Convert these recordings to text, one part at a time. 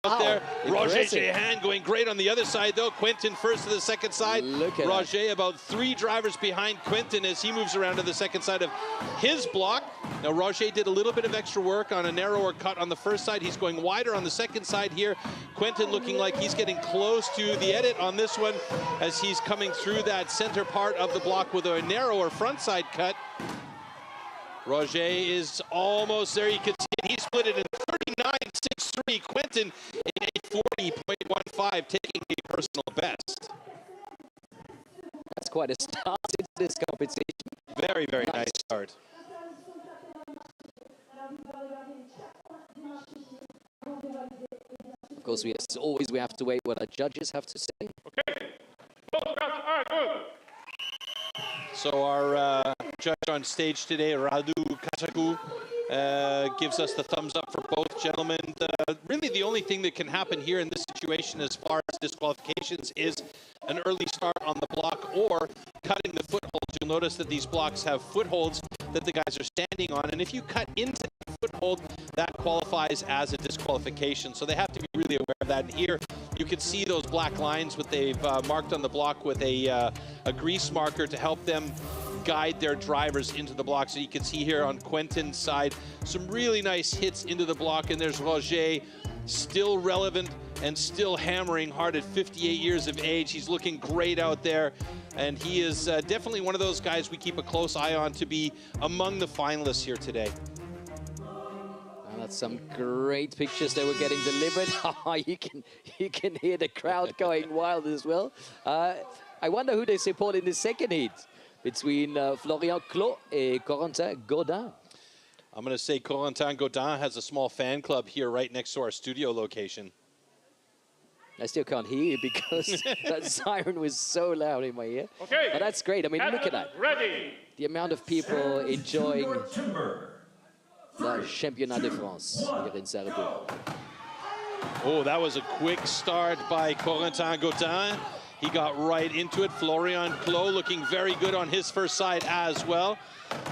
out there. Roger Impressive. Jehan going great on the other side, though. Quentin first to the second side. Look at Roger about 3 drivers behind Quentin as he moves around to the second side of his block. Now, Roger did a little bit of extra work on a narrower cut on the first side. He's going wider on the second side here. Quentin looking like he's getting close to the edit on this one as he's coming through that center part of the block with a narrower front side cut. Roger is almost there. You can see it. He split it in 39.63. Quentin in a 40.15, taking a personal best. That's quite a start into this competition. Very, very nice start. Of course, as always, we have to wait what our judges have to say. Okay. Both guys are good. So our judge on stage today, Radu Kasaku, gives us the thumbs up for both gentlemen. Really the only thing that can happen here in this situation as far as disqualifications is an early start on the block or cutting the footholds. You'll notice that these blocks have footholds that the guys are standing on, and if you cut into the foothold, that qualifies as a disqualification. So they have to be really aware of that. And here you can see those black lines what they've marked on the block with a grease marker to help them guide their drivers into the block. So you can see here on Quentin's side some really nice hits into the block, and there's Roger still relevant and still hammering hard at 58 years of age. He's looking great out there, and he is definitely one of those guys we keep a close eye on to be among the finalists here today. That's some great pictures that were getting delivered. you can hear the crowd going wild as well. I wonder who they support in the second heat between Florian Clos and Corentin Gaudin. I'm going to say Corentin Gaudin has a small fan club here right next to our studio location. I still can't hear you because that siren was so loud in my ear. Okay. But that's great. I mean, look at that. Ready. The amount of people enjoying the Championnat de France here in Sarrebourg. Oh, that was a quick start by Corentin Gaudin. He got right into it. Florian Clos looking very good on his first side as well.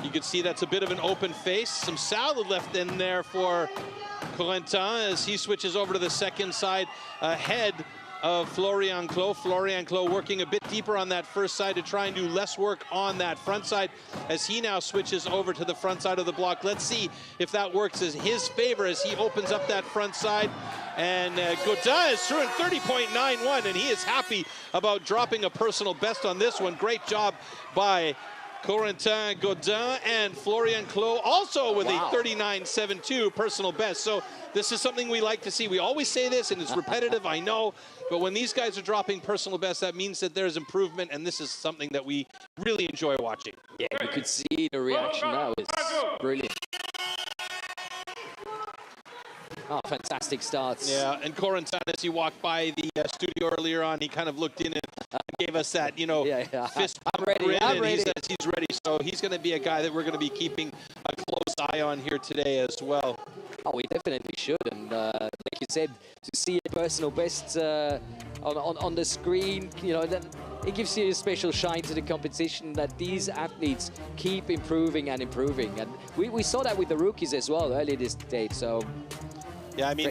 You can see that's a bit of an open face. Some salad left in there for Corentin as he switches over to the second side ahead of Florian Clos. Florian Clos working a bit deeper on that first side to try and do less work on that front side as he now switches over to the front side of the block. Let's see if that works as his favor as he opens up that front side. And Gaudin is through in 30.91, and he is happy about dropping a personal best on this one. Great job by Corentin Gaudin, and Florian Clos also with a 39.72 personal best. So this is something we like to see. We always say this, and it's repetitive, I know, but when these guys are dropping personal best, that means that there's improvement, and this is something that we really enjoy watching. Yeah, you could see the reaction now. It's brilliant. Oh, fantastic starts. Yeah, and Corentin, as he walked by the studio earlier on, he kind of looked in and gave us that, you know, fist I'm ready. He says he's ready. So he's going to be a guy that we're going to be keeping a close eye on here today as well. Oh, we definitely should. And like you said, to see a personal best on the screen, you know, that it gives you a special shine to the competition that these athletes keep improving and improving. And we saw that with the rookies as well earlier this day. So. Yeah, I mean,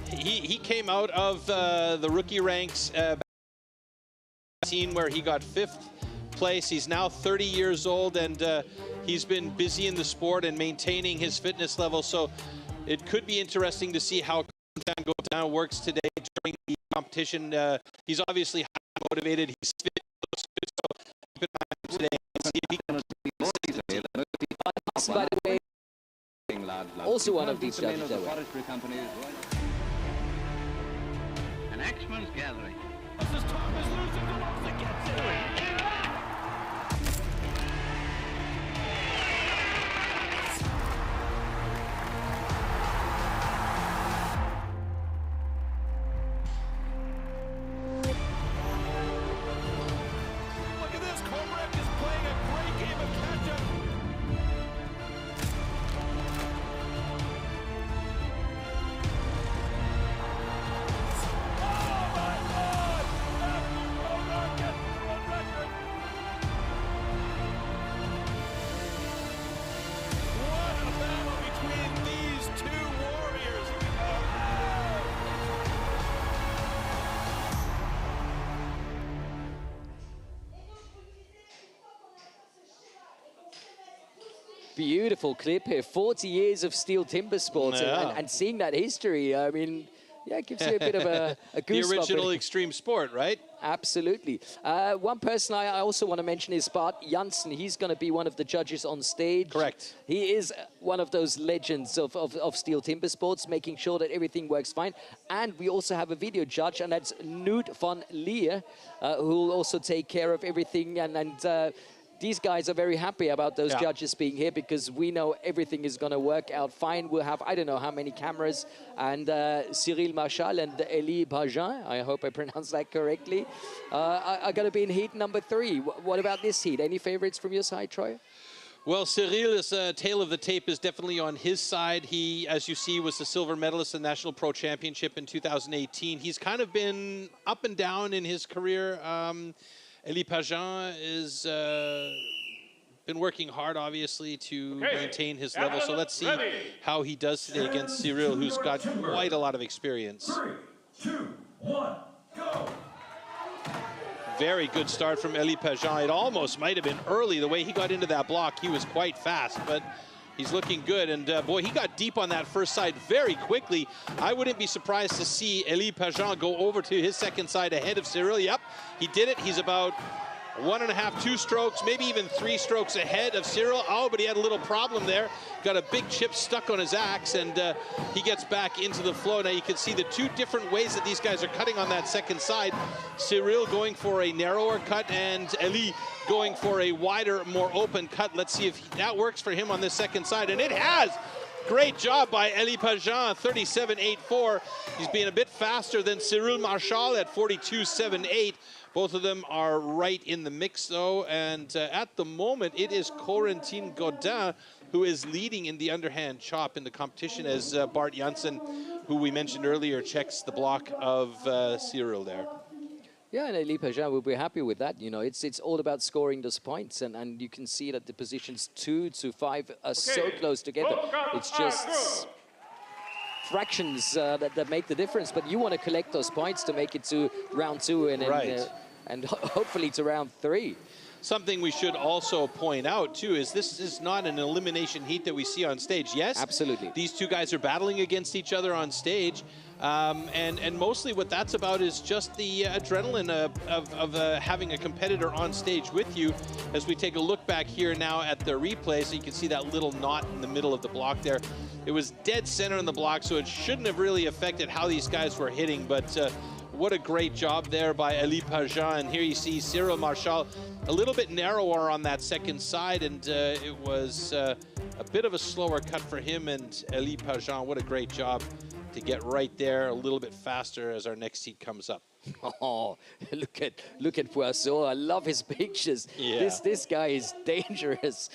he came out of the rookie ranks where he got 5th place. He's now 30 years old, and he's been busy in the sport and maintaining his fitness level. So it could be interesting to see how Corentin Gaudin works today during the competition. He's obviously highly motivated. He's fit. Looks good, so keep an eye on him today and see if he can. By the way, also one of these judges. An Axeman's gathering. Look at this, Cormac is playing a great game of catch-up. Oh my God! Matthew Cormac gets the world record. Beautiful clip here. 40 years of Steel Timber Sports, and seeing that history, I mean, yeah, it gives you a bit of a goosebump. The original extreme sport, right? Absolutely. One person I also want to mention is Bart Janssen. He's going to be one of the judges on stage. Correct. He is one of those legends of Steel Timber Sports, making sure that everything works fine. And we also have a video judge, and that's Noot van Leer, who will also take care of everything. And these guys are very happy about those judges being here, because we know everything is going to work out fine. We'll have, I don't know how many cameras, and Cyril Marchal and Elie Pagin, I hope I pronounced that correctly, are going to be in heat number 3. What about this heat? Any favorites from your side, Troy? Well, Cyril's tail of the tape is definitely on his side. He, as you see, was the silver medalist in the National Pro Championship in 2018. He's kind of been up and down in his career. Elie Pagin is been working hard, obviously, to maintain his level. So let's see how he does today against Cyril, who's got quite a lot of experience. 3, 2, 1, go! Very good start from Elie Pagin. It almost might have been early, the way he got into that block. He was quite fast, but he's looking good. And boy, he got deep on that first side very quickly. I wouldn't be surprised to see Elie Pagin go over to his second side ahead of Cyril. Yep, he did it. He's about 1.5, 2 strokes, maybe even 3 strokes ahead of Cyril. Oh, but he had a little problem there. Got a big chip stuck on his axe, and he gets back into the flow. Now you can see the 2 different ways that these guys are cutting on that second side. Cyril going for a narrower cut, and Elie going for a wider, more open cut. Let's see if that works for him on this second side, and it has. Great job by Elie Pagin, 37.84. He's being a bit faster than Cyril Marchal at 42.78. Both of them are right in the mix, though, and at the moment, it is Corentin Godin who is leading in the underhand chop in the competition, as Bart Janssen, who we mentioned earlier, checks the block of Cyril there. Yeah, and Elie Pagin will be happy with that. You know, it's all about scoring those points, and you can see that the positions 2 to 5 are so close together. It's just fractions that make the difference, but you want to collect those points to make it to round 2 and hopefully to round 3. Something we should also point out, too, is this is not an elimination heat that we see on stage. Yes, absolutely. These 2 guys are battling against each other on stage. And mostly what that's about is just the adrenaline of having a competitor on stage with you. As we take a look back here now at the replay, so you can see that little knot in the middle of the block there. It was dead center in the block, so it shouldn't have really affected how these guys were hitting, but what a great job there by Elie Pagin. And here you see Cyril Marchal a little bit narrower on that second side, and it was a bit of a slower cut for him. And Elie Pagin, what a great job to get right there a little bit faster as our next heat comes up. Oh, look at Poisson. I love his pictures. Yeah. This guy is dangerous.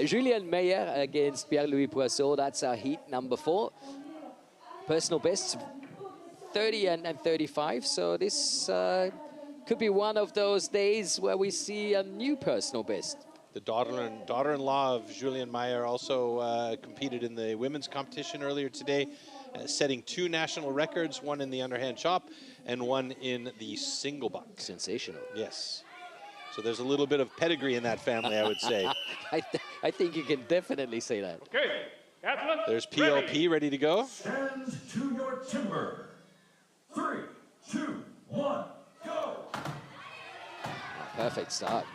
Julien Meyer against Pierre-Louis Poisson. That's our heat number 4. Personal bests 30 and 35. So this could be one of those days where we see a new personal best. The daughter-in-law of Julien Meyer also competed in the women's competition earlier today, setting 2 national records, one in the underhand chop and one in the single buck. Sensational. Yes. So there's a little bit of pedigree in that family, I would say. I think you can definitely say that. Okay. There's PLP ready to go. Stand to your timber. 3, 2, 1, go! Perfect start.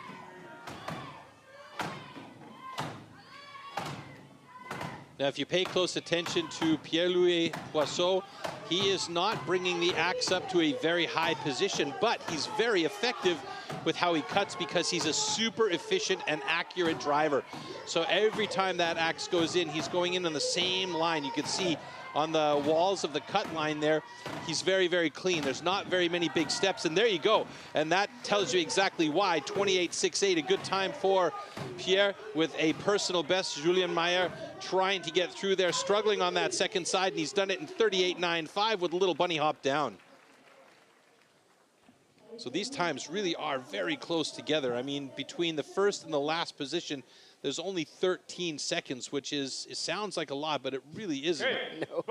Now, if you pay close attention to Pierre-Louis Poisson, he is not bringing the axe up to a very high position, but he's very effective with how he cuts because he's a super efficient and accurate driver. So every time that axe goes in, he's going in on the same line. You can see on the walls of the cut line there, he's very, very clean. There's not very many big steps, and there you go. And that tells you exactly why. 28.68, a good time for Pierre with a personal best. Julien Meyer trying to get through there, struggling on that second side, and he's done it in 38.95 with a little bunny hop down. So these times really are very close together. I mean, between the first and the last position, there's only 13 seconds, which is, it sounds like a lot, but it really isn't. No.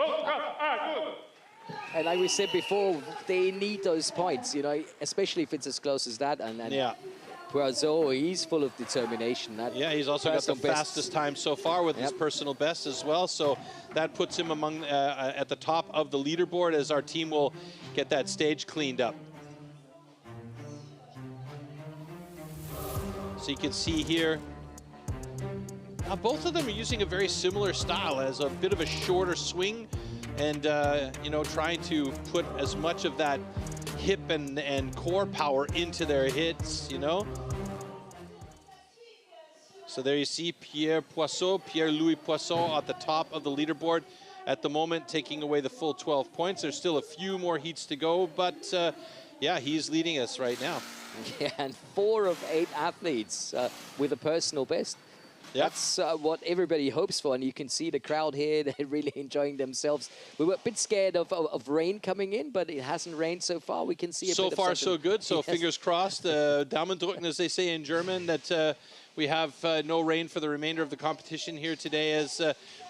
And like we said before, they need those points, you know, especially if it's as close as that. And yeah. Poisson, he's full of determination. Yeah, he's also got the personal best. fastest time so far with his personal best as well. So that puts him among at the top of the leaderboard as our team will get that stage cleaned up. So you can see here, both of them are using a very similar style as a bit of a shorter swing and, you know, trying to put as much of that hip and core power into their hits, you know. So there you see Pierre-Louis Poisson at the top of the leaderboard at the moment, taking away the full 12 points. There's still a few more heats to go, but yeah, he's leading us right now. Yeah, and 4 of 8 athletes with a personal best. Yep. That's what everybody hopes for, and you can see the crowd here, they're really enjoying themselves. We were a bit scared of rain coming in, but it hasn't rained so far. We can see a so bit far of so good, so yes. Fingers crossed. Daumen drücken, as they say in German, that we have no rain for the remainder of the competition here today, as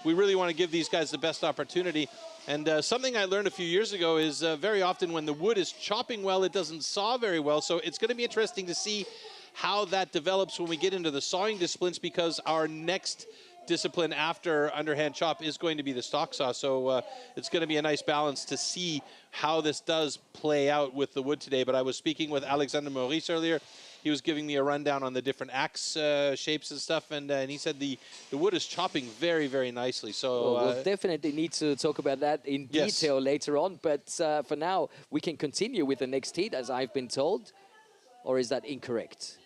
we really want to give these guys the best opportunity. And something I learned a few years ago is very often when the wood is chopping well, it doesn't saw very well. So it's going to be interesting to see how that develops when we get into the sawing disciplines, because our next discipline after underhand chop is going to be the stock saw. So it's going to be a nice balance to see how this does play out with the wood today. But I was speaking with Alexander Maurice earlier. He was giving me a rundown on the different axe shapes and stuff, and he said the wood is chopping very, very nicely. So we'll definitely need to talk about that in detail later on. But for now, we can continue with the next heat, as I've been told. Or is that incorrect?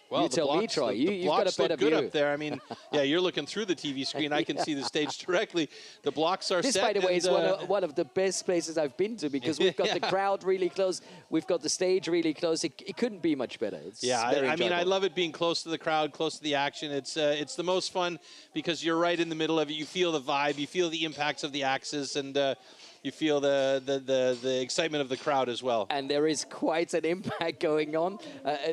Well, you tell me, Troy. You've got a better good view up there. I mean, yeah, you're looking through the TV screen. I can see the stage directly. The blocks are set. This, by the way, is one of the best places I've been to, because we've got the crowd really close. We've got the stage really close. It couldn't be much better. It's very I mean, I love it being close to the crowd, close to the action. It's the most fun because you're right in the middle of it. You feel the vibe. You feel the impacts of the axes, and you feel the excitement of the crowd as well. And there is quite an impact going on.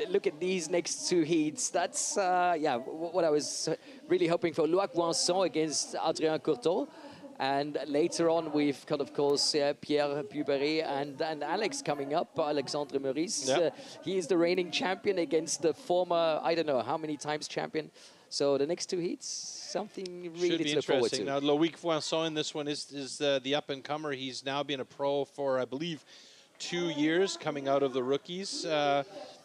Look at these next 2 heats. That's, yeah, what I was really hoping for. Loac Vincent against Adrien Courteau. And later on, we've got, of course, Pierre Puberet and Alex coming up, Alexandre Maurice. Yep. He is the reigning champion against the former, I don't know how many times champion. So the next 2 heats, something really to look forward to. Now, Loic Vincent in this one is the up-and-comer. He's now been a pro for, I believe, 2 years coming out of the rookies.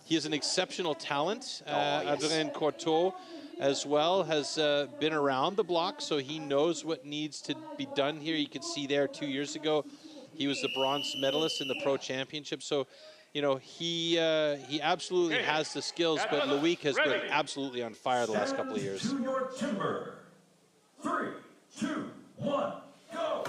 He is an exceptional talent. Adrien Courteau as well has been around the block, so he knows what needs to be done here. You can see there 2 years ago, he was the bronze medalist in the Pro Championship. So, you know, he absolutely has the skills, but Loic has been absolutely on fire the last couple of years. To your timber. 3, 2, 1, go.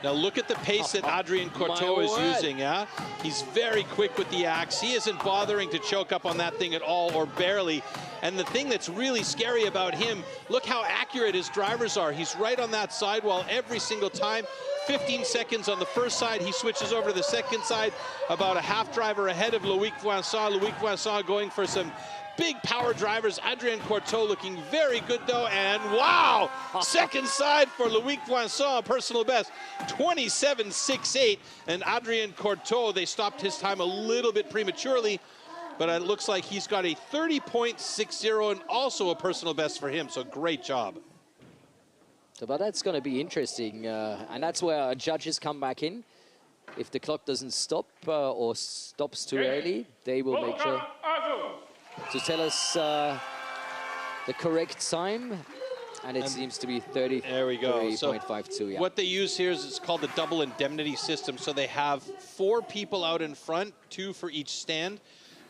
Now look at the pace that Adrien Courteau is using, yeah? He's very quick with the axe. He isn't bothering to choke up on that thing at all, or barely. And the thing that's really scary about him, look how accurate his drivers are. He's right on that sidewall every single time. 15 seconds on the first side, he switches over to the second side, about a half driver ahead of Loic Vincent. Loic Vincent going for some big power drivers. Adrien Courteau looking very good though, and wow! Second side for Loic Vincent, personal best, 27.68. And Adrien Courteau, they stopped his time a little bit prematurely, but it looks like he's got a 30.60 and also a personal best for him, so great job. So, but that's going to be interesting, and that's where our judges come back in. If the clock doesn't stop or stops too early, they will make sure to tell us the correct time, and it seems to be 30. There we go. So 3.52. Yeah. What they use here is it's called the double indemnity system. So they have 4 people out in front, 2 for each stand,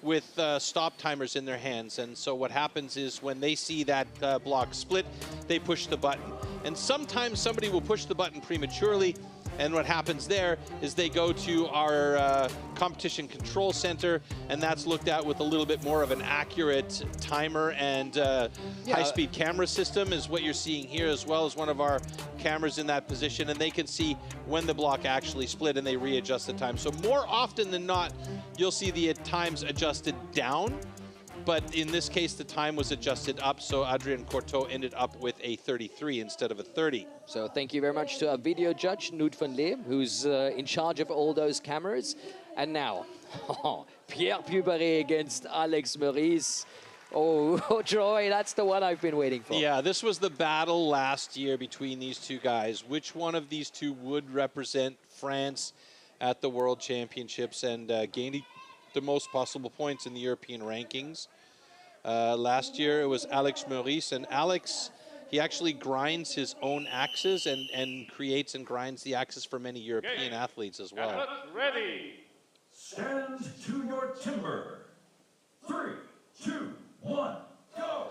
with stop timers in their hands. And so what happens is when they see that block split, they push the button. And sometimes somebody will push the button prematurely, and what happens there is they go to our competition control center, and that's looked at with a little bit more of an accurate timer and high-speed camera system is what you're seeing here, as well as one of our cameras in that position, and they can see when the block actually split, and they readjust the time. So more often than not, you'll see the times adjusted down, but in this case, the time was adjusted up, so Adrien Courteau ended up with a 33 instead of a 30. So thank you very much to our video judge, Nout van Leeuw, who's in charge of all those cameras. And now, Pierre Pubaret against Alex Maurice. Oh, Troy, that's the one I've been waiting for. Yeah, this was the battle last year between these two guys. Which one of these two would represent France at the World Championships and gain the most possible points in the European rankings? Last year, it was Alex Maurice, and Alex, he actually grinds his own axes and creates and grinds the axes for many European athletes as well. Ready. Stand to your timber. 3, 2, 1, go!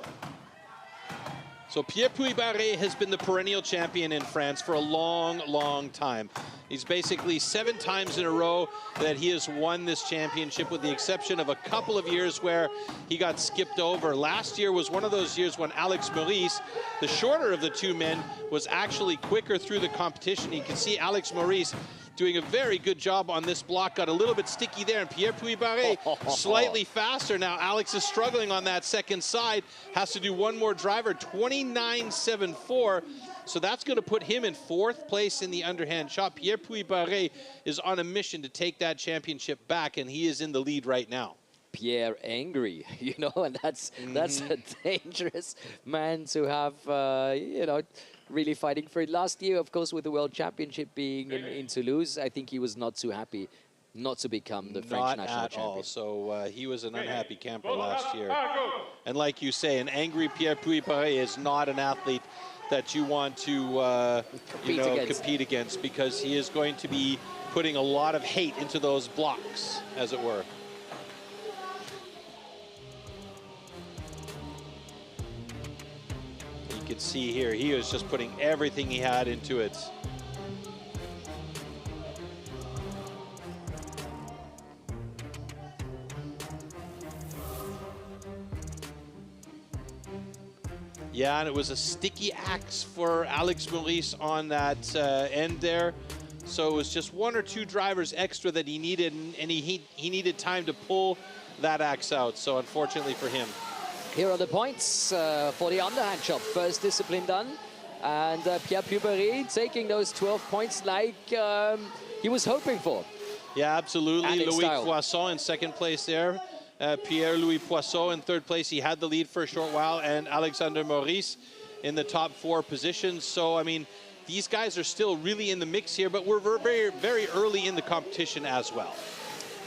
So Pierre Pubaret has been the perennial champion in France for a long, long time. He's basically 7 times in a row that he has won this championship, with the exception of a couple of years where he got skipped over. Last year was one of those years when Alex Maurice, the shorter of the two men, was actually quicker through the competition. You can see Alex Maurice doing a very good job on this block, got a little bit sticky there, and Pierre Pubaret slightly faster. Now Alex is struggling on that second side, has to do one more driver, 29.74. So that's going to put him in 4th place in the underhand shot. Pierre Pubaret is on a mission to take that championship back, and he is in the lead right now. Pierre angry, you know, and that's a dangerous man to have, you know, really fighting for it. Last year, of course, with the World Championship being in Toulouse, I think he was not too happy not to become the French national champion. Not at all. So he was an unhappy camper last year. And like you say, an angry Pierre Pubaret is not an athlete that you want to compete against, because he is going to be putting a lot of hate into those blocks, as it were. You can see here, he was just putting everything he had into it. Yeah, and it was a sticky axe for Alex Maurice on that end there. So it was just 1 or 2 drivers extra that he needed, and he needed time to pull that axe out. So unfortunately for him. Here are the points for the underhand shot. First discipline done. And Pierre Pubaret taking those 12 points like he was hoping for. Yeah, absolutely. Louis style. Poisson in 2nd place there. Pierre-Louis Poisson in 3rd place. He had the lead for a short while, and Alexander Maurice in the top 4 positions. So, I mean, these guys are still really in the mix here, but we're very, very early in the competition as well.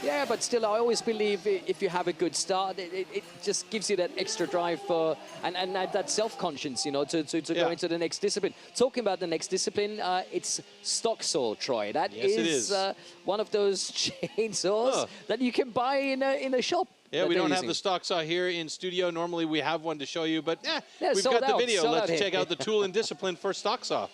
Yeah, but still, I always believe if you have a good start, it just gives you that extra drive for and that self-conscience, you know, to go into the next discipline. Talking about the next discipline, it's stock saw, Troy. That is one of those chainsaws that you can buy in a shop. Yeah, we don't have the stock saw here in studio. Normally we have one to show you, but we've got the video. Let's check out the tool and discipline for stock saw.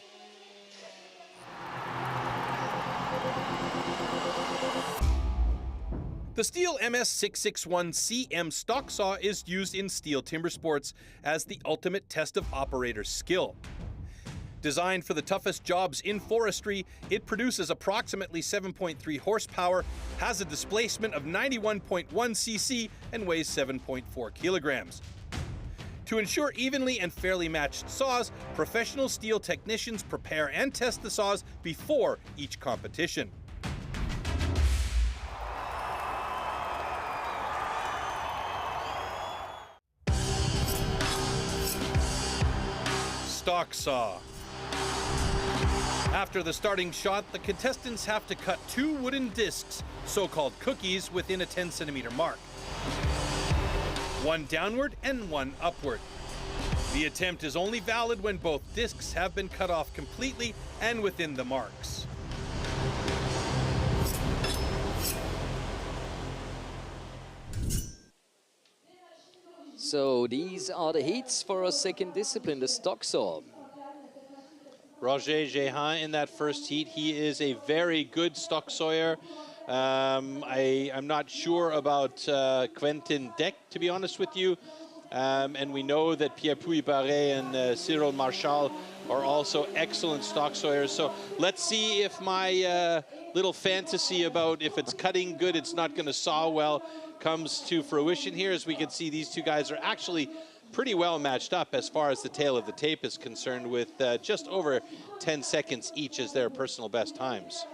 The STIHL MS661CM stock saw is used in STIHL Timbersports as the ultimate test of operator skill. Designed for the toughest jobs in forestry, it produces approximately 7.3 horsepower, has a displacement of 91.1 cc, and weighs 7.4 kilograms. To ensure evenly and fairly matched saws, professional STIHL technicians prepare and test the saws before each competition. Stock saw. After the starting shot, the contestants have to cut 2 wooden discs, so-called cookies, within a 10-centimeter mark. 1 downward and 1 upward. The attempt is only valid when both discs have been cut off completely and within the marks. So these are the heats for our second discipline, the stock saw. Roger Géhin in that first heat. He is a very good stock sawyer. I'm not sure about Quentin Deck, to be honest with you. And we know that Pierre Pouille-Barré and Cyril Marchal are also excellent stock sawyers. So let's see if my little fantasy about if it's cutting good, it's not going to saw well, comes to fruition here. As we can see, these two guys are actually pretty well matched up as far as the tail of the tape is concerned, with just over 10 seconds each as their personal best times.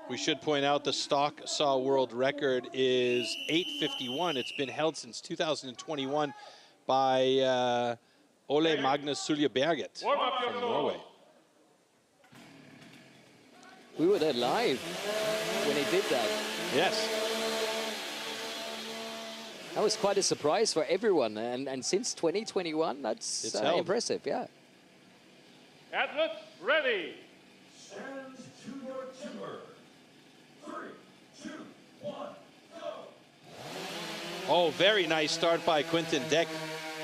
We should point out the stock saw world record is 8:51. It's been held since 2021 by Ole Magnus Suljeberget from Norway. We were there live when he did that. Yes. That was quite a surprise for everyone. And since 2021, that's impressive, yeah. Athletes, ready. Stand to your timber. 3, 2, 1, go. Oh, very nice start by Quentin Deck.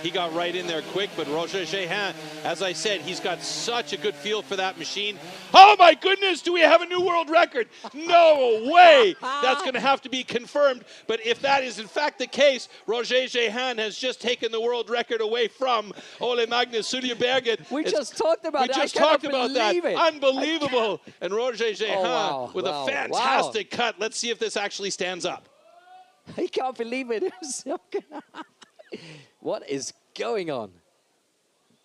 He got right in there quick, but Roger Géhin, as I said, he's got such a good feel for that machine. Oh my goodness, do we have a new world record? No way! That's going to have to be confirmed. But if that is in fact the case, Roger Géhin has just taken the world record away from Ole Magnus Suljeberget. We just talked about it. We just talked about that. It. Unbelievable. And Roger Géhin with a fantastic cut. Let's see if this actually stands up. I can't believe it. What is going on?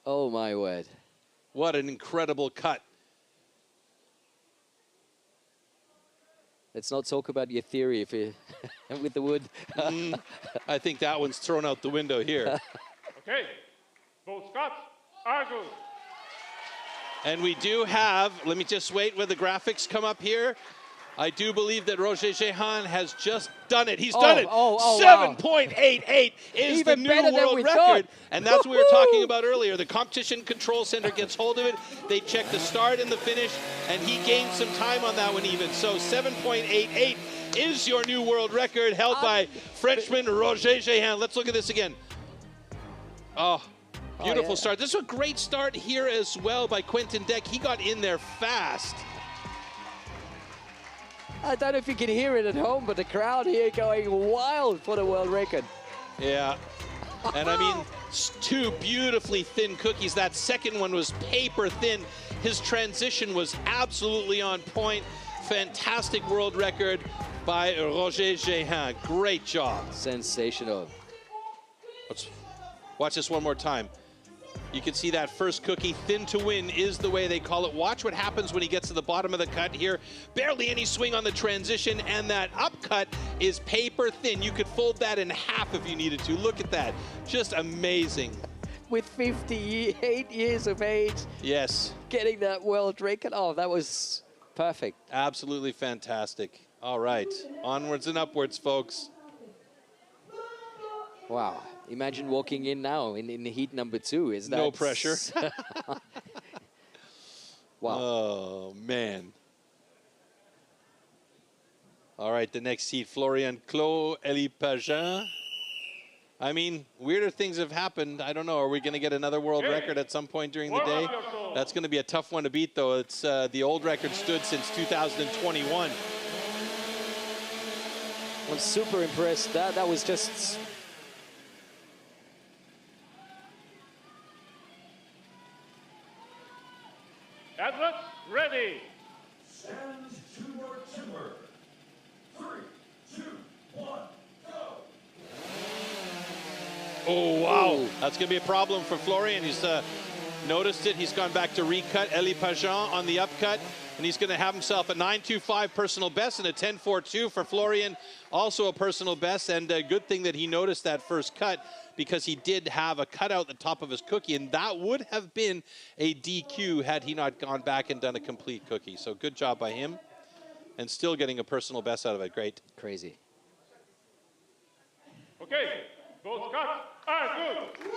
Oh, my word. What an incredible cut. Let's not talk about your theory if you with the wood. I think that one's thrown out the window here. Okay, both Scots are good. And we do have, let me just wait where the graphics come up here. I do believe that Roger Géhin has just done it. He's done it. 7.88 is Even the new world record. Thought. And that's what we were talking about earlier. The Competition Control Center gets hold of it. They check the start and the finish, and he gained some time on that one even. So 7.88 is your new world record, held by Frenchman Roger Géhin. Let's look at this again. Oh, beautiful start. This is a great start here as well by Quentin Deck. He got in there fast. I don't know if you can hear it at home, but the crowd here going wild for the world record. Yeah. And I mean, two beautifully thin cookies. That second one was paper thin. His transition was absolutely on point. Fantastic world record by Roger Géhin. Great job. Sensational. Let's watch this one more time. You can see that first cookie, thin to win is the way they call it. Watch what happens when he gets to the bottom of the cut here. Barely any swing on the transition, and that upcut is paper thin. You could fold that in half if you needed to. Look at that. Just amazing. With 58 years of age. Yes. Getting that world record. Oh, that was perfect. Absolutely fantastic. All right. Onwards and upwards, folks. Wow. Imagine walking in now in heat number 2. Is that no pressure? Wow. Oh, man. All right, the next heat, Florian Clos, Elie Pagin. I mean, weirder things have happened. I don't know. Are we going to get another world record at some point during the day? That's going to be a tough one to beat, though. It's the old record stood since 2021. I'm super impressed. That was just... Athletes, ready. Stand to your timber. 3, 2, 1, go. Oh, wow. That's going to be a problem for Florian. He's noticed it. He's gone back to recut Elie Pagin on the upcut. And he's going to have himself a 9.25 personal best and a 10.42 for Florian. Also a personal best. And a good thing that he noticed that first cut, because he did have a cutout at the top of his cookie, and that would have been a DQ had he not gone back and done a complete cookie. So good job by him, and still getting a personal best out of it. Great. Crazy. Okay, both Scots are good.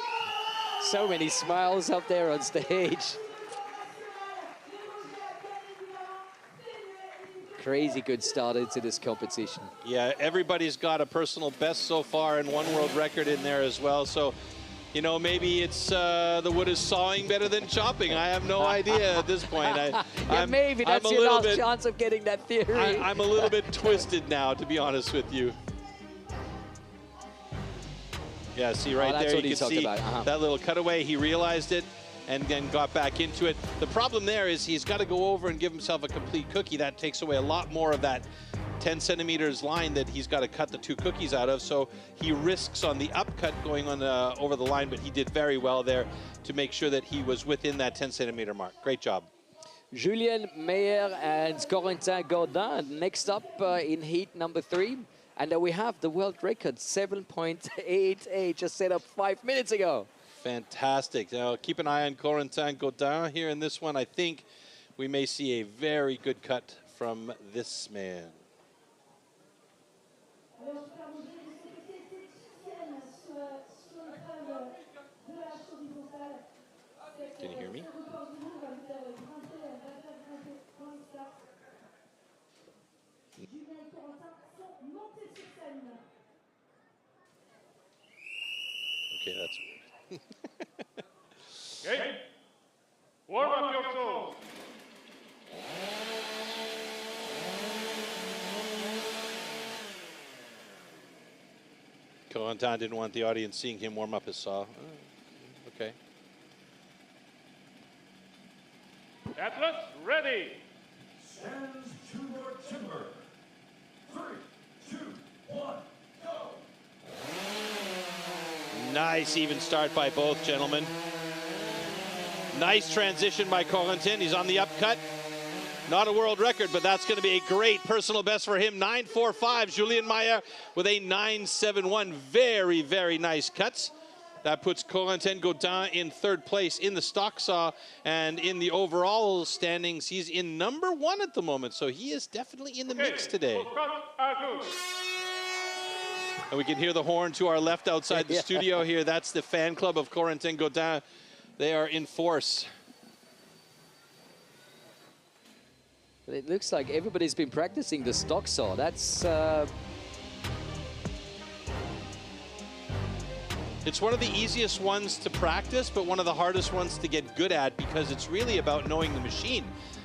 So many smiles up there on stage. Crazy good start into this competition. Yeah, everybody's got a personal best so far and one world record in there as well. So you know, maybe it's the wood is sawing better than chopping. I have no idea at this point. Maybe that's your last chance of getting that theory. I'm a little bit twisted now, to be honest with you. Yeah, see right there, you can see that little cutaway. He realized it and then got back into it. The problem there is he's got to go over and give himself a complete cookie. That takes away a lot more of that 10 centimeters line that he's got to cut the 2 cookies out of. So he risks on the upcut going on over the line, but he did very well there to make sure that he was within that 10 centimeter mark. Great job. Julien Meyer and Corentin Gaudin next up in heat number 3. And we have the world record, 7.88, just set up 5 minutes ago. Fantastic. Now keep an eye on Corentin Gaudin here in this one. I think we may see a very good cut from this man. Can you hear me? Okay, that's weird. Okay. Warm up your toes. Corentin didn't want the audience seeing him warm up his saw. Okay. Athletes, ready. Stands to your timber. 3, 2, 1, go. Nice even start by both gentlemen. Nice transition by Corentin. He's on the upcut. Not a world record, but that's going to be a great personal best for him. 9.45. Julien Meyer with a 9.71. Very, very nice cuts. That puts Corentin Gaudin in 3rd place in the stock saw, and in the overall standings, he's in number 1 at the moment. So he is definitely in the mix today. And we can hear the horn to our left outside the studio here. That's the fan club of Corentin Gaudin. They are in force. It looks like everybody's been practicing the stock saw. That's... It's one of the easiest ones to practice, but one of the hardest ones to get good at, because it's really about knowing the machine.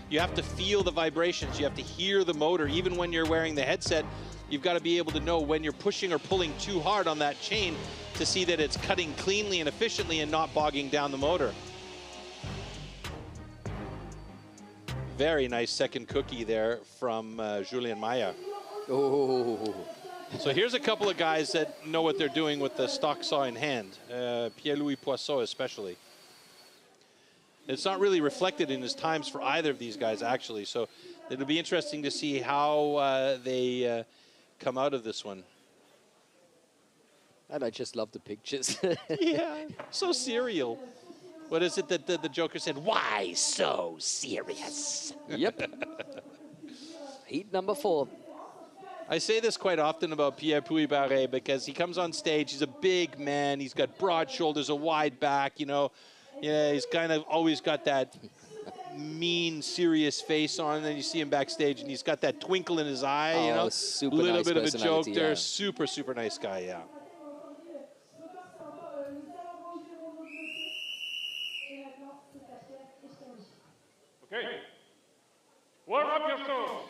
You have to feel the vibrations. You have to hear the motor. Even when you're wearing the headset, you've got to be able to know when you're pushing or pulling too hard on that chain to see that it's cutting cleanly and efficiently and not bogging down the motor. Very nice second cookie there from Julien Meyer. Oh. So here's a couple of guys that know what they're doing with the stock saw in hand. Pierre-Louis Poisson especially. It's not really reflected in his times for either of these guys, actually. So it'll be interesting to see how they come out of this one. And I just love the pictures. Yeah, so serial. What is it that the Joker said? Why so serious? Yep. Heat number 4. I say this quite often about Pierre Puy-Barré because he comes on stage, he's a big man, he's got broad shoulders, a wide back, you know. Yeah, he's kind of always got that mean, serious face on, and then you see him backstage and he's got that twinkle in his eye, you know. Super a little nice bit of a joke there. yeah. Super, super nice guy, yeah. Okay. Warm up your toes.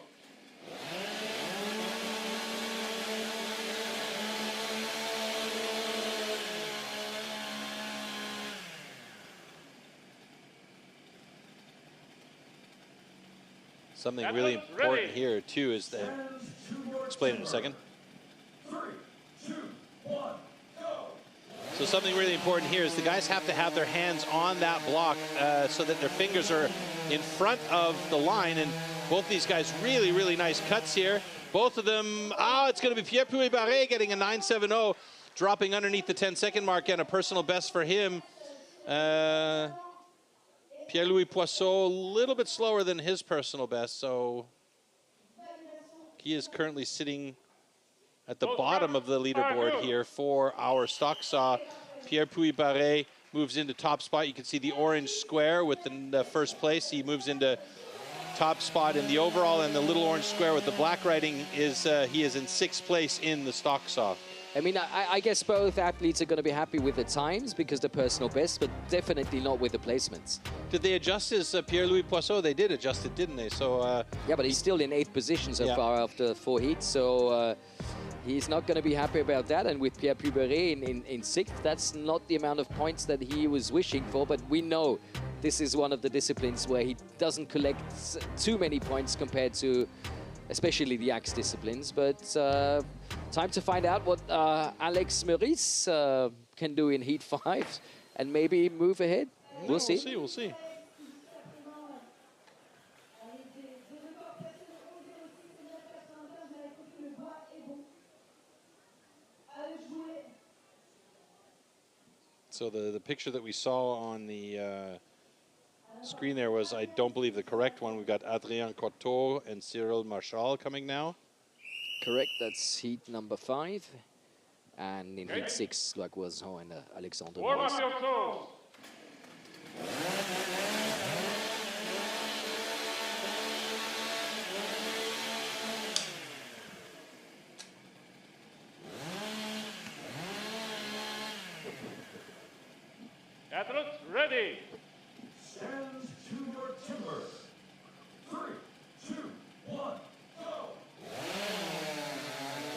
Something really important here, too, is that... Explain in a second. 3, 2, 1, go. So something really important here is the guys have to have their hands on that block so that their fingers are in front of the line. And both these guys, really, really nice cuts here. Both of them, it's going to be Pierre Puy-Barré getting a 9.70, dropping underneath the 10-second mark, and a personal best for him. Pierre-Louis Poisson, a little bit slower than his personal best, so he is currently sitting at the bottom of the leaderboard here for our stock saw. Pierre Puy-Barré moves into top spot. You can see the orange square with the first place. He moves into top spot in the overall, and the little orange square with the black writing is he is in 6th place in the stock saw. I mean, I guess both athletes are going to be happy with the times because they're personal best, but definitely not with the placements. Did they adjust his Pierre-Louis Poisson? They did adjust it, didn't they? So yeah, but he's still in 8th position so far after 4 heats, so he's not going to be happy about that. And with Pierre Puberet in 6th, that's not the amount of points that he was wishing for, but we know this is one of the disciplines where he doesn't collect too many points compared to especially the axe disciplines. But time to find out what Alex Maurice can do in Heat 5 and maybe move ahead. We'll see. We'll see. So the picture that we saw on the screen there was, I don't believe, the correct one. We've got Adrien Coteau and Cyril Marchal coming now. Correct, that's heat number 5. And in heat 6, Loic Voisin and Alexandre Warm Maurice. up your toes. Athletes ready. Stand to your timber. 3, 2, 1, go.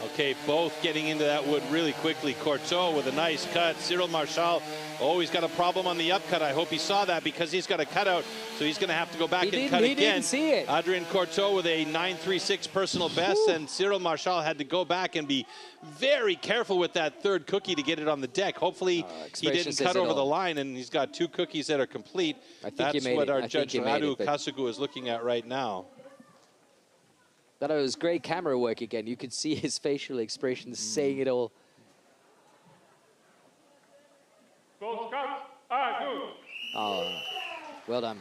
Okay, both getting into that wood really quickly. Courteau with a nice cut. Cyril Marchal, oh, he's got a problem on the upcut. I hope he saw that because he's got a cutout, so he's going to have to go back and cut again. He didn't see it. Adrien Courteau with a 9.36 personal best, and Cyril Marchal had to go back and be very careful with that third cookie to get it on the deck. Hopefully, he didn't cut over the line, and he's got 2 cookies that are complete. That's what our judge, Radu Kasugu, is looking at right now. That was great camera work again. You could see his facial expressions saying it all. Both cuts are good. Oh, well done.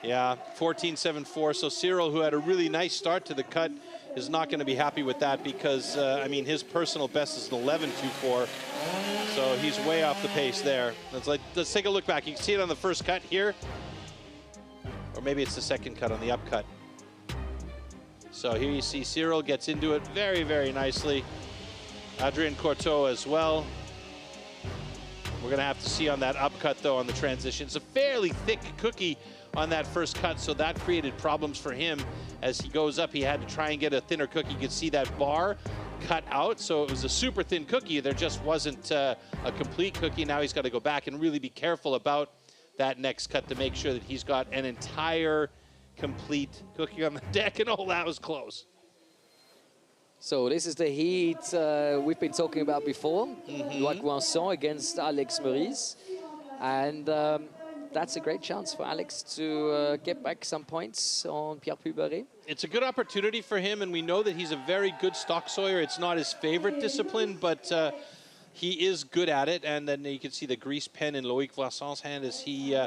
Yeah, 14.74. So Cyril, who had a really nice start to the cut, is not going to be happy with that because, I mean, his personal best is an 11.24. So he's way off the pace there. Let's take a look back. You can see it on the first cut here. Or maybe it's the second cut on the upcut. So here you see Cyril gets into it very, very nicely. Adrien Courteau as well. We're going to have to see on that upcut, though, on the transition. It's a fairly thick cookie on that first cut, so that created problems for him. As he goes up, he had to try and get a thinner cookie. You could see that bar cut out, so it was a super thin cookie. There just wasn't a complete cookie. Now he's got to go back and really be careful about that next cut to make sure that he's got an entire complete cookie on the deck, and oh, that was close. So this is the heat we've been talking about before. Loic Voisin against Alex Maurice. And that's a great chance for Alex to get back some points on Pierre Puberet. It's a good opportunity for him, and we know that he's a very good stock sawyer. It's not his favorite discipline, but he is good at it. And then you can see the grease pen in Loic Voisin's hand as he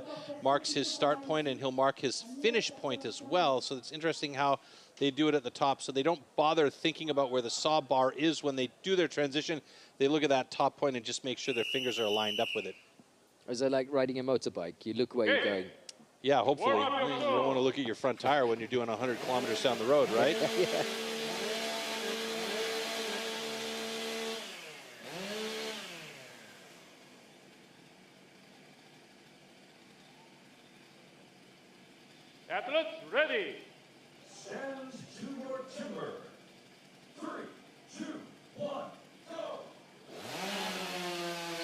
marks his start point, and he'll mark his finish point as well. So it's interesting how they do it at the top, so they don't bother thinking about where the saw bar is when they do their transition. They look at that top point and just make sure their fingers are lined up with it. Or is it like riding a motorbike? You look where you're going. Yeah, hopefully. You don't want to look at your front tire when you're doing 100 kilometers down the road, right? Yeah. Athletes ready. Stand to your timber. 3, 2, 1, go.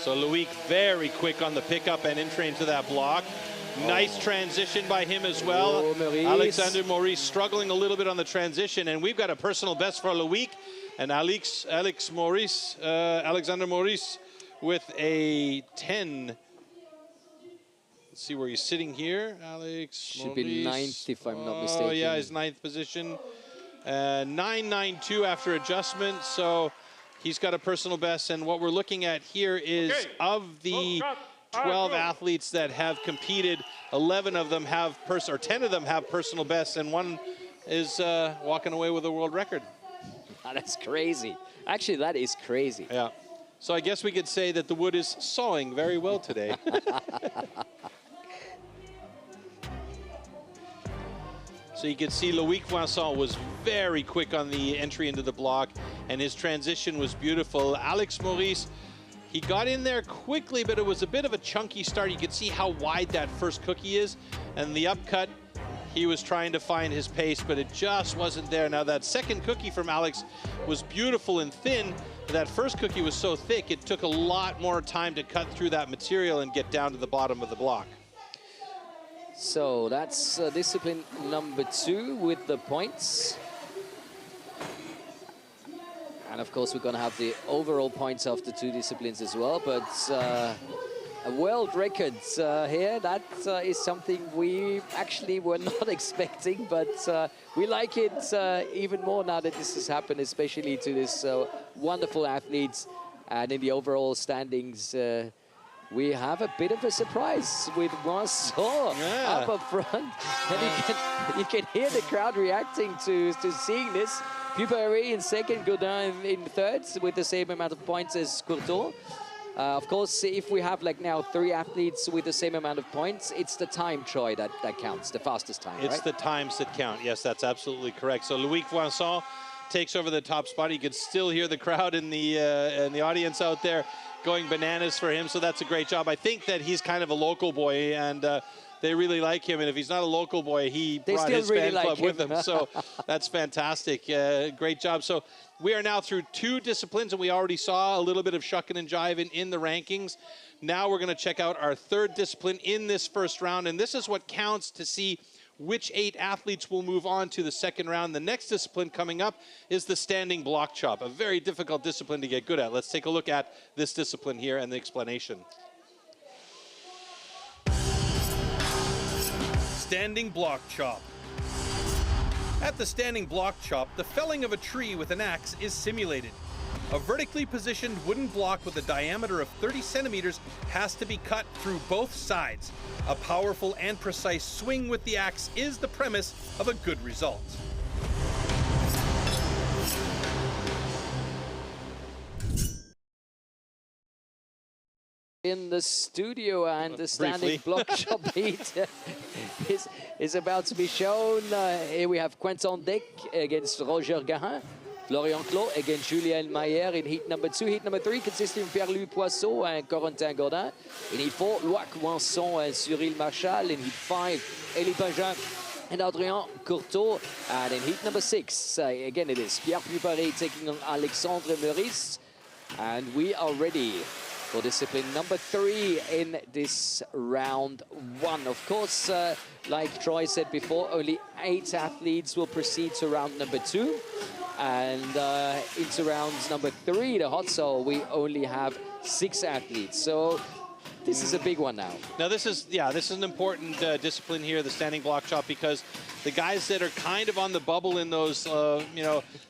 So Loic very quick on the pickup and entry into that block. Nice transition by him as well. Oh, Maurice. Alexandre Maurice struggling a little bit on the transition, and we've got a personal best for Loic, and Alexandre Maurice with a 10. Let's see where he's sitting here. Alex Should be 9th if I'm not mistaken. Oh yeah, his 9th position. 9.92 after adjustment, so he's got a personal best. And what we're looking at here is of the 12 athletes that have competed, 11 of them have 10 of them have personal bests, and one is walking away with a world record. That's crazy. Actually, that is crazy. Yeah. So I guess we could say that the wood is sawing very well today. So you can see Loic Voisin was very quick on the entry into the block, and his transition was beautiful. Alex Maurice, he got in there quickly, but it was a bit of a chunky start. You could see how wide that first cookie is, and the upcut, he was trying to find his pace, but it just wasn't there. Now that second cookie from Alex was beautiful and thin. That first cookie was so thick, it took a lot more time to cut through that material and get down to the bottom of the block. So that's discipline number 2 with the points. And of course, we're going to have the overall points of the 2 disciplines as well. But a world record here, that is something we actually were not expecting. But we like it even more now that this has happened, especially to this wonderful athletes. And in the overall standings, we have a bit of a surprise with Vincent up front. And you can hear the crowd reacting to seeing this. Pupari in second, Godin in third with the same amount of points as Courtois. Of course, if we have like now 3 athletes with the same amount of points, it's the time, Troy, that counts, the fastest time, It's the times that count. Yes, that's absolutely correct. So Loïc Vincent takes over the top spot. You could still hear the crowd in the audience out there going bananas for him. So that's a great job. I think that he's kind of a local boy, and they really like him. And if he's not a local boy, he brought his fan club with him. So that's fantastic. Great job. So we are now through 2 disciplines, and we already saw a little bit of shucking and jiving in the rankings. Now we're going to check out our 3rd discipline in this first round. And this is what counts to see which 8 athletes will move on to the 2nd round. The next discipline coming up is the standing block chop, a very difficult discipline to get good at. Let's take a look at this discipline here and the explanation. Standing block chop. At the standing block chop, the felling of a tree with an axe is simulated. A vertically positioned wooden block with a diameter of 30 centimeters has to be cut through both sides. A powerful and precise swing with the axe is the premise of a good result. In the studio, and the standing block chop heat is about to be shown. Here we have Quentin Deck against Roger Gahin. Florian Clos against Julien Mayer in heat number 2. Heat number 3 consisting of Pierre-Louis Poisson and Corentin Godin. In heat 4, Loïc Vincent and Cyril Marchal. In heat 5, Elie Pagin and Adrien Courtois. And in heat number 6, again it is Pierre Pupari taking on Alexandre Meurice. And we are ready for discipline number 3 in this round 1. Of course, like Troy said before, only 8 athletes will proceed to round number 2. And into rounds number 3, the hot cell, we only have 6 athletes. So this is a big one now. Now this is an important discipline here, the standing block chop, because the guys that are kind of on the bubble in those,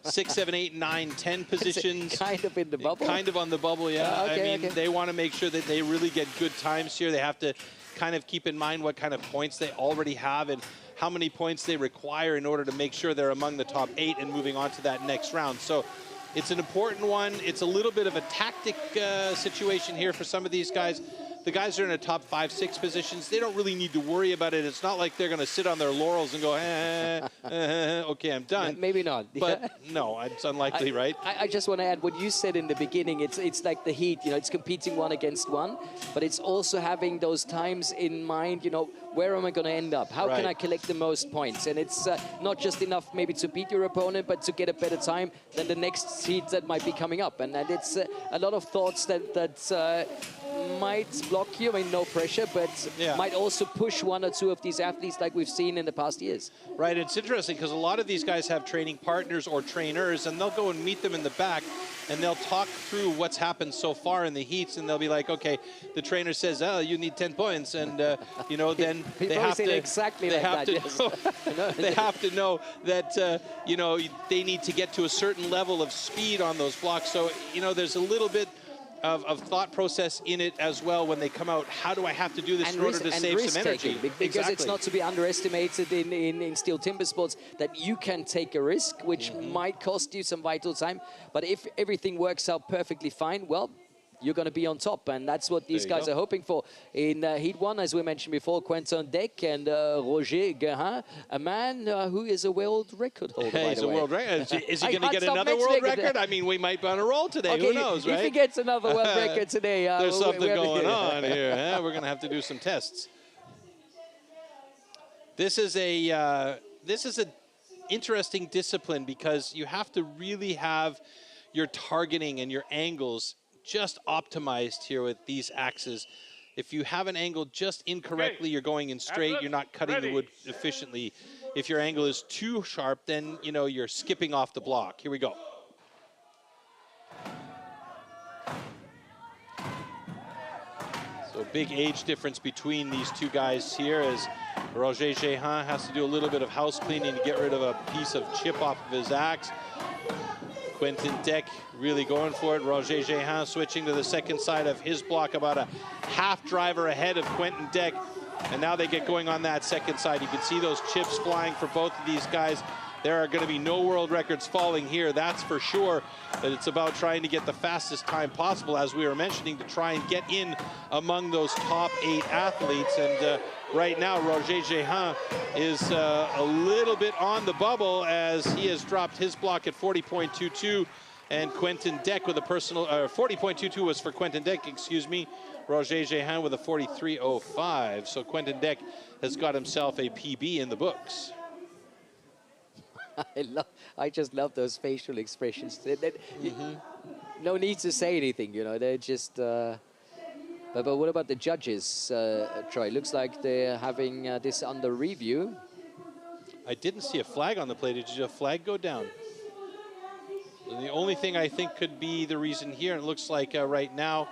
6, 7, 8, 9, 10 positions. Kind of in the bubble? Kind of on the bubble, yeah. Okay, I mean, they want to make sure that they really get good times here. They have to kind of keep in mind what kind of points they already have and how many points they require in order to make sure they're among the top 8 and moving on to that next round. So it's an important one. It's a little bit of a tactic situation here for some of these guys. The guys are in the top 5, 6 positions. They don't really need to worry about it. It's not like they're going to sit on their laurels and go, okay, I'm done. Maybe not. But no, it's unlikely, right? I just want to add what you said in the beginning. It's like the heat, it's competing 1 against 1, but it's also having those times in mind, where am I going to end up? How can I collect the most points? And it's not just enough maybe to beat your opponent, but to get a better time than the next heat that might be coming up. And it's a lot of thoughts that might block you. I mean, no pressure, but might also push 1 or 2 of these athletes like we've seen in the past years. Right, it's interesting because a lot of these guys have training partners or trainers, and they'll go and meet them in the back, and they'll talk through what's happened so far in the heats, and they'll be like, okay, the trainer says, oh, you need 10 points, and, then they have to... exactly they like have that, to know, they have to know that, they need to get to a certain level of speed on those blocks. So, there's a little bit of thought process in it as well when they come out. How do I have to do this in order to save some energy? Because it's not to be underestimated in STIHL Timbersports that you can take a risk, which might cost you some vital time. But if everything works out perfectly fine, well, you're going to be on top. And that's what these guys are hoping for. In Heat 1, as we mentioned before, Quentin Deck and Roger Guérin, a man who is a world record holder, by He's the a way. world record. Is he going to get another world record? I mean, we might be on a roll today. Okay, who knows, right? If he gets another world record today, there's something going on here. Huh? We're going to have to do some tests. This is a interesting discipline because you have to really have your targeting and your angles just optimized here with these axes. If you have an angle just incorrectly, you're going in straight, you're not cutting the wood efficiently. If your angle is too sharp, then you know you're skipping off the block. Here we go. So big age difference between these two guys here as Roger Guérin has to do a little bit of house cleaning to get rid of a piece of chip off of his axe. Quentin Deck really going for it. Roger Guérin switching to the second side of his block, about a half driver ahead of Quentin Deck. And now they get going on that second side. You can see those chips flying for both of these guys. There are going to be no world records falling here, that's for sure. But it's about trying to get the fastest time possible, as we were mentioning, to try and get in among those top 8 athletes. And right now, Roger Guérin is a little bit on the bubble as he has dropped his block at 40.22. And Quentin Deck with a personal, 40.22 was for Quentin Deck, excuse me. Roger Guérin with a 43.05. So Quentin Deck has got himself a PB in the books. I just love those facial expressions. No need to say anything, you know. They're just. But what about the judges, Troy? Looks like they're having this under review. I didn't see a flag on the play. Did a flag go down? And the only thing I think could be the reason here, and it looks like right now,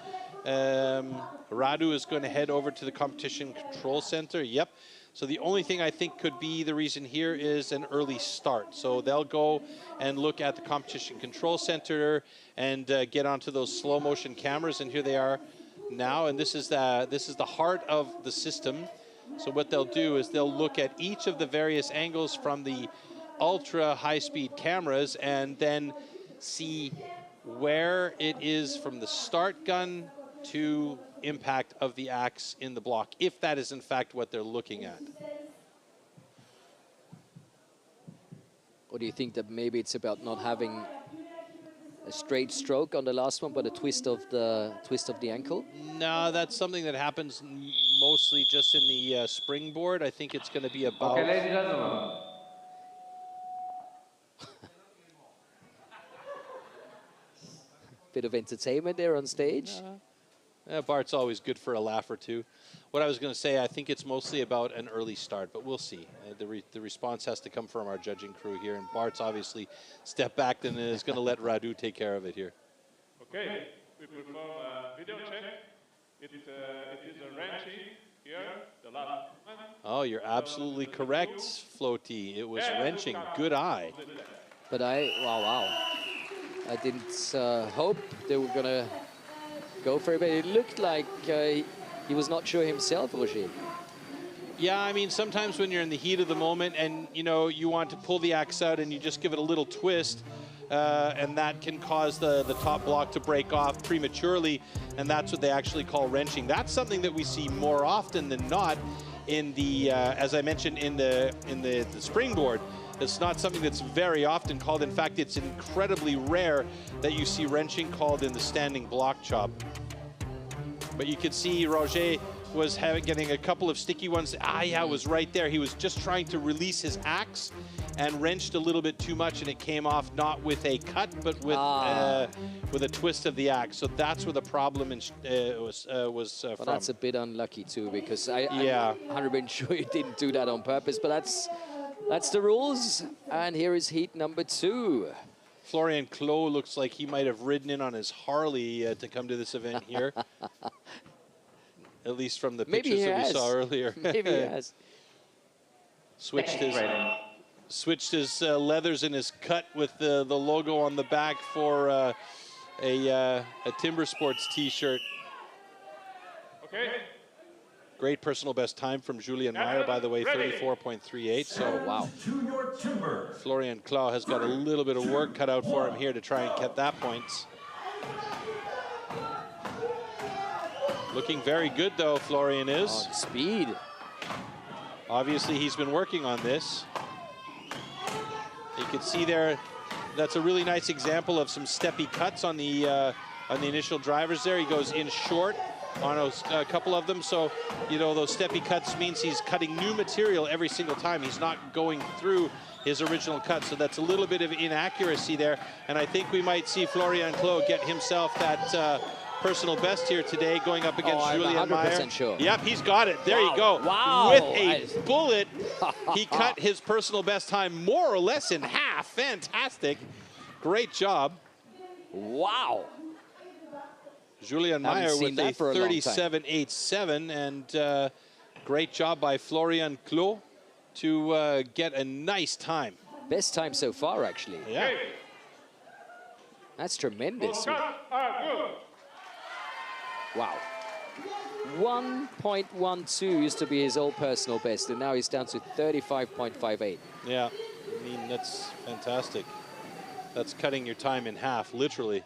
Radu is going to head over to the competition control center. Yep. So the only thing I think could be the reason here is an early start. So they'll go and look at the competition control center and get onto those slow motion cameras. And here they are now. And this is the heart of the system. So what they'll do is they'll look at each of the various angles from the ultra high speed cameras and then see where it is from the start gun to impact of the axe in the block, if that is in fact what they're looking at. Or do you think that maybe it's about not having a straight stroke on the last one, but a twist of the ankle? No, that's something that happens mostly just in the springboard. I think it's going to be about. Okay, ladies and gentlemen. Bit of entertainment there on stage. Bart's always good for a laugh or two. What I was going to say, I think it's mostly about an early start, but we'll see. The response has to come from our judging crew here, and Bart's obviously stepped back and is going to let Radu take care of it here. Okay, we perform a video check. It is a wrenching here, the last one. Oh, you're absolutely correct, Floaty. It was wrenching. Good eye. But wow. I didn't hope they were going to go for it, but it looked like he was not sure himself, Roger. Yeah, I mean, sometimes when you're in the heat of the moment and, you know, you want to pull the axe out and you just give it a little twist, and that can cause the top block to break off prematurely, and that's what they actually call wrenching. That's something that we see more often than not in the, as I mentioned, in the springboard. It's not something that's very often called. In fact, it's incredibly rare that you see wrenching called in the standing block chop. But you could see Roger was getting a couple of sticky ones. Yeah, it was right there. He was just trying to release his axe and wrenched a little bit too much, and it came off not with a cut, but with a twist of the axe. So that's where the problem was well, from. That's a bit unlucky too, because I'm 100% sure you didn't do that on purpose, but that's the rules. And here is heat number 2. Florian Clos looks like he might have ridden in on his Harley to come to this event here. At least from the pictures that we saw earlier. Maybe he has. Switched his leathers in his cut with the logo on the back for a Timbersports t-shirt. Okay. Great personal best time from Julian Meyer, by the way, 34.38. So, wow. Florian Clos has got a little bit of work cut out for him here to try and get that points. Looking very good, though, Florian is. Oh, speed. Obviously, he's been working on this. You can see there, that's a really nice example of some steppy cuts on the initial drivers there. He goes in short on a couple of them. So, you know, those steppy cuts means he's cutting new material every single time. He's not going through his original cut. So that's a little bit of inaccuracy there. And I think we might see Florian Clos get himself that personal best here today, going up against Julian Meyer. 100% sure. Yep, he's got it. There you go. Wow. With a bullet, he cut his personal best time more or less in half. Fantastic. Great job. Wow. Julian Meyer with a 37.87, and great job by Florian Clos to get a nice time. Best time so far, actually. Yeah. That's tremendous. All right, good. Wow. 1.12 used to be his old personal best, and now he's down to 35.58. Yeah, I mean, that's fantastic. That's cutting your time in half, literally.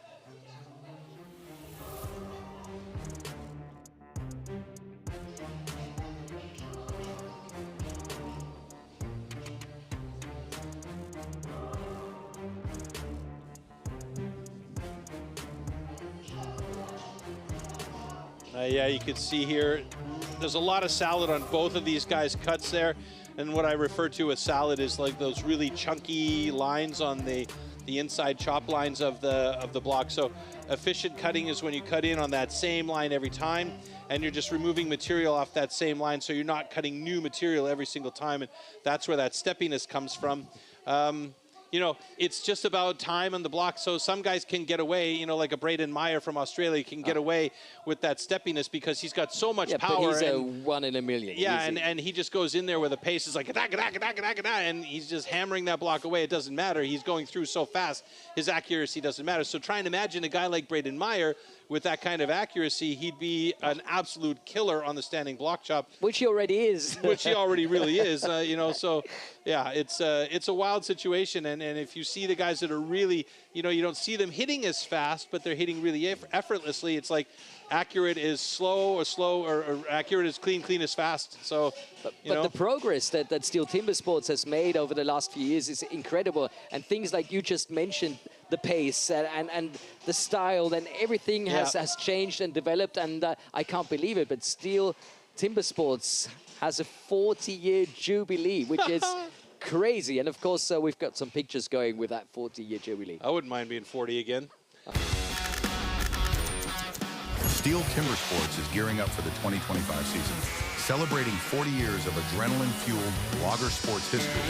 Yeah, you can see here, there's a lot of salad on both of these guys' cuts there. And what I refer to as salad is like those really chunky lines on the inside chop lines of the block. So efficient cutting is when you cut in on that same line every time, and you're just removing material off that same line, so you're not cutting new material every single time, and that's where that steppiness comes from. You know, it's just about time on the block. So some guys can get away, you know, like a Braden Meyer from Australia can get away with that steppiness because he's got so much power. But he's a 1 in a million. Yeah, and he just goes in there with a pace. It's like, and he's just hammering that block away. It doesn't matter. He's going through so fast. His accuracy doesn't matter. So try and imagine a guy like Braden Meyer with that kind of accuracy. He'd be an absolute killer on the standing block chop. Which he already is. Which he already really is, you know, so yeah, it's a wild situation. And if you see the guys that are really, you know, you don't see them hitting as fast, but they're hitting really effortlessly. It's like accurate is slow, or accurate is clean is fast. So, but the progress that STIHL Timbersports has made over the last few years is incredible. And things like you just mentioned, the pace and the style and everything has changed and developed. And I can't believe it, but STIHL Timbersports has a 40-year jubilee, which is crazy. And of course, we've got some pictures going with that 40-year jubilee. I wouldn't mind being 40 again. STIHL Timbersports is gearing up for the 2025 season, celebrating 40 years of adrenaline-fueled logger sports history.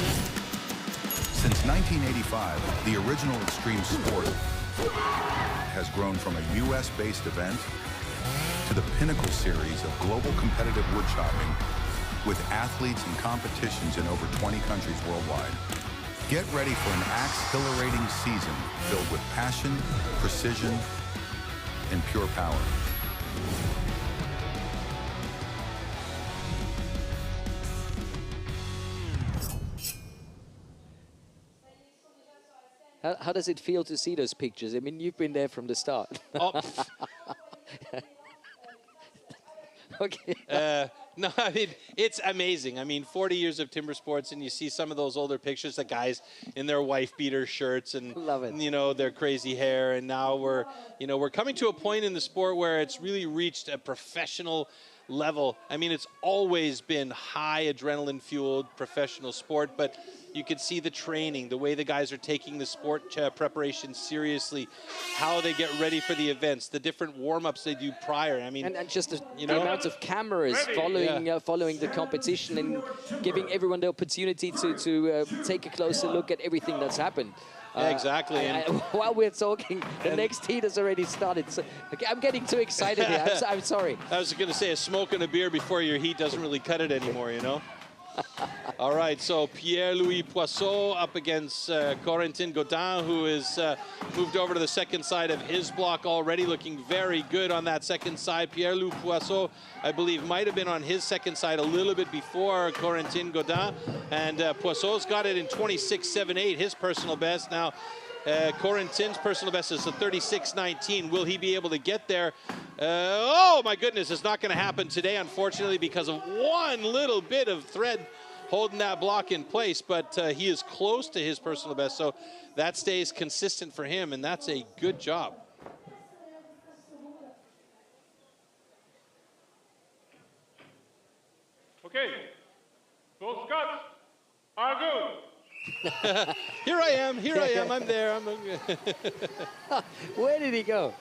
Since 1985, the original extreme sport has grown from a U.S.-based event to the pinnacle series of global competitive woodchopping with athletes and competitions in over 20 countries worldwide. Get ready for an axe-exhilarating season filled with passion, precision, and pure power. How does it feel to see those pictures? I mean, you've been there from the start. Oh. Okay. No, I mean, it's amazing. I mean, 40 years of timber sports, and you see some of those older pictures, the guys in their wife beater shirts and, Love it. you know, their crazy hair. And now we're coming to a point in the sport where it's really reached a professional level. I mean, it's always been high adrenaline fueled professional sport, but you can see the training, the way the guys are taking the sport preparation seriously, how they get ready for the events, the different warm-ups they do prior. I mean, and just the amount of cameras following the competition and giving everyone the opportunity to take a closer look at everything that's happened. Yeah, exactly. And while we're talking, the next heat has already started. So I'm getting too excited here. I'm sorry. I was going to say, a smoke and a beer before your heat doesn't really cut it anymore, you know? All right, so Pierre-Louis Poisson up against Corentin Godin, who is moved over to the second side of his block already, looking very good on that second side. Pierre-Louis Poisson, I believe, might have been on his second side a little bit before Corentin Godin, and Poisson's got it in 26.78, his personal best. Now, Corentin's personal best is a 36.19. Will he be able to get there? Oh my goodness, it's not going to happen today, unfortunately, because of one little bit of thread holding that block in place, but he is close to his personal best, so that stays consistent for him, and that's a good job. Okay, those cuts are good. Here I am, I'm there. Where did he go?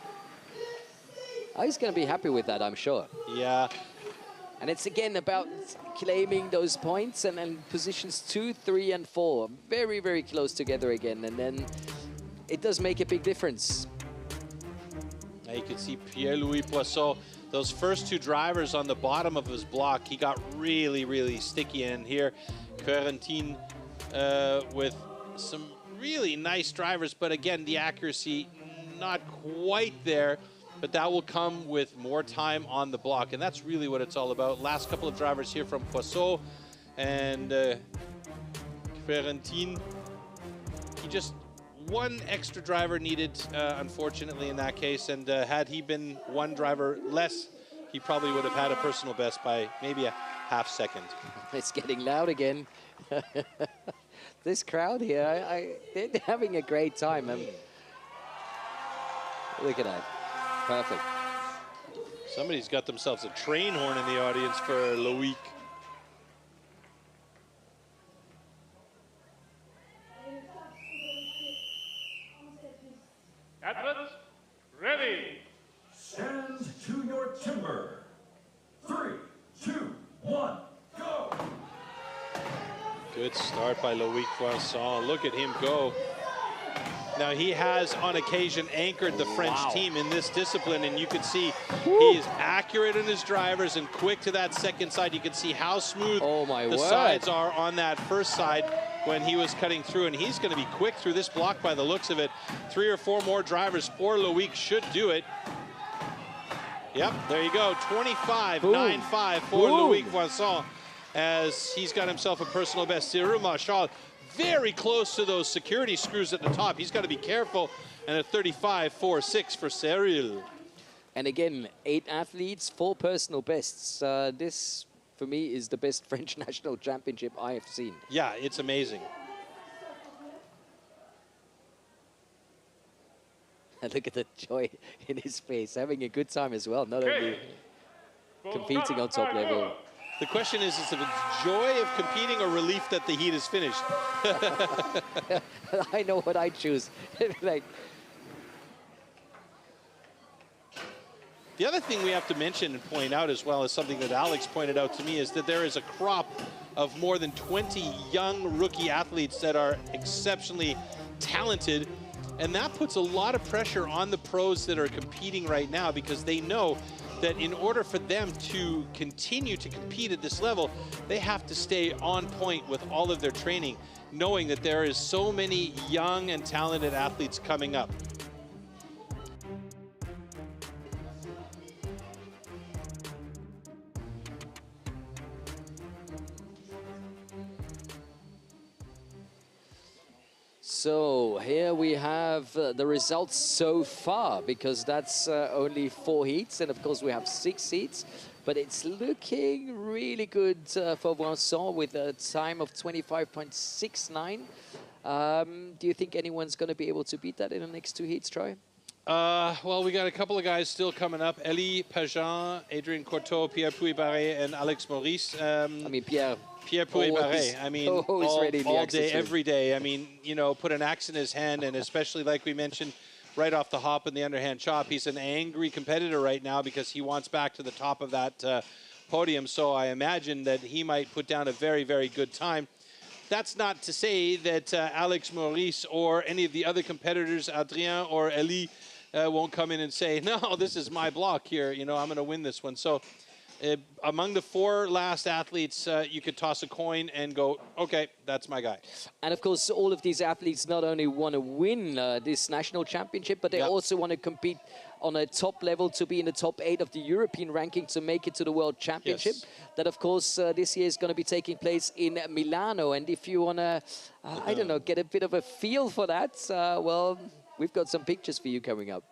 Oh, he's going to be happy with that, I'm sure. Yeah. And it's again about claiming those points, and then positions 2, 3, and 4 very, very close together again, and then it does make a big difference. Now you can see Pierre-Louis Poisson, those first two drivers on the bottom of his block, he got really, really sticky. And here, Corentin with some really nice drivers, but again, the accuracy not quite there. But that will come with more time on the block, and that's really what it's all about. Last couple of drivers here from Poisson and Corentin. He just one extra driver needed, unfortunately, in that case. And had he been one driver less, he probably would have had a personal best by maybe a half second. It's getting loud again. This crowd here, they're having a great time. Look at that. Perfect. Somebody's got themselves a train horn in the audience for Loic. Athletes, ready. Stand to your timber. 3, 2, 1, go! Good start by Loic Poisson. Look at him go. Now, he has, on occasion, anchored the French team in this discipline, and you can see he is accurate in his drivers and quick to that second side. You can see how smooth the sides are on that first side when he was cutting through, and he's going to be quick through this block by the looks of it. 3 or 4 more drivers for Loic should do it. Yep, there you go, 25.95 for Loic Poisson, as he's got himself a personal best. Cyril Marchal very close to those security screws at the top. He's got to be careful. And a 35.46 for Cyril. And again, 8 athletes, 4 personal bests. This, for me, is the best French national championship I have seen. Yeah, it's amazing. And look at the joy in his face, having a good time as well, not only competing on top level. The question is it joy of competing or relief that the heat is finished? I know what I choose. Like, the other thing we have to mention and point out as well is something that Alex pointed out to me, is that there is a crop of more than 20 young rookie athletes that are exceptionally talented. And that puts a lot of pressure on the pros that are competing right now, because they know that in order for them to continue to compete at this level, they have to stay on point with all of their training, knowing that there is so many young and talented athletes coming up. so here we have the results so far, because that's only 4 heats, and of course we have 6 heats, but it's looking really good for Vincent with a time of 25.69. Do you think anyone's going to be able to beat that in the next 2 heats, Troy? Well, we got a couple of guys still coming up. Elie Pageant, Adrien Courteau, Pierre Pouy-Barré, and Alex Maurice. I mean, Pierre Pouy-Barré, I mean, all day, every day. I mean, you know, put an axe in his hand, and especially like we mentioned, right off the hop and the underhand chop, he's an angry competitor right now because he wants back to the top of that podium. So I imagine that he might put down a very, very good time. That's not to say that Alex Maurice or any of the other competitors, Adrien or Elie, won't come in and say, no, this is my block here. You know, I'm going to win this one. So among the 4 last athletes, you could toss a coin and go, okay, that's my guy. And of course, all of these athletes not only want to win this national championship, but they also want to compete on a top level to be in the top 8 of the European ranking to make it to the World Championship. Yes. That, of course, this year is going to be taking place in Milano. And if you want to, I don't know, get a bit of a feel for that, well, we've got some pictures for you coming up.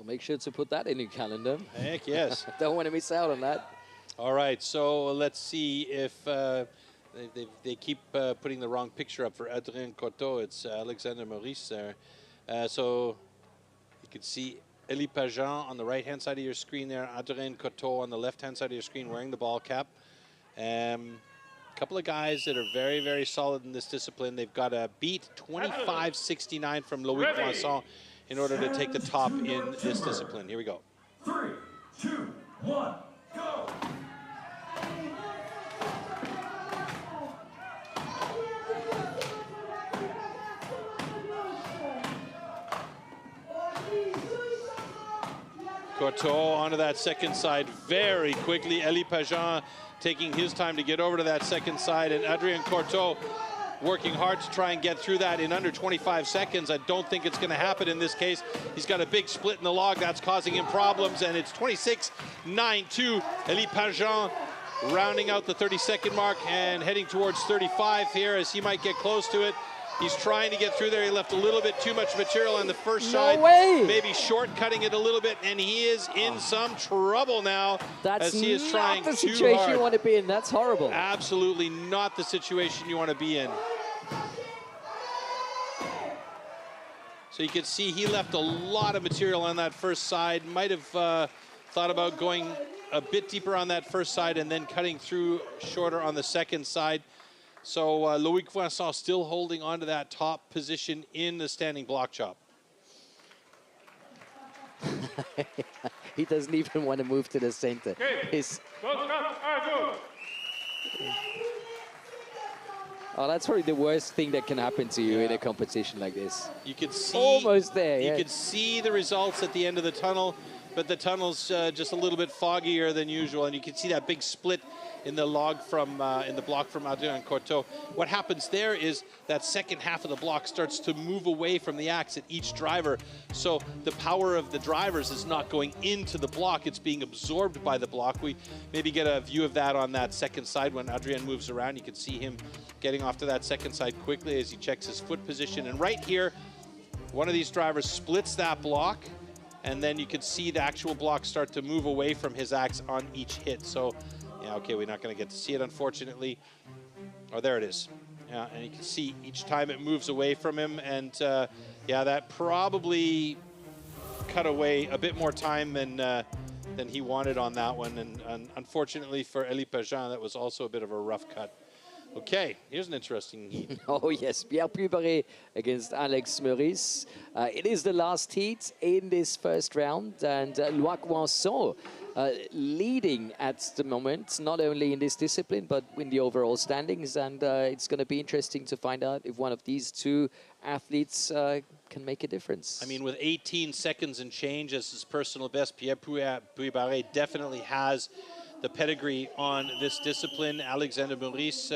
Make sure to put that in your calendar. Heck yes. Don't want to miss out on that. All right, so let's see if they keep putting the wrong picture up for Adrien Coteau. It's Alexander Maurice there. So you can see Elie Pageant on the right-hand side of your screen there, Adrien Coteau on the left-hand side of your screen wearing the ball cap. A couple of guys that are very, very solid in this discipline. They've got a beat 25.69 from Loic Vincent in order to take the top in this discipline. Here we go. 3, 2, 1, go! Coteau onto that second side very quickly. Elie Pageant taking his time to get over to that second side, and Adrien Coteau working hard to try and get through that in under 25 seconds. I don't think it's going to happen in this case. He's got a big split in the log that's causing him problems, and it's 26.92. Elie Pageant rounding out the 30-second mark and heading towards 35 here as he might get close to it. He's trying to get through there. He left a little bit too much material on the first side. No way! Maybe shortcutting it a little bit, and he is in some trouble now. That's as he is trying not the too situation hard. you want to be in. That's horrible. Absolutely not the situation you want to be in. So you can see he left a lot of material on that first side. Might have thought about going a bit deeper on that first side and then cutting through shorter on the second side. So Loic Vincent still holding on to that top position in the standing block chop. He doesn't even want to move to the center. Okay. He's, Those cuts are good. oh, that's probably the worst thing that can happen to you in a competition like this. You can see Almost there, You yeah. can see the results at the end of the tunnel, but the tunnel's just a little bit foggier than usual, and you can see that big split in the log from in the block from Adrien Coteau. What happens there is that second half of the block starts to move away from the axe at each driver, so the power of the drivers is not going into the block, it's being absorbed by the block. We maybe get a view of that on that second side when Adrien moves around. You can see him getting off to that second side quickly as he checks his foot position, and right here one of these drivers splits that block, and then you can see the actual block start to move away from his axe on each hit. So yeah, okay, we're not going to get to see it, unfortunately. Oh, there it is. Yeah, and you can see each time it moves away from him. And, yeah, that probably cut away a bit more time than he wanted on that one. And unfortunately for Elie Pageant, that was also a bit of a rough cut. Okay, here's an interesting heat. Oh, yes. Pierre Puy-Barré against Alex Maurice. It is the last heat in this first round. And Loic Vincent leading at the moment, not only in this discipline, but in the overall standings. And it's going to be interesting to find out if one of these two athletes can make a difference. I mean, with 18 seconds and change as his personal best, Pierre Puy-Barré definitely has the pedigree on this discipline. Alexander Maurice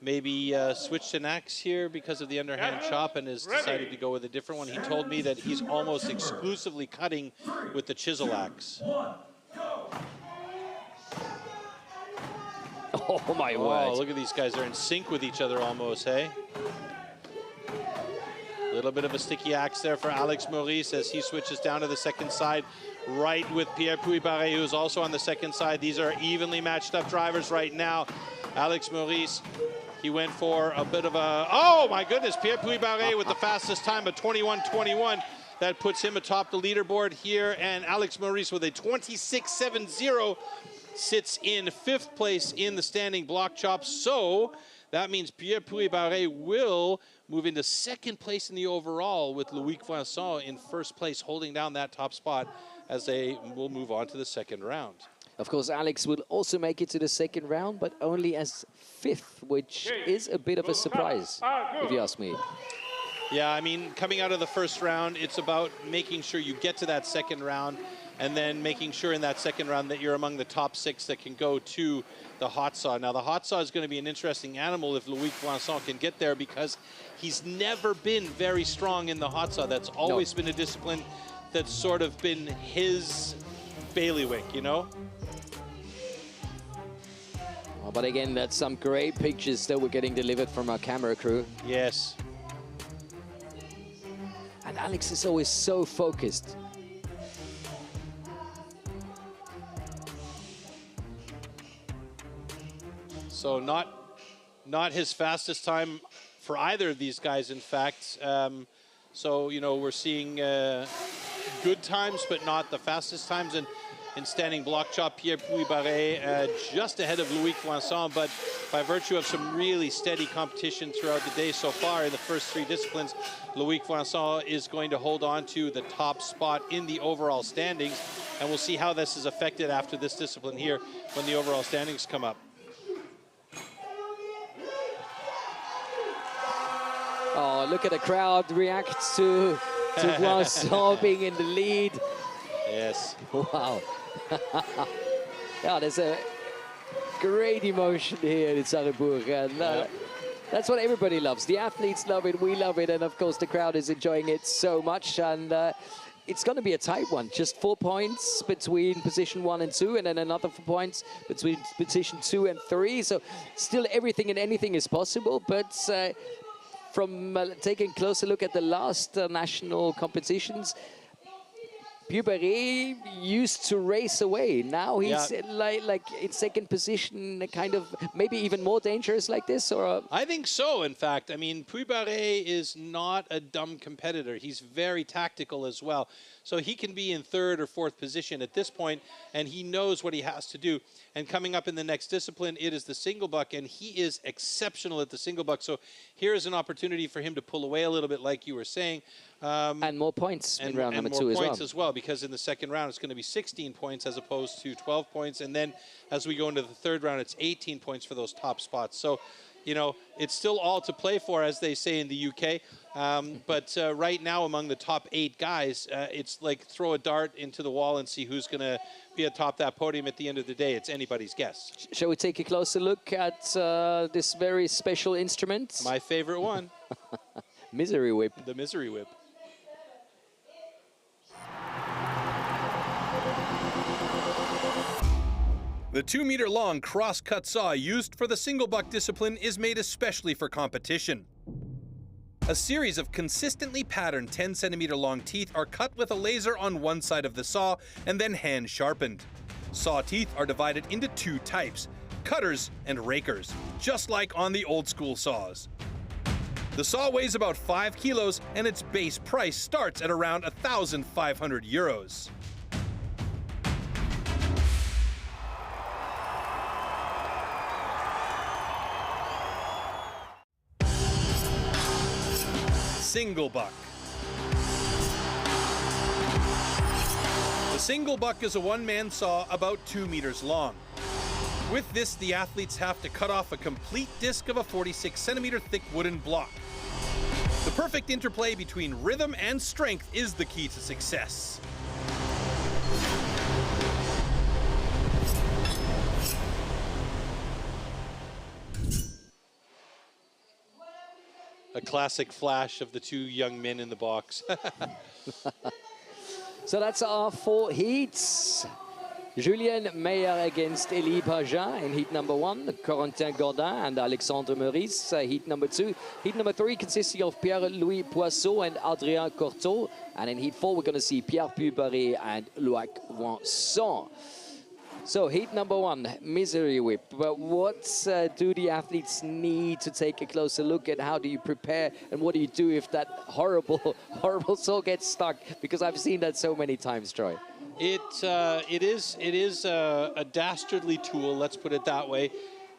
maybe switched an axe here because of the underhand chop and has decided to go with a different one. He told me that he's almost exclusively cutting with the chisel axe. Oh, my word. Oh, look at these guys. They're in sync with each other almost, hey? A little bit of a sticky axe there for Alex Maurice as he switches down to the second side, right with Pierre Puy-Barré, who's also on the second side. These are evenly matched up drivers right now. Alex Maurice, He went for a bit of a, oh my goodness, Pierre Puy-Barré with the fastest time of 21:21. That puts him atop the leaderboard here, and Alex Maurice with a 26:70 sits in 5th place in the standing block chop. So that means Pierre Puy-Barré will move into 2nd place in the overall, with Loïc Vincent in 1st place holding down that top spot as they will move on to the 2nd round. Of course, Alex will also make it to the 2nd round, but only as 5th, which is a bit of a surprise, if you ask me. Yeah, I mean, coming out of the 1st round, it's about making sure you get to that 2nd round, and then making sure in that 2nd round that you're among the top 6 that can go to the hot saw. Now, the hot saw is going to be an interesting animal if Loïc Vincent can get there, because he's never been very strong in the hot saw. That's always been a discipline that's sort of been his bailiwick, you know? Oh, but again, that's some great pictures that we're getting delivered from our camera crew. Yes. And Alex is always so focused. So not his fastest time for either of these guys, in fact. So, you know, we're seeing good times, but not the fastest times. And in standing block chop, Pierre Puy-Barré just ahead of Loïc Vincent, but by virtue of some really steady competition throughout the day so far in the first 3 disciplines, Loïc Vincent is going to hold on to the top spot in the overall standings, and we'll see how this is affected after this discipline here when the overall standings come up. Oh, look at the crowd react to Vincent being in the lead. Yes. Wow. Yeah, there's a great emotion here in Sarrebourg, and that's what everybody loves. The athletes love it, we love it, and of course the crowd is enjoying it so much. And it's going to be a tight one. Just 4 points between position 1 and 2, and then another 4 points between position 2 and 3. So still everything and anything is possible, but from taking a closer look at the last national competitions, Puy-Barré used to race away. Now he's like in 2nd position, kind of maybe even more dangerous like this, or? I think so, in fact. I mean, Puy-Barré is not a dumb competitor. He's very tactical as well. So he can be in 3rd or 4th position at this point, and he knows what he has to do. And coming up in the next discipline, it is the single buck, and he is exceptional at the single buck. So here is an opportunity for him to pull away a little bit, like you were saying. And more points in round number 2 as well. And more points as well, because in the 2nd round, it's going to be 16 points as opposed to 12 points. And then as we go into the 3rd round, it's 18 points for those top spots. So, you know, it's still all to play for, as they say in the UK. But right now, among the top 8 guys, it's like throw a dart into the wall and see who's going to be atop that podium at the end of the day. It's anybody's guess. Shall we take a closer look at this very special instrument? My favorite one. Misery whip. The misery whip. The 2-meter-long cross-cut saw used for the single buck discipline is made especially for competition. A series of consistently patterned 10-centimeter-long teeth are cut with a laser on one side of the saw and then hand-sharpened. Saw teeth are divided into 2 types, cutters and rakers, just like on the old-school saws. The saw weighs about 5 kilos, and its base price starts at around 1,500 euros. Single buck. The single buck is a one-man saw about 2 meters long. With this, the athletes have to cut off a complete disc of a 46-centimeter thick wooden block. The perfect interplay between rhythm and strength is the key to success. A classic flash of the 2 young men in the box. So that's our 4 heats. Julien Meyer against Elie Pagin in heat number 1, Corentin Gaudin and Alexandre Maurice, heat number 2. Heat number 3 consisting of Pierre-Louis Poisson and Adrien Cortot. And in heat 4, we're going to see Pierre Puy-Barré and Loïc Vincent. So heat number 1, misery whip. But what do the athletes need to take a closer look at? How do you prepare, and what do you do if that horrible, horrible saw gets stuck? Because I've seen that so many times, Troy. It is a dastardly tool, let's put it that way.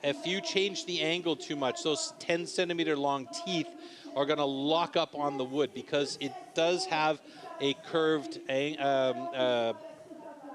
If you change the angle too much, those 10-centimeter long teeth are going to lock up on the wood, because it does have a curved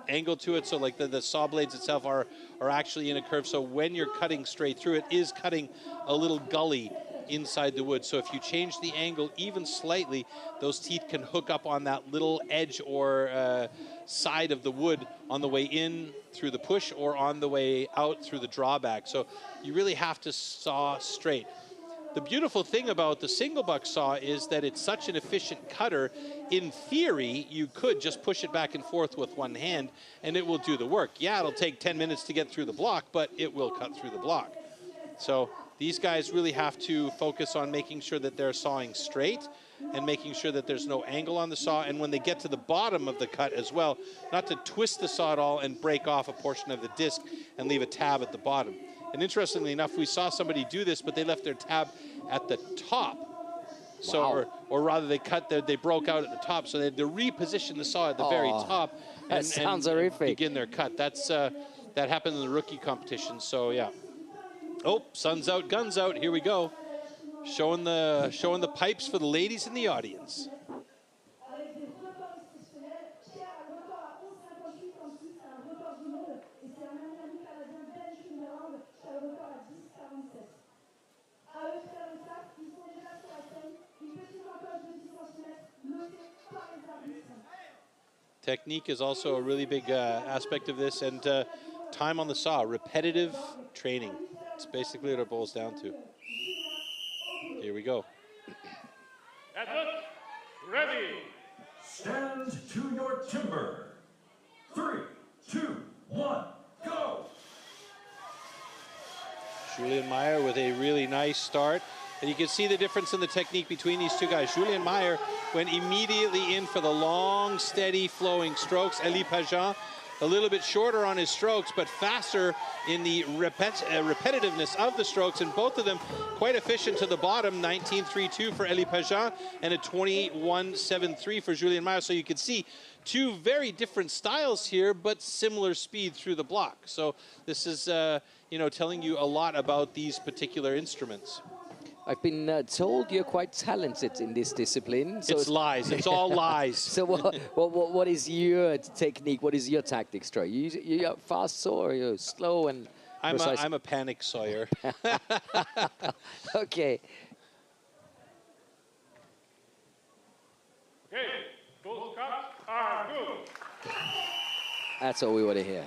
angle to it. So like the saw blades itself are actually in a curve. So when you're cutting straight through, it is cutting a little gully inside the wood. So if you change the angle even slightly, those teeth can hook up on that little edge or side of the wood on the way in through the push or on the way out through the drawback. So you really have to saw straight. The beautiful thing about the single buck saw is that it's such an efficient cutter. In theory, you could just push it back and forth with one hand and it will do the work. Yeah, it'll take 10 minutes to get through the block, but it will cut through the block. So these guys really have to focus on making sure that they're sawing straight and making sure that there's no angle on the saw. And when they get to the bottom of the cut as well, not to twist the saw at all and break off a portion of the disc and leave a tab at the bottom. And interestingly enough, we saw somebody do this, but they left their tab at the top. So, wow. or rather they they broke out at the top, so they had to reposition the saw at the very top that sounds horrific. Begin their cut. That's that happened in the rookie competition. So yeah. Oh, sun's out, guns out. Here we go. Showing the pipes for the ladies in the audience. Technique is also a really big aspect of this, and time on the saw, repetitive training. It's basically what it boils down to. Here we go. Ready. Stand to your timber. 3, 2, 1, go! Julian Meyer with a really nice start. And you can see the difference in the technique between these two guys. Julian Meyer went immediately in for the long, steady, flowing strokes. Elie Pageant, a little bit shorter on his strokes, but faster in the repetitiveness of the strokes. And both of them quite efficient to the bottom. 19.32 for Elie Pageant and a 21.73 for Julian Meyer. So you can see two very different styles here, but similar speed through the block. So this is, you know, telling you a lot about these particular instruments. I've been told you're quite talented in this discipline. So it's lies. It's all lies. So what is your technique? What is your tactics, Troy? You're fast saw, or you're slow and precise? I'm a panic sawyer. Okay. Okay, those cuts are good. That's all we want to hear.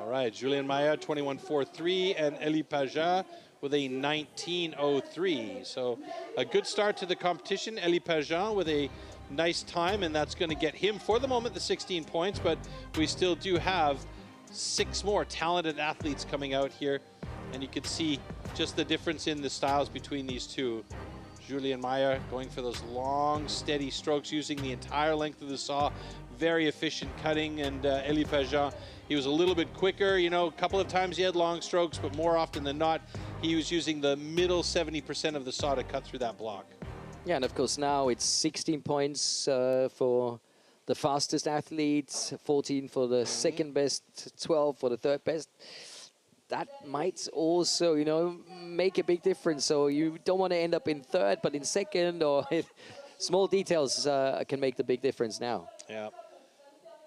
All right, Julian Meyer, 21.43, and Elie Pageant with a 19.03. So a good start to the competition. Elie Pageant with a nice time, and that's going to get him, for the moment, the 16 points. But we still do have 6 more talented athletes coming out here. And you can see just the difference in the styles between these two. Julian Meyer going for those long, steady strokes using the entire length of the saw. Very efficient cutting, and Elie Pageant, he was a little bit quicker. You know, a couple of times he had long strokes, but more often than not, he was using the middle 70% of the saw to cut through that block. Yeah, and of course now it's 16 points for the fastest athletes, 14 for the second best, 12 for the third best. That might also, you know, make a big difference. So you don't want to end up in third, but in second, or small details can make the big difference now. Yeah.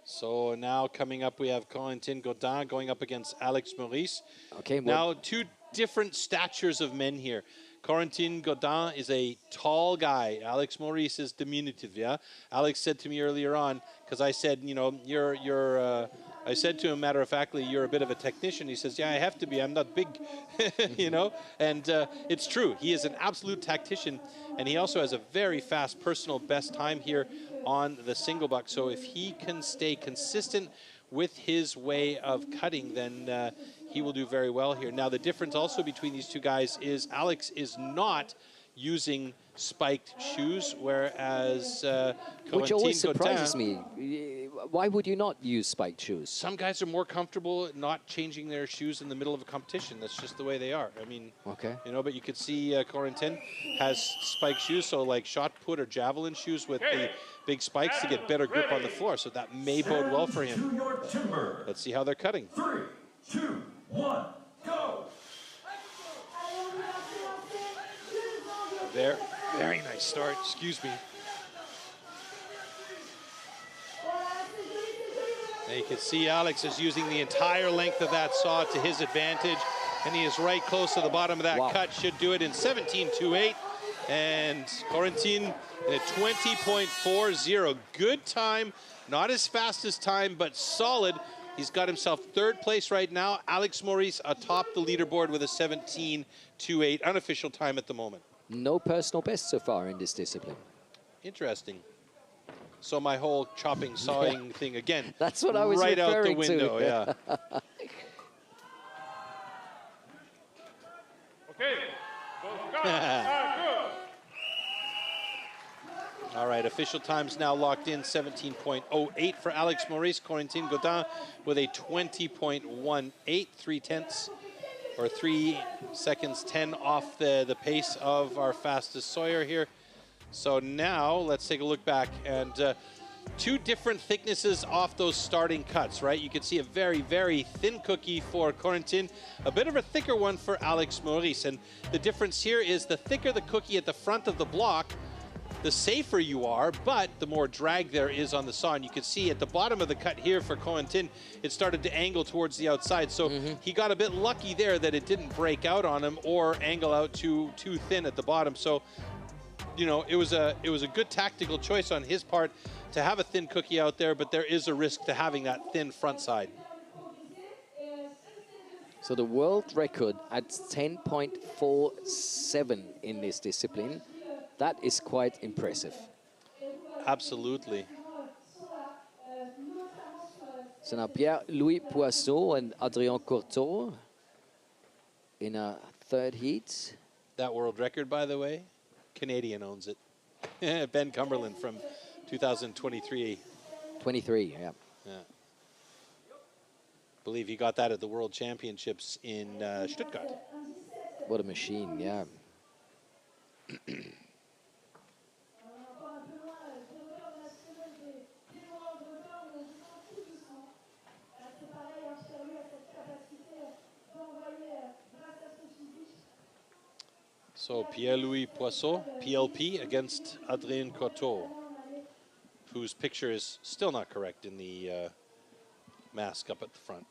So now coming up, we have Corentin Godin going up against Alex Maurice. Okay. Now, two different statures of men here. Corentin Godin is a tall guy. Alex Maurice is diminutive, yeah? Alex said to me earlier on, because I said, you know, I said to him, matter of factly, you're a bit of a technician. He says, yeah, I have to be. I'm not big, you know? And it's true. He is an absolute tactician, and he also has a very fast personal best time here on the single buck. So if he can stay consistent with his way of cutting, then he will do very well here. Now, the difference also between these two guys is Alex is not using spiked shoes, whereas which always Corentin surprises Godin, me. why would you not use spiked shoes? Some guys are more comfortable not changing their shoes in the middle of a competition. That's just the way they are. I mean, Okay. you know, but you could see Corentin has spiked shoes, so like shot put or javelin shoes with the big spikes to get better grip on the floor. So that may bode well for him. To your timber. Let's see how they're cutting. 3, 2, 1, go! Very nice start. Excuse me. And you can see Alex is using the entire length of that saw to his advantage, and he is right close to the bottom of that cut. Should do it in 17.28, and Corentin in a 20.40. Good time, not as fast as time, but solid. He's got himself third place right now. Alex Maurice atop the leaderboard with a 17.28 unofficial time at the moment. No personal best so far in this discipline. Interesting. So my whole chopping, sawing thing again. That's what I was right out the referring window, to. yeah. Okay, both guns are good. All right, official time's now locked in, 17.08 for Alex Maurice. Corentin Godin with a 20.18, 3/10 or 3 seconds 10 off the pace of our fastest Sawyer here. So now let's take a look back, and two different thicknesses off those starting cuts, right? You can see a very, very thin cookie for Corentin, a bit of a thicker one for Alex Maurice. And the difference here is the thicker the cookie at the front of the block, the safer you are, but the more drag there is on the saw. And you can see at the bottom of the cut here for Corentin, it started to angle towards the outside. So he got a bit lucky there that it didn't break out on him or angle out too thin at the bottom. So, you know, it was a good tactical choice on his part to have a thin cookie out there, but there is a risk to having that thin front side. So the world record at 10.47 in this discipline, that is quite impressive. Absolutely. So now Pierre-Louis Poisson and Adrien Courteau in a third heat. That world record, by the way, Canadian owns it. Ben Cumberland from 2023. 23, yeah. Yeah. Believe he got that at the World Championships in Stuttgart. What a machine, yeah. So Pierre-Louis Poisson, PLP, against Adrien Courteau, whose picture is still not correct in the mask up at the front.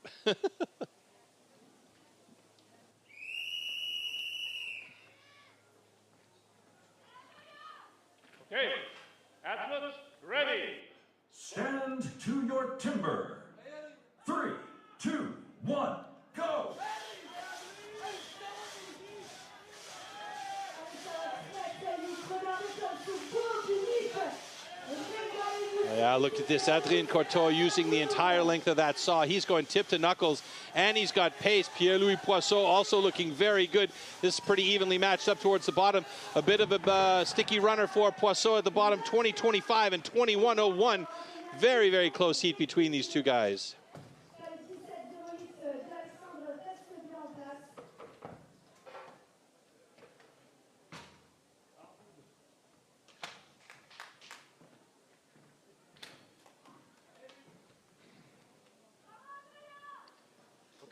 Okay, athletes ready. Stand to your timber. 3, 2, 1, go! Yeah, look at this. Adrien Courteau using the entire length of that saw. He's going tip to knuckles, and he's got pace. Pierre-Louis Poisson also looking very good. This is pretty evenly matched up towards the bottom. A bit of a sticky runner for Poisson at the bottom, 20.25 and 21.01. Very, very close heat between these two guys.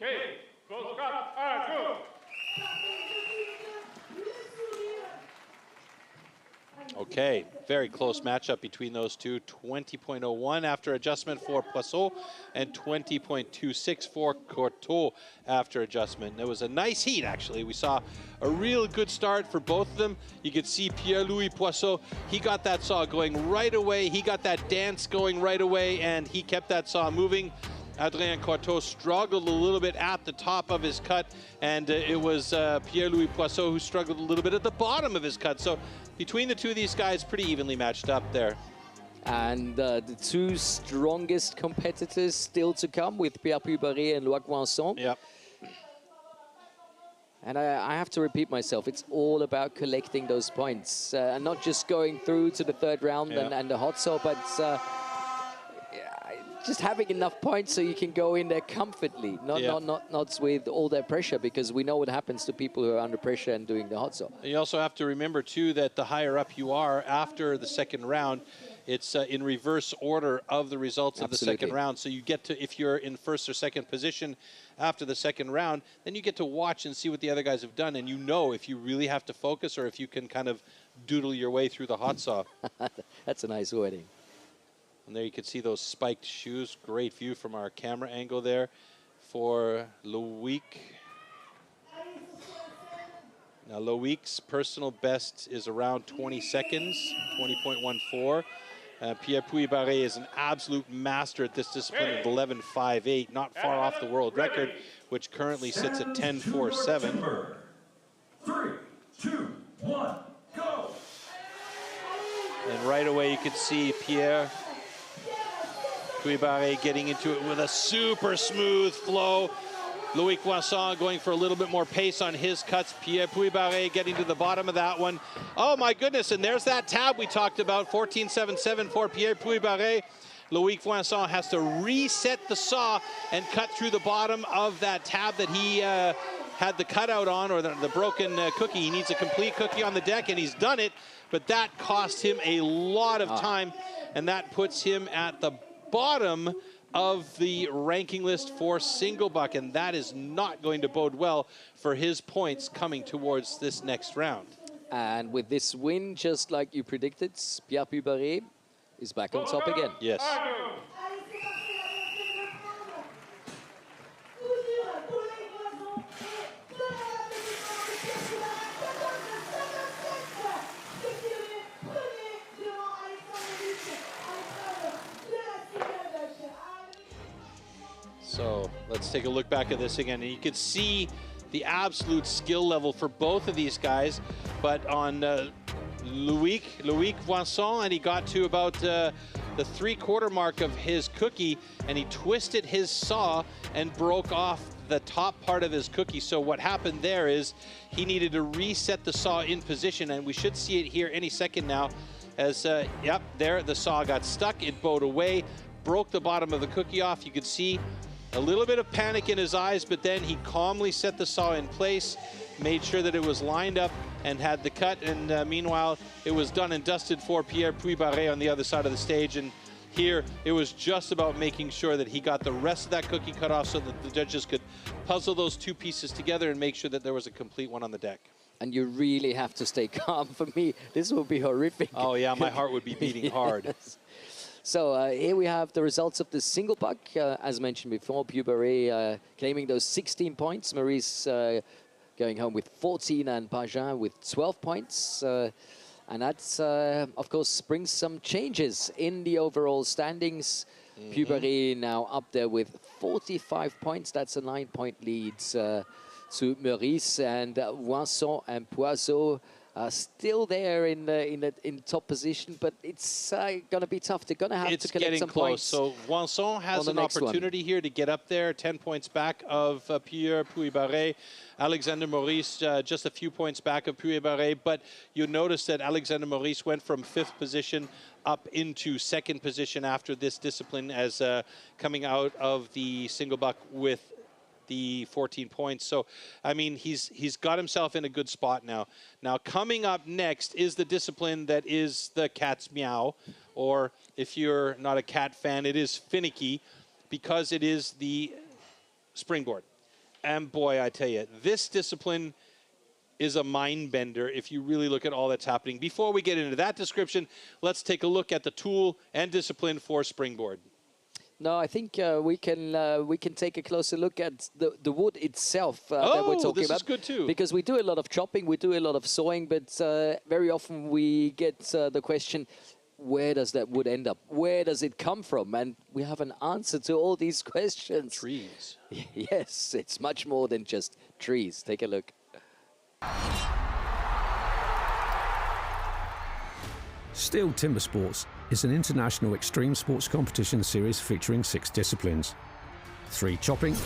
Okay, both guns are good. Okay, very close matchup between those two. 20.01 after adjustment for Poisson and 20.26 for Courteau after adjustment. And it was a nice heat, actually. We saw a real good start for both of them. You could see Pierre-Louis Poisson, he got that saw going right away. He got that dance going right away, and he kept that saw moving. Adrien Courteau struggled a little bit at the top of his cut, and it was Pierre-Louis Poisson who struggled a little bit at the bottom of his cut. So between the two of these guys, pretty evenly matched up there. And the two strongest competitors still to come with Pierre Pubaré and Loic Vincent. Yep. And I have to repeat myself, it's all about collecting those points and not just going through to the third round and the hot saw, but just having enough points so you can go in there comfortably, not with all that pressure, because we know what happens to people who are under pressure and doing the hot saw. You also have to remember, too, that the higher up you are after the second round, it's in reverse order of the results of the second round. So you get to, if you're in first or second position after the second round, then you get to watch and see what the other guys have done, and you know if you really have to focus or if you can kind of doodle your way through the hot saw. That's a nice wording. And there you can see those spiked shoes. Great view from our camera angle there for Loic. Now Loic's personal best is around 20 seconds, 20.14. Pierre Puy-Barré is an absolute master at this discipline at 11.58, not far off the world record, which currently sits at 10.47. 3, 2, 1, go! And right away you can see Pierre Puy-Barré getting into it with a super smooth flow. Loic Poisson going for a little bit more pace on his cuts. Pierre Puy-Barré getting to the bottom of that one. Oh my goodness, and there's that tab we talked about, 14.77 for Pierre Puy-Barré. Loic Poisson has to reset the saw and cut through the bottom of that tab that he had the cutout on, or the broken cookie. He needs a complete cookie on the deck, and he's done it, but that cost him a lot of time, and that puts him at the bottom of the ranking list for single buck, and that is not going to bode well for his points coming towards this next round. And with this win, just like you predicted, Pierre Puy-Barré is back on top again. Yes. So let's take a look back at this again, and you can see the absolute skill level for both of these guys. But on Loic Poisson, and he got to about the 3/4 mark of his cookie, and he twisted his saw and broke off the top part of his cookie. So what happened there is he needed to reset the saw in position, and we should see it here any second now. As yep, there the saw got stuck, it bowed away, broke the bottom of the cookie off. You could see a little bit of panic in his eyes, but then he calmly set the saw in place, made sure that it was lined up, and had the cut. And meanwhile, it was done and dusted for Pierre Puy-Barré on the other side of the stage. And here, it was just about making sure that he got the rest of that cookie cut off so that the judges could puzzle those two pieces together and make sure that there was a complete one on the deck. And you really have to stay calm. For me, this will be horrific. Oh yeah, my heart would be beating hard. So here we have the results of the single buck. As mentioned before, Puy-Barré claiming those 16 points. Maurice going home with 14, and Pagin with 12 points. And that, of course, brings some changes in the overall standings. Puy-Barré now up there with 45 points. That's a 9-point lead to Maurice, and Poisson and Poiseau still there in top position, but it's going to be tough. They're going to have to collect some points. So Poisson has an opportunity here to get up there, 10 points back of Pierre Puy-Barré. Alexander Maurice just a few points back of Puy-Barré, but you notice that Alexander Maurice went from 5th position up into 2nd position after this discipline, as coming out of the single buck with the 14 points. So, I mean, he's got himself in a good spot now. Now, coming up next is the discipline that is the cat's meow, or if you're not a cat fan, it is finicky, because it is the springboard. And boy, I tell you, this discipline is a mind bender if you really look at all that's happening. Before we get into that description, let's take a look at the tool and discipline for springboard. No, I think we can take a closer look at the wood itself that we're talking about. This is good too. Because we do a lot of chopping, we do a lot of sawing, but very often we get the question, where does that wood end up? Where does it come from? And we have an answer to all these questions. Trees. Yes, it's much more than just trees. Take a look. STIHL Timbersports is an international extreme sports competition series featuring 6 disciplines: 3 chopping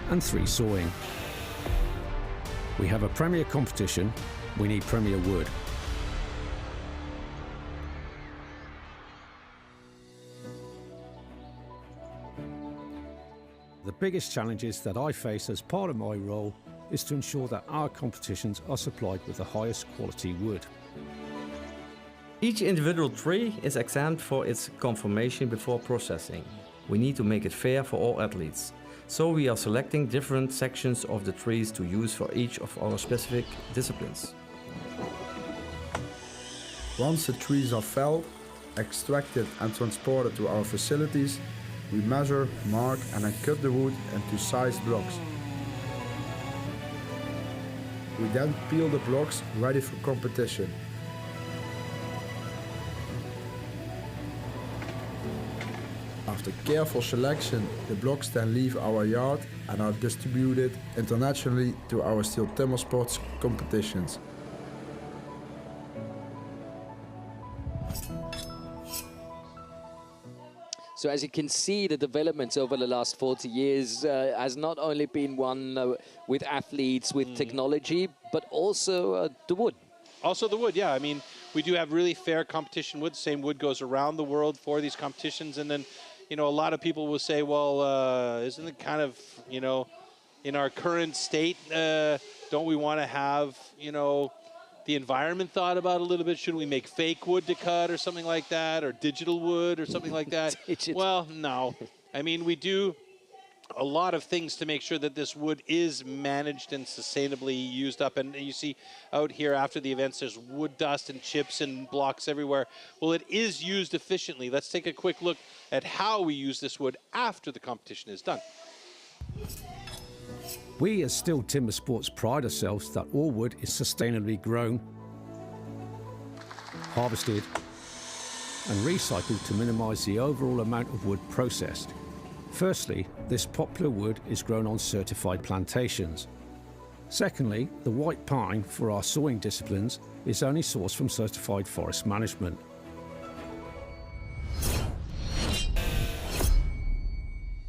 and 3 sawing. We have a premier competition, we need premier wood. biggest challenges that I face as part of my role is to ensure that our competitions are supplied with the highest quality wood. Each individual tree is examined for its conformation before processing. We need to make it fair for all athletes. So we are selecting different sections of the trees to use for each of our specific disciplines. Once the trees are felled, extracted and transported to our facilities, we measure, mark and then cut the wood into sized blocks. We then peel the blocks ready for competition. After careful selection, the blocks then leave our yard and are distributed internationally to our STIHL TIMBERSPORTS competitions. So as you can see, the developments over the last 40 years has not only been one with athletes, with technology, but also the wood. Also the wood, yeah. I mean, we do have really fair competition wood. Same wood goes around the world for these competitions. And then, you know, a lot of people will say, well, isn't it kind of, you know, in our current state, don't we want to have, you know, the environment thought about a little bit? Should we make fake wood to cut or something like that, or digital wood or something like that? Well, no. I mean, we do a lot of things to make sure that this wood is managed and sustainably used up. And you see out here after the events, there's wood dust and chips and blocks everywhere. Well, it is used efficiently. Let's take a quick look at how we use this wood after the competition is done. We as STIHL TIMBERSPORTS pride ourselves that all wood is sustainably grown, harvested and recycled to minimise the overall amount of wood processed. Firstly, this popular wood is grown on certified plantations. Secondly, the white pine for our sawing disciplines is only sourced from certified forest management.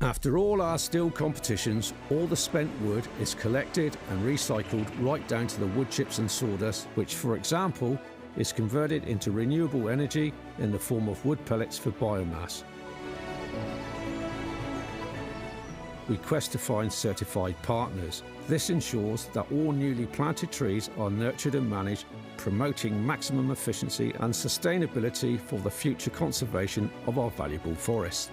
After all our STIHL competitions, all the spent wood is collected and recycled right down to the wood chips and sawdust, which, for example, is converted into renewable energy in the form of wood pellets for biomass. We quest to find certified partners. This ensures that all newly planted trees are nurtured and managed, promoting maximum efficiency and sustainability for the future conservation of our valuable forests.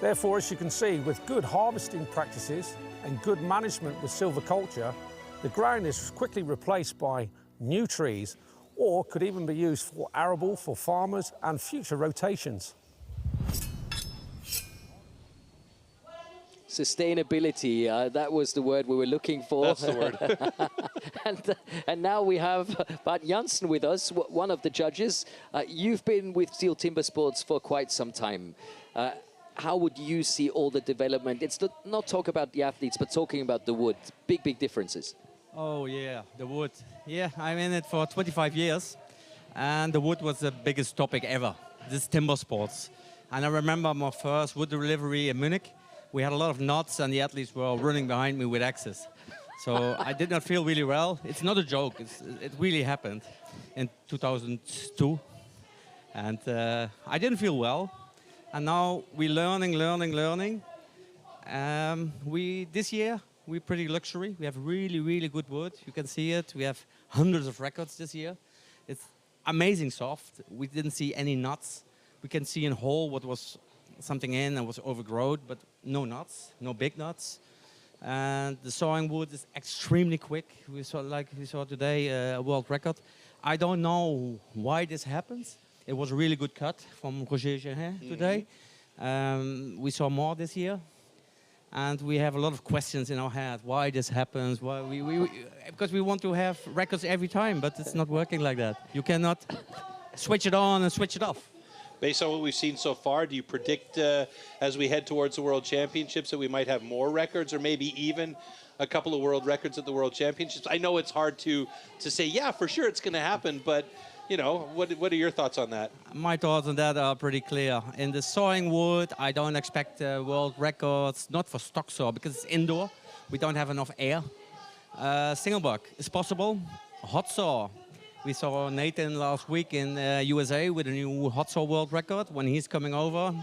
Therefore, as you can see, with good harvesting practices and good management with silviculture, the ground is quickly replaced by new trees, or could even be used for arable for farmers and future rotations. Sustainability, that was the word we were looking for. That's the word. and now we have Bart Janssen with us, one of the judges. You've been with STIHL TIMBERSPORTS for quite some time. How would you see all the development? It's not talk about the athletes, but talking about the wood. Big differences. Oh, yeah, the wood. Yeah, I'm in it for 25 years. And the wood was the biggest topic ever, this timber sports. And I remember my first wood delivery in Munich. We had a lot of knots, and the athletes were running behind me with axes. So I did not feel really well. It's not a joke. It really happened in 2002. And I didn't feel well. And now we're learning. This year, we're pretty luxury. We have really good wood. You can see it. We have hundreds of records this year. It's amazing soft. We didn't see any knots. We can see in whole what was something in and was overgrown, but no knots, no big knots. And the sawing wood is extremely quick. We saw today a world record. I don't know why this happens. It was a really good cut from Roger Gerin today. We saw more this year. And we have a lot of questions in our head. Why this happens? Why because we want to have records every time, but it's not working like that. You cannot switch it on and switch it off. Based on what we've seen so far, do you predict as we head towards the World Championships that we might have more records, or maybe even a couple of world records at the World Championships? I know it's hard to say, yeah, for sure it's going to happen, but you know, what are your thoughts on that? My thoughts on that are pretty clear. In the sawing wood, I don't expect world records, not for stock saw, because it's indoor. We don't have enough air. Single buck is possible. Hot saw. We saw Nathan last week in USA with a new hot saw world record. When he's coming over,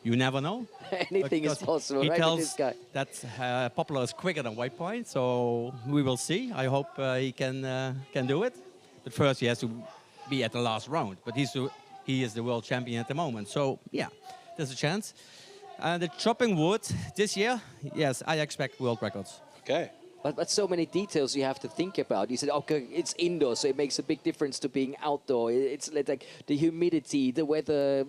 You never know. Anything is Because possible, he right, with tells this guy? that Poplar is quicker than White Point, so we will see. I hope he can do it. But first he has to be at the last round. But he is the world champion at the moment. So yeah, there's a chance. The chopping wood this year, yes, I expect world records. Okay. But so many details you have to think about. You said, okay, it's indoor, so it makes a big difference to being outdoor. It's like the humidity, the weather,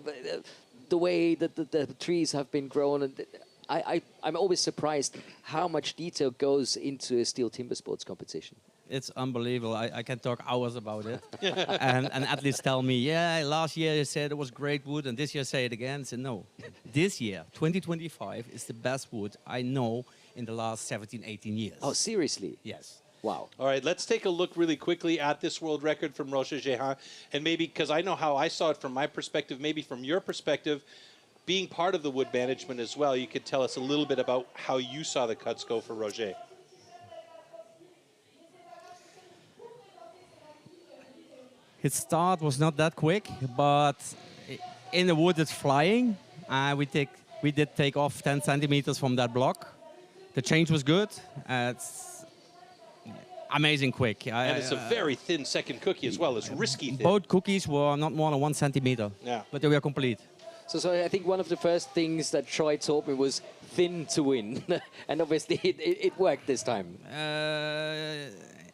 the way that the trees have been grown. And I'm always surprised how much detail goes into a steel timber sports competition. It's unbelievable. I can talk hours about it. and athletes tell me, yeah, last year you said it was great wood, and this year say it again. I said, no, this year, 2025, is the best wood I know in the last 17, 18 years. Oh, seriously? Yes. Wow. All right, let's take a look really quickly at this world record from Rocher Jehan. And maybe, because I know how I saw it from my perspective, maybe from your perspective, being part of the wood management as well, you could tell us a little bit about how you saw the cuts go for Roger. His start was not that quick, but in the wood it's flying. We did take off 10 centimeters from that block. The change was good. It's amazing quick. And it's a very thin second cookie as well. It's risky thin. Both cookies were not more than 1 centimeter, but they were complete. So I think one of the first things that Troy taught me was thin to win. And obviously it worked this time.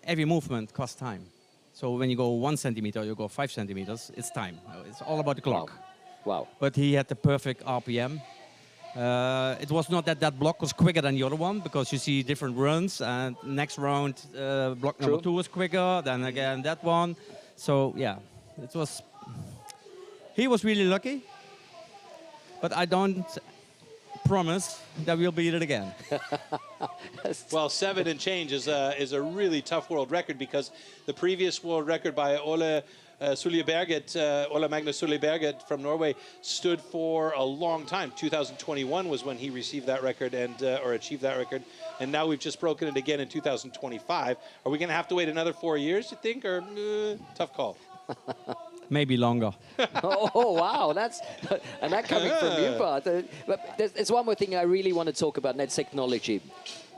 Every movement costs time. So when you go 1 centimeter, you go 5 centimeters, it's time. It's all about the clock. Wow. But he had the perfect RPM. It was not that block was quicker than the other one, because you see different runs, and next round block number 2 was quicker, then again that one. So yeah, he was really lucky, but I don't promise that we'll beat it again. Well, 7 and change is a really tough world record, because the previous world record by Ole Magnus Suljeberget from Norway stood for a long time. 2021 was when he received that record or achieved that record, and now we've just broken it again in 2025. Are we going to have to wait another 4 years, you think, or tough call? Maybe longer. Oh, wow, and that coming from you, Bart. But there's one more thing I really want to talk about, and that's technology.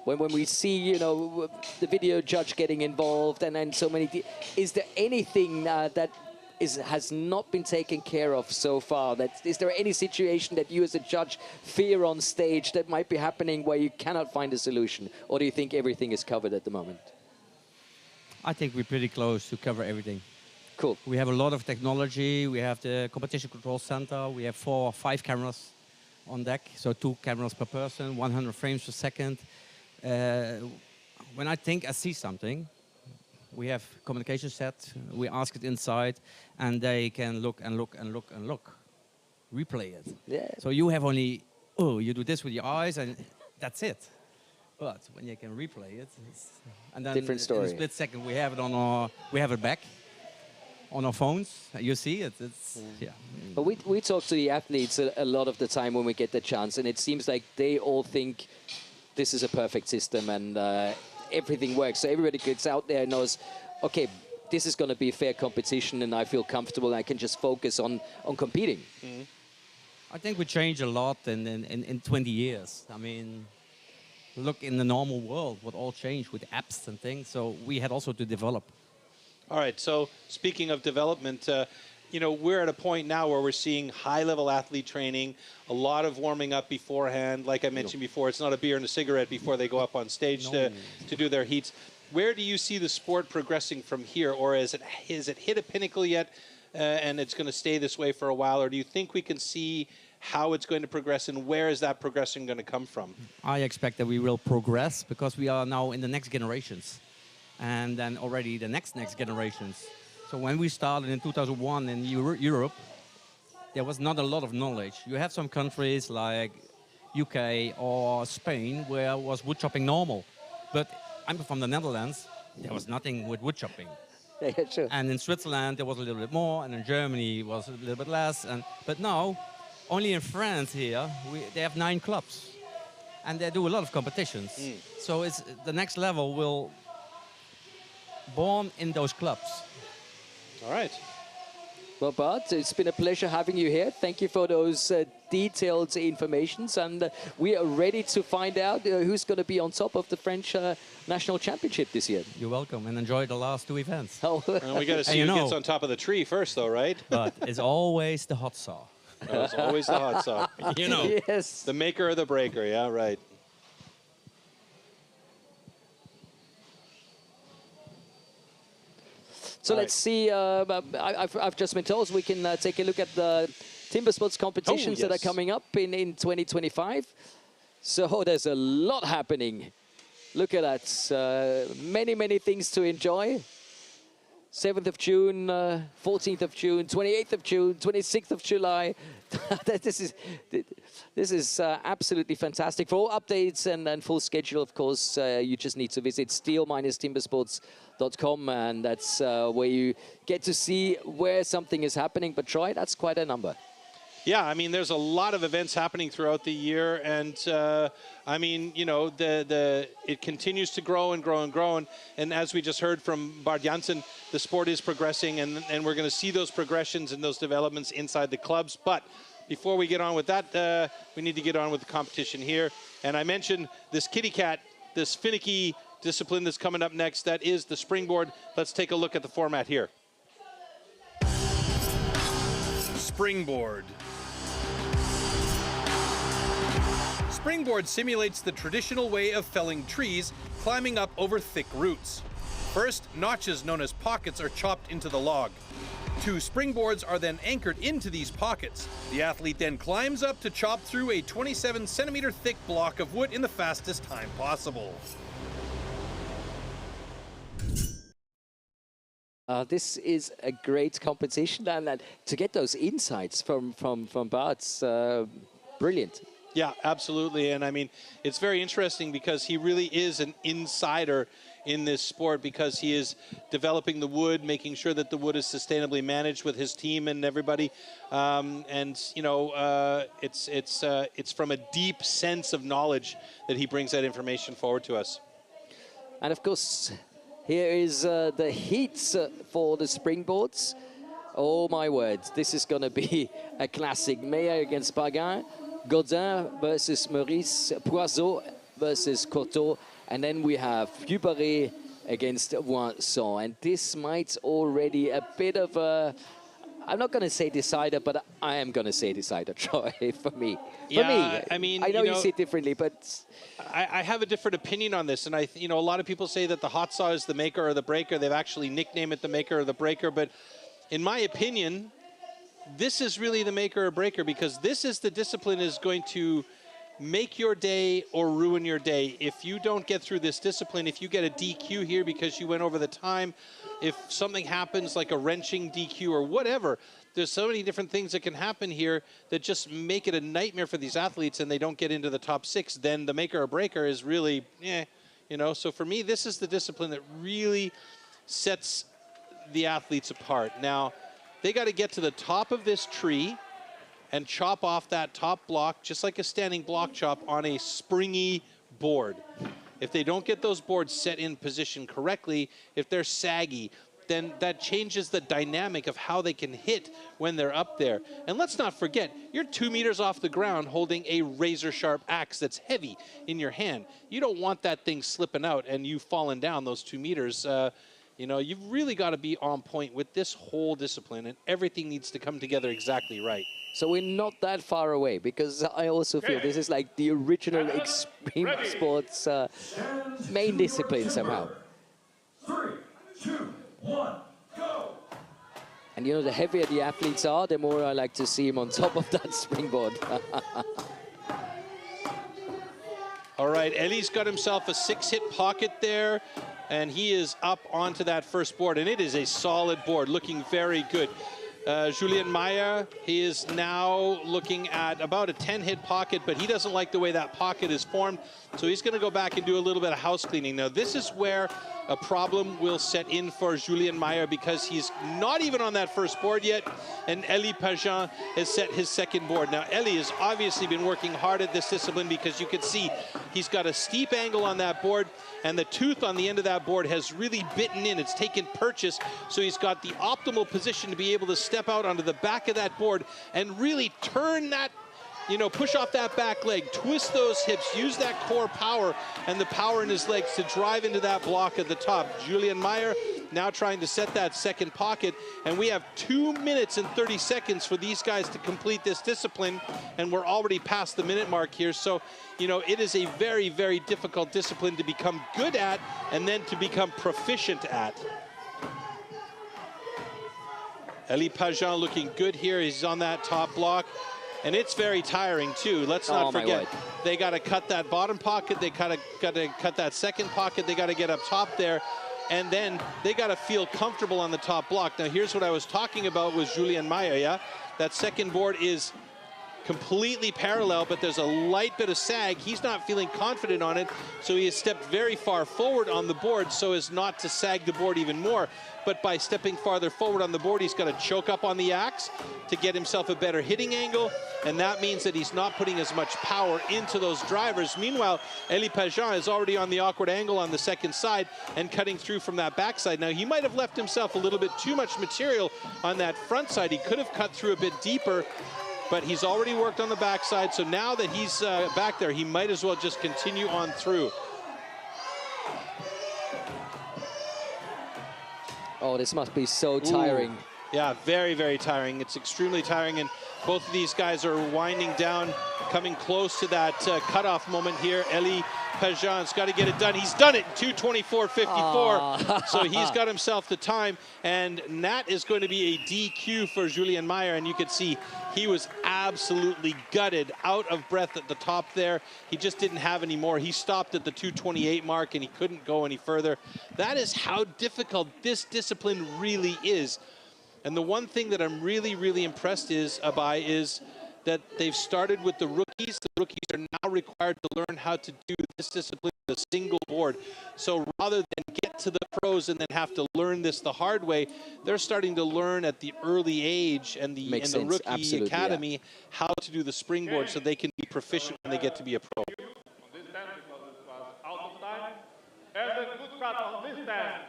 When we see, the video judge getting involved, and then so many, is there anything that has not been taken care of so far? Is there any situation that you as a judge fear on stage that might be happening where you cannot find a solution? Or do you think everything is covered at the moment? I think we're pretty close to cover everything. Cool. We have a lot of technology. We have the competition control center. We have 4 or 5 cameras on deck, so 2 cameras per person, 100 frames per second. When I see something, we have communication set, we ask it inside, and they can look and look and look and look, replay it. Yeah. So you have only, you do this with your eyes, and that's it. But when you can replay it, and then different story. In a split second, we have it back on our phones. You see it. Yeah. But we talk to the athletes a lot of the time when we get the chance, and it seems like they all think this is a perfect system and everything works. So everybody gets out there and knows, okay, this is going to be a fair competition, and I feel comfortable. And I can just focus on competing. Mm-hmm. I think we changed a lot in 20 years. I mean, look in the normal world, what all changed with apps and things. So we had also to develop. All right, so speaking of development, we're at a point now where we're seeing high-level athlete training, a lot of warming up beforehand. Like I mentioned before, it's not a beer and a cigarette before they go up on stage to do their heats. Where do you see the sport progressing from here, or is it hit a pinnacle yet, and it's going to stay this way for a while, or do you think we can see how it's going to progress, and where is that progression going to come from? I expect that we will progress, because we are now in the next generations, and then already the next generations. So when we started in 2001 in Europe, there was not a lot of knowledge. You have some countries like UK or Spain where was wood chopping normal. But I'm from the Netherlands, there was nothing with wood chopping. Yeah, sure. And in Switzerland there was a little bit more, and in Germany was a little bit less. But now, only in France here, they have 9 clubs. And they do a lot of competitions. So it's the next level will born in those clubs. All right. Well, Bart, it's been a pleasure having you here. Thank you for those detailed informations, and we are ready to find out who's going to be on top of the French National Championship this year. You're welcome, and enjoy the last 2 events. Oh. We got to see who gets on top of the tree first, though, right? But it's always the hot saw. Oh, it's always the hot saw. You know. Yes. The maker or the breaker, yeah, right. So let's see, I've just been told we can take a look at the timber sports competitions that are coming up in 2025. So there's a lot happening. Look at that, many things to enjoy. 7th of June, 14th of June, 28th of June, 26th of July. This is absolutely fantastic. For all updates and full schedule, of course, you just need to visit STIHL-Timbersports.com, and that's where you get to see where something is happening. But Troy, that's quite a number. Yeah, I mean, there's a lot of events happening throughout the year, and I mean, you know, it continues to grow and grow and grow, and as we just heard from Bart Jansen, the sport is progressing, and we're going to see those progressions and those developments inside the clubs. But before we get on with that, we need to get on with the competition here. And I mentioned this kitty cat, this finicky discipline that's coming up next. That is the springboard. Let's take a look at the format here. Springboard. Springboard simulates the traditional way of felling trees, climbing up over thick roots. First, notches known as pockets are chopped into the log. 2 springboards are then anchored into these pockets. The athlete then climbs up to chop through a 27-centimeter thick block of wood in the fastest time possible. This is a great competition, and to get those insights from Bart's brilliant. Yeah, absolutely. And I mean, it's very interesting because he really is an insider in this sport, because he is developing the wood, making sure that the wood is sustainably managed with his team and everybody. And you know, it's from a deep sense of knowledge that he brings that information forward to us. And of course, here is the heats for the springboards. Oh my word, this is going to be a classic. Meyer against Pagan, Godin versus Maurice, Poiseau versus Coteau, and then we have Dubarret against Vincent. And this might already a bit of a, I'm not going to say decider, but I am going to say decider, Troy, for me. Yeah, I mean, I know you see it differently, but I have a different opinion on this. And you know, a lot of people say that the hot saw is the maker or the breaker. They've actually nicknamed it the maker or the breaker. But in my opinion, this is really the maker or breaker, because this is the discipline is going to make your day or ruin your day. If you don't get through this discipline, if you get a DQ here because you went over the time, if something happens like a wrenching DQ or whatever, there's so many different things that can happen here that just make it a nightmare for these athletes, and they don't get into the top 6, then the maker or breaker is really, you know. So for me, this is the discipline that really sets the athletes apart. Now, they got to get to the top of this tree and chop off that top block, just like a standing block chop, on a springy board. If they don't get those boards set in position correctly, if they're saggy, then that changes the dynamic of how they can hit when they're up there. And let's not forget, you're 2 meters off the ground holding a razor-sharp axe that's heavy in your hand. You don't want that thing slipping out and you falling down those 2 meters. You know, you've really got to be on point with this whole discipline, and everything needs to come together exactly right. So we're not that far away, because I also feel this is like the original extreme sports main discipline somehow. 3, 2, 1, go! And you know, the heavier the athletes are, the more I like to see them on top of that springboard. All right, Ellie's got himself a 6-hit pocket there, and he is up onto that first board, and it is a solid board, looking very good. Julien Meyer, he is now looking at about a 10-hit pocket, but he doesn't like the way that pocket is formed, so he's going to go back and do a little bit of house cleaning. Now, this is where a problem will set in for Julien Meyer, because he's not even on that first board yet, and Elie Pageant has set his second board. Now, Elie has obviously been working hard at this discipline, because you can see he's got a steep angle on that board, and the tooth on the end of that board has really bitten in. It's taken purchase, so he's got the optimal position to be able to step step out onto the back of that board and really turn that, you know, push off that back leg, twist those hips, use that core power and the power in his legs to drive into that block at the top. Julian Meyer now trying to set that second pocket, and we have 2 minutes and 30 seconds for these guys to complete this discipline, and we're already past the minute mark here. So, you know, it is a very, very difficult discipline to become good at and then to become proficient at. Elie Pageant looking good here. He's on that top block. And it's very tiring too. Let's not forget, they got to cut that bottom pocket. They got to cut that second pocket. They got to get up top there. And then they got to feel comfortable on the top block. Now, here's what I was talking about with Julian Meyer, yeah? That second board is completely parallel, but there's a light bit of sag. He's not feeling confident on it, so he has stepped very far forward on the board so as not to sag the board even more. But by stepping farther forward on the board, he's got to choke up on the axe to get himself a better hitting angle, and that means that he's not putting as much power into those drivers. Meanwhile, Elie Pageant is already on the awkward angle on the second side and cutting through from that backside. Now, he might have left himself a little bit too much material on that front side. He could have cut through a bit deeper, but he's already worked on the backside, so now that he's back there, he might as well just continue on through. Oh, this must be so tiring. Ooh. Yeah, very, very tiring. It's extremely tiring, and both of these guys are winding down, coming close to that cutoff moment here. Elie Pageant's got to get it done. He's done it, 2:24.54. So he's got himself the time, and that is going to be a DQ for Julian Meyer, and you can see he was absolutely gutted, out of breath at the top there. He just didn't have any more. He stopped at the 2:28 mark, and he couldn't go any further. That is how difficult this discipline really is. And the one thing that I'm really, really impressed is that they've started with the rookies. The rookies are now required to learn how to do this discipline with a single board. So rather than get to the pros and then have to learn this the hard way, they're starting to learn at the early age and the rookie academy how to do the springboard so they can be proficient when they get to be a pro. On this time, because it was out of time, and a good cut on this time.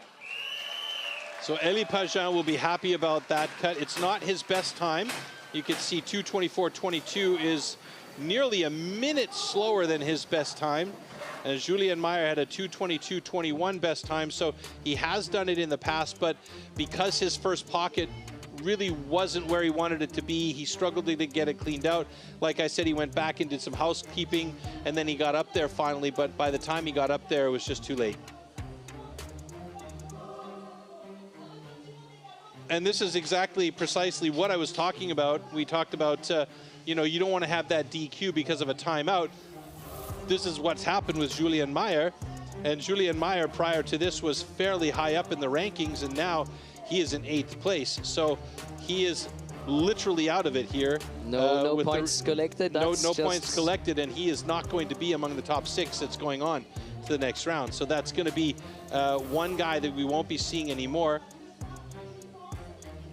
So Elie Pageant will be happy about that cut. It's not his best time. You can see 2:24.22 is nearly a minute slower than his best time. And Julian Meyer had a 2:22.21 best time, so he has done it in the past, but because his first pocket really wasn't where he wanted it to be, he struggled to get it cleaned out. Like I said, he went back and did some housekeeping, and then he got up there finally, but by the time he got up there, it was just too late. And this is precisely what I was talking about. We talked about, you know, you don't want to have that DQ because of a timeout. This is what's happened with Julian Meyer. And Julian Meyer, prior to this, was fairly high up in the rankings, and now he is in 8th place. So he is literally out of it here. No points collected. No points collected, and he is not going to be among the top 6 that's going on to the next round. So that's going to be one guy that we won't be seeing anymore.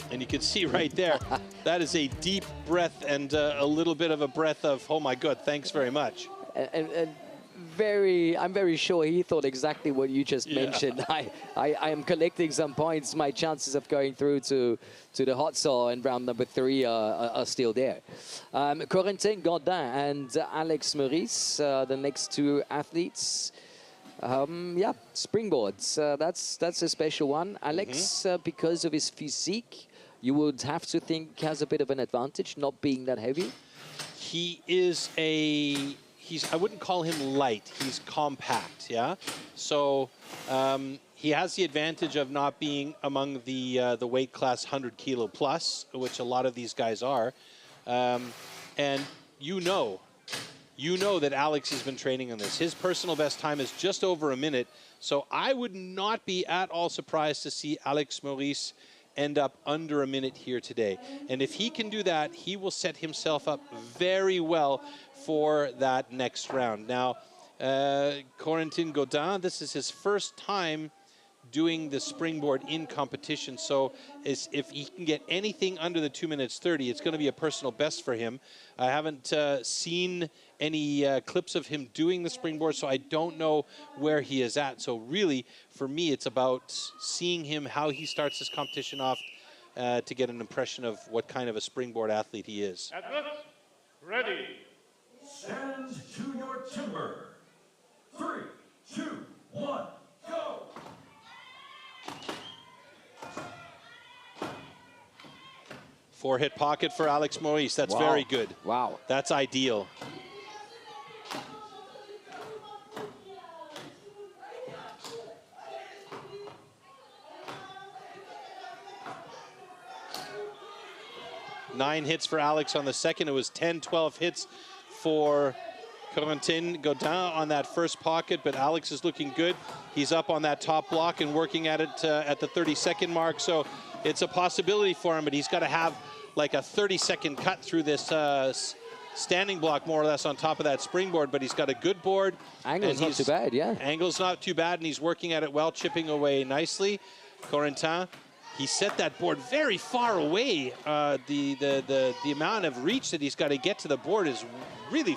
And you can see right there, that is a deep breath and a little bit of a breath of, oh my God, thanks very much. And I'm very sure he thought exactly what you just mentioned. I am collecting some points. My chances of going through to the hot saw in round number 3 are still there. Corentin Godin and Alex Maurice, the next 2 athletes. Yeah, springboards. That's a special one. Alex, because of his physique, you would have to think has a bit of an advantage, not being that heavy. He is I wouldn't call him light. He's compact, yeah? So he has the advantage of not being among the weight class 100 kilo plus, which a lot of these guys are. And you know that Alex has been training on this. His personal best time is just over a minute. So I would not be at all surprised to see Alex Maurice end up under a minute here today. And if he can do that, he will set himself up very well for that next round. Now, Corentin Godin, this is his first time doing the springboard in competition. So if he can get anything under the 2:30, it's going to be a personal best for him. I haven't seen any clips of him doing the springboard, so I don't know where he is at. So really, for me, it's about seeing him, how he starts this competition off. to get an impression of what kind of a springboard athlete he is. Athlete, ready. Stand to your timber. 3, 2, 1, go! Four-hit pocket for Alex Maurice. That's very good. Wow. That's ideal. Nine hits for Alex on the second. It was 10, 12 hits for Corentin Godin on that first pocket, but Alex is looking good. He's up on that top block and working at it at the 30-second mark, so it's a possibility for him, but he's got to have like a 30-second cut through this standing block, more or less, on top of that springboard, but he's got a good board. Angle's not too bad, yeah. Angle's not too bad, and he's working at it well, chipping away nicely. Corentin, he set that board very far away. The amount of reach that he's got to get to the board is really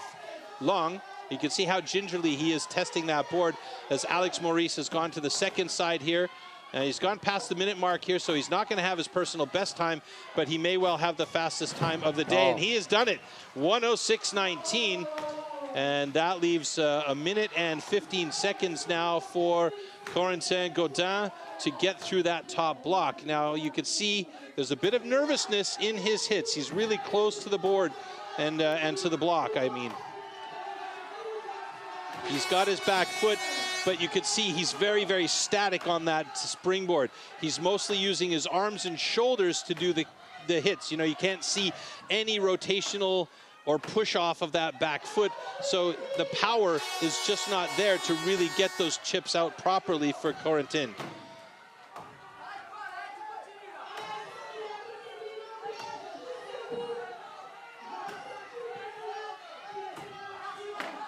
long. You can see how gingerly he is testing that board as Alex Maurice has gone to the second side here. He's gone past the minute mark here, so he's not going to have his personal best time, but he may well have the fastest time of the day, and he has done it. 1:06.19, and that leaves a minute and 15 seconds now for Corentin Godin to get through that top block. Now you can see there's a bit of nervousness in his hits. He's really close to the board and to the block, I mean. He's got his back foot, but you can see he's very, very static on that springboard. He's mostly using his arms and shoulders to do the hits. You know, you can't see any rotational or push off of that back foot, so the power is just not there to really get those chips out properly for Corentin.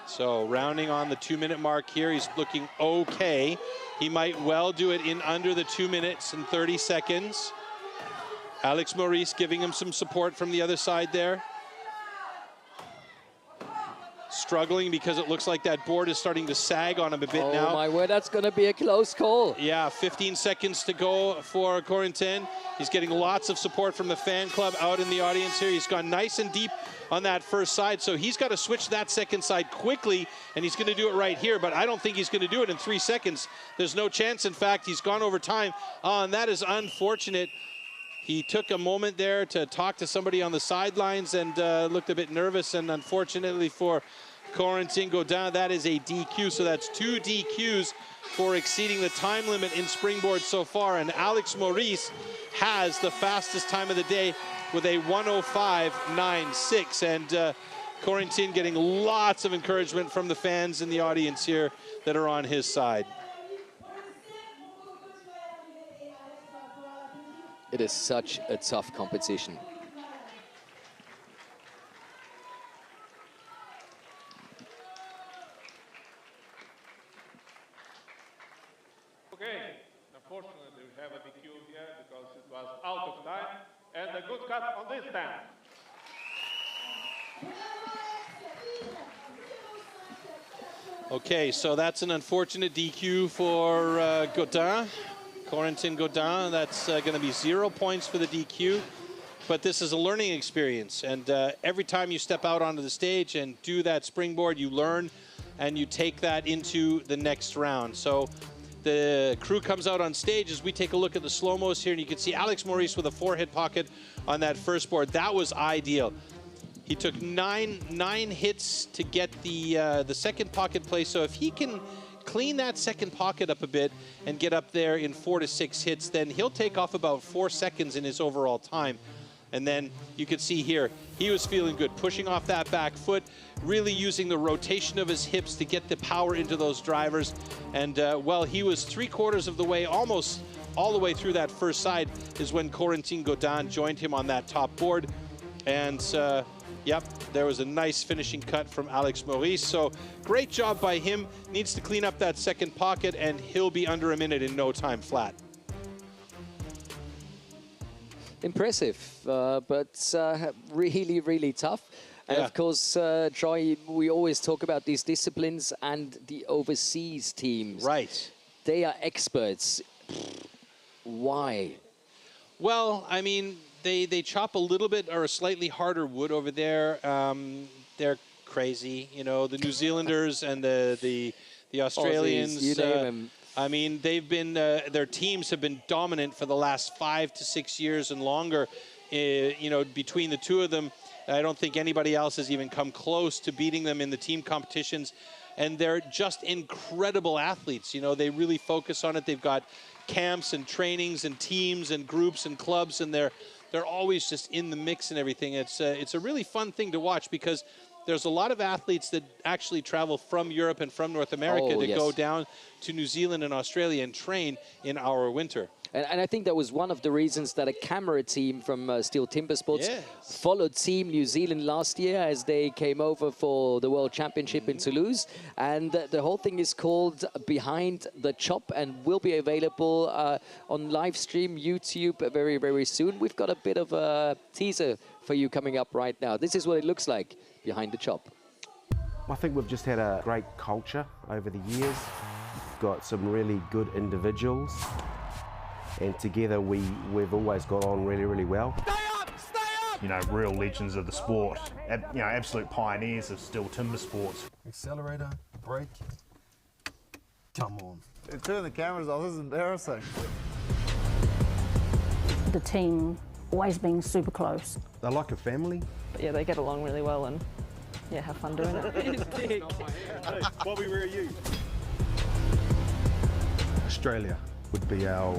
So rounding on the 2-minute mark here, he's looking okay. He might well do it in under the 2 minutes and 30 seconds. Alex Maurice giving him some support from the other side there. Struggling because it looks like that board is starting to sag on him a bit now. Oh my word, that's going to be a close call. Yeah, 15 seconds to go for Corentin. He's getting lots of support from the fan club out in the audience here. He's gone nice and deep on that first side, so he's got to switch that second side quickly, and he's going to do it right here, but I don't think he's going to do it in 3 seconds. There's no chance. In fact, he's gone over time, and that is unfortunate. He took a moment there to talk to somebody on the sidelines and looked a bit nervous, and unfortunately for Corentin Godin, that is a DQ, so that's 2 DQs for exceeding the time limit in springboard so far, and Alex Maurice has the fastest time of the day with a 1:05.96, and Corentin getting lots of encouragement from the fans in the audience here that are on his side. It is such a tough competition. Okay, unfortunately we have a DQ here because it was out of time, and a good cut on this stand. Okay, so that's an unfortunate DQ for Godin. Corentin Godin, that's going to be 0 points for the DQ, but this is a learning experience, and every time you step out onto the stage and do that springboard, you learn and you take that into the next round. So the crew comes out on stage as we take a look at the slow-mos here, and you can see Alex Maurice with a 4-hit pocket on that first board. That was ideal. He took nine hits to get the second pocket play, so if he can clean that second pocket up a bit and get up there in 4 to 6 hits, then he'll take off about 4 seconds in his overall time. And then you can see here, he was feeling good, pushing off that back foot, really using the rotation of his hips to get the power into those drivers. And well, he was 3/4 of the way, almost all the way through that first side, is when Corentin Godin joined him on that top board. And yep, there was a nice finishing cut from Alex Maurice. So great job by him. Needs to clean up that second pocket, and he'll be under a minute in no time flat. Impressive, but really, really tough. And Yeah. of course, Troy, we always talk about these disciplines and the overseas teams. Right. They are experts. Why? Well, I mean, they chop a little bit or a slightly harder wood over there. They're crazy, you know, the New Zealanders and the Australians. Aussies, you name 'em. I mean, they've been their teams have been dominant for the last 5 to 6 years and longer. You know, between the two of them, I don't think anybody else has even come close to beating them in the team competitions. And they're just incredible athletes. You know, they really focus on it. They've got camps and trainings and teams and groups and clubs, and they're always just in the mix and everything. It's a really fun thing to watch because there's a lot of athletes that actually travel from Europe and from North America to go down to New Zealand and Australia and train in our winter. And I think that was one of the reasons that a camera team from STIHL TIMBERSPORTS followed Team New Zealand last year as they came over for the World Championship in Toulouse. And the whole thing is called Behind the Chop and will be available on Livestream, YouTube very, very soon. We've got a bit of a teaser for you coming up right now. This is what it looks like behind the chop. I think we've just had a great culture over the years. Got some really good individuals. And together we've always got on really, really well. Stay up! Stay up! You know, real legends of the sport. You know, absolute pioneers of STIHL Timbersports. Accelerator, brake. Come on. Turn the cameras off, this is embarrassing. The team always being super close. They're like a family. But yeah, they get along really well and yeah, have fun doing it. Hey, Bobby, where are you? Australia would be our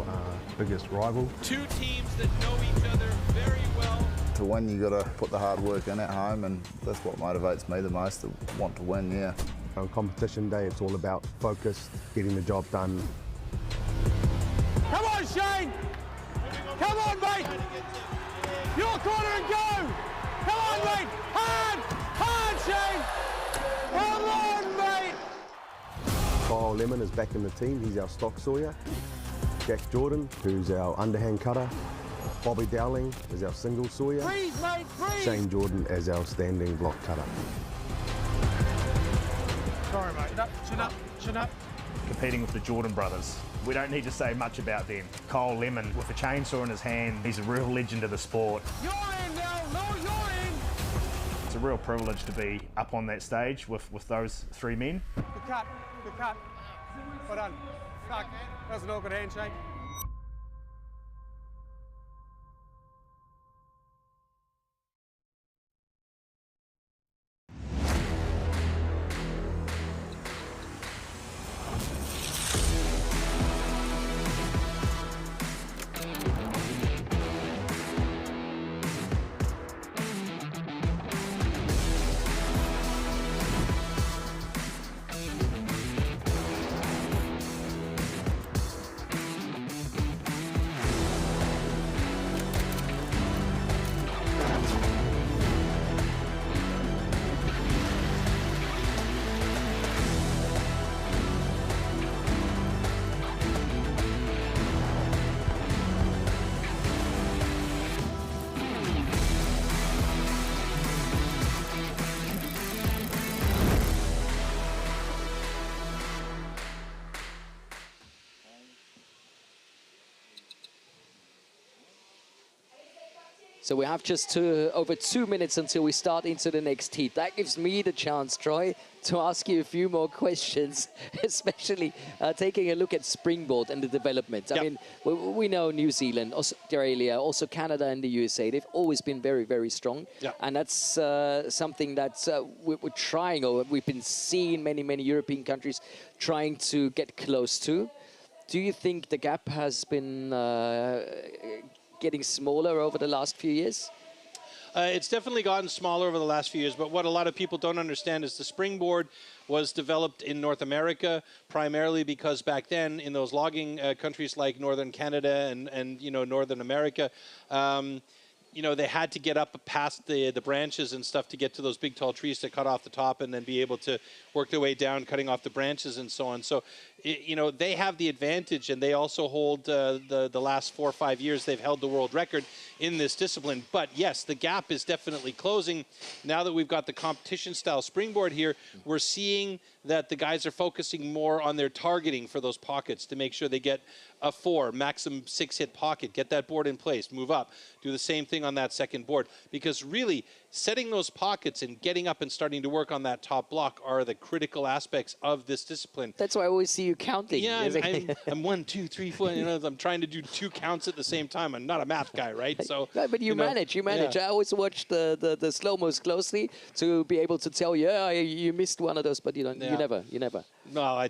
biggest rival. Two teams that know each other very well. To win, you got to put the hard work in at home, and that's what motivates me the most, to want to win, yeah. On competition day, it's all about focus, getting the job done. Come on, Shane! Come on, mate! Your corner and go! Come on, mate! Hard! Hard, Shane! Come on, mate! Kyle Lemon is back in the team. He's our stock sawyer. Jack Jordan, who's our underhand cutter. Bobby Dowling is our single sawyer. Freeze, mate, freeze! Shane Jordan as our standing block cutter. Sorry, mate. Chin up, chin up, chin up. Competing with the Jordan brothers. We don't need to say much about them. Kyle Lemon, with a chainsaw in his hand, he's a real legend of the sport. You're in now, no, you're in! It's a real privilege to be up on that stage with those three men. Good cut, good cut. Well done. Fuck, that was an awkward handshake. So we have just over 2 minutes until we start into the next heat. That gives me the chance, Troy, to ask you a few more questions, especially taking a look at springboard and the development. I mean, we know New Zealand, Australia, also Canada and the USA, they've always been very, very strong. And that's something that we're trying, or we've been seeing many, many European countries trying to get close to. Do you think the gap has been getting smaller over the last few years? It's definitely gotten smaller over the last few years, but what a lot of people don't understand is the springboard was developed in North America primarily because back then in those logging countries like Northern Canada and you know, Northern America, you know, they had to get up past the branches and stuff to get to those big tall trees to cut off the top and then be able to work their way down, cutting off the branches and so on. So, you know, they have the advantage, and they also hold the last 4 or 5 years, they've held the world record in this discipline. But yes, the gap is definitely closing. Now that we've got the competition style springboard here, we're seeing that the guys are focusing more on their targeting for those pockets to make sure they get a 4, maximum 6-hit pocket, get that board in place, move up, do the same thing on that second board. Because really, setting those pockets and getting up and starting to work on that top block are the critical aspects of this discipline. That's why I always see you counting. Yeah, I'm 1, 2, 3, 4. You know, I'm trying to do 2 counts at the same time. I'm not a math guy, right? So, no, but you manage. Yeah. I always watch the slow-mos closely to be able to tell you, yeah, you missed one of those, but you don't. Yeah. You never. No,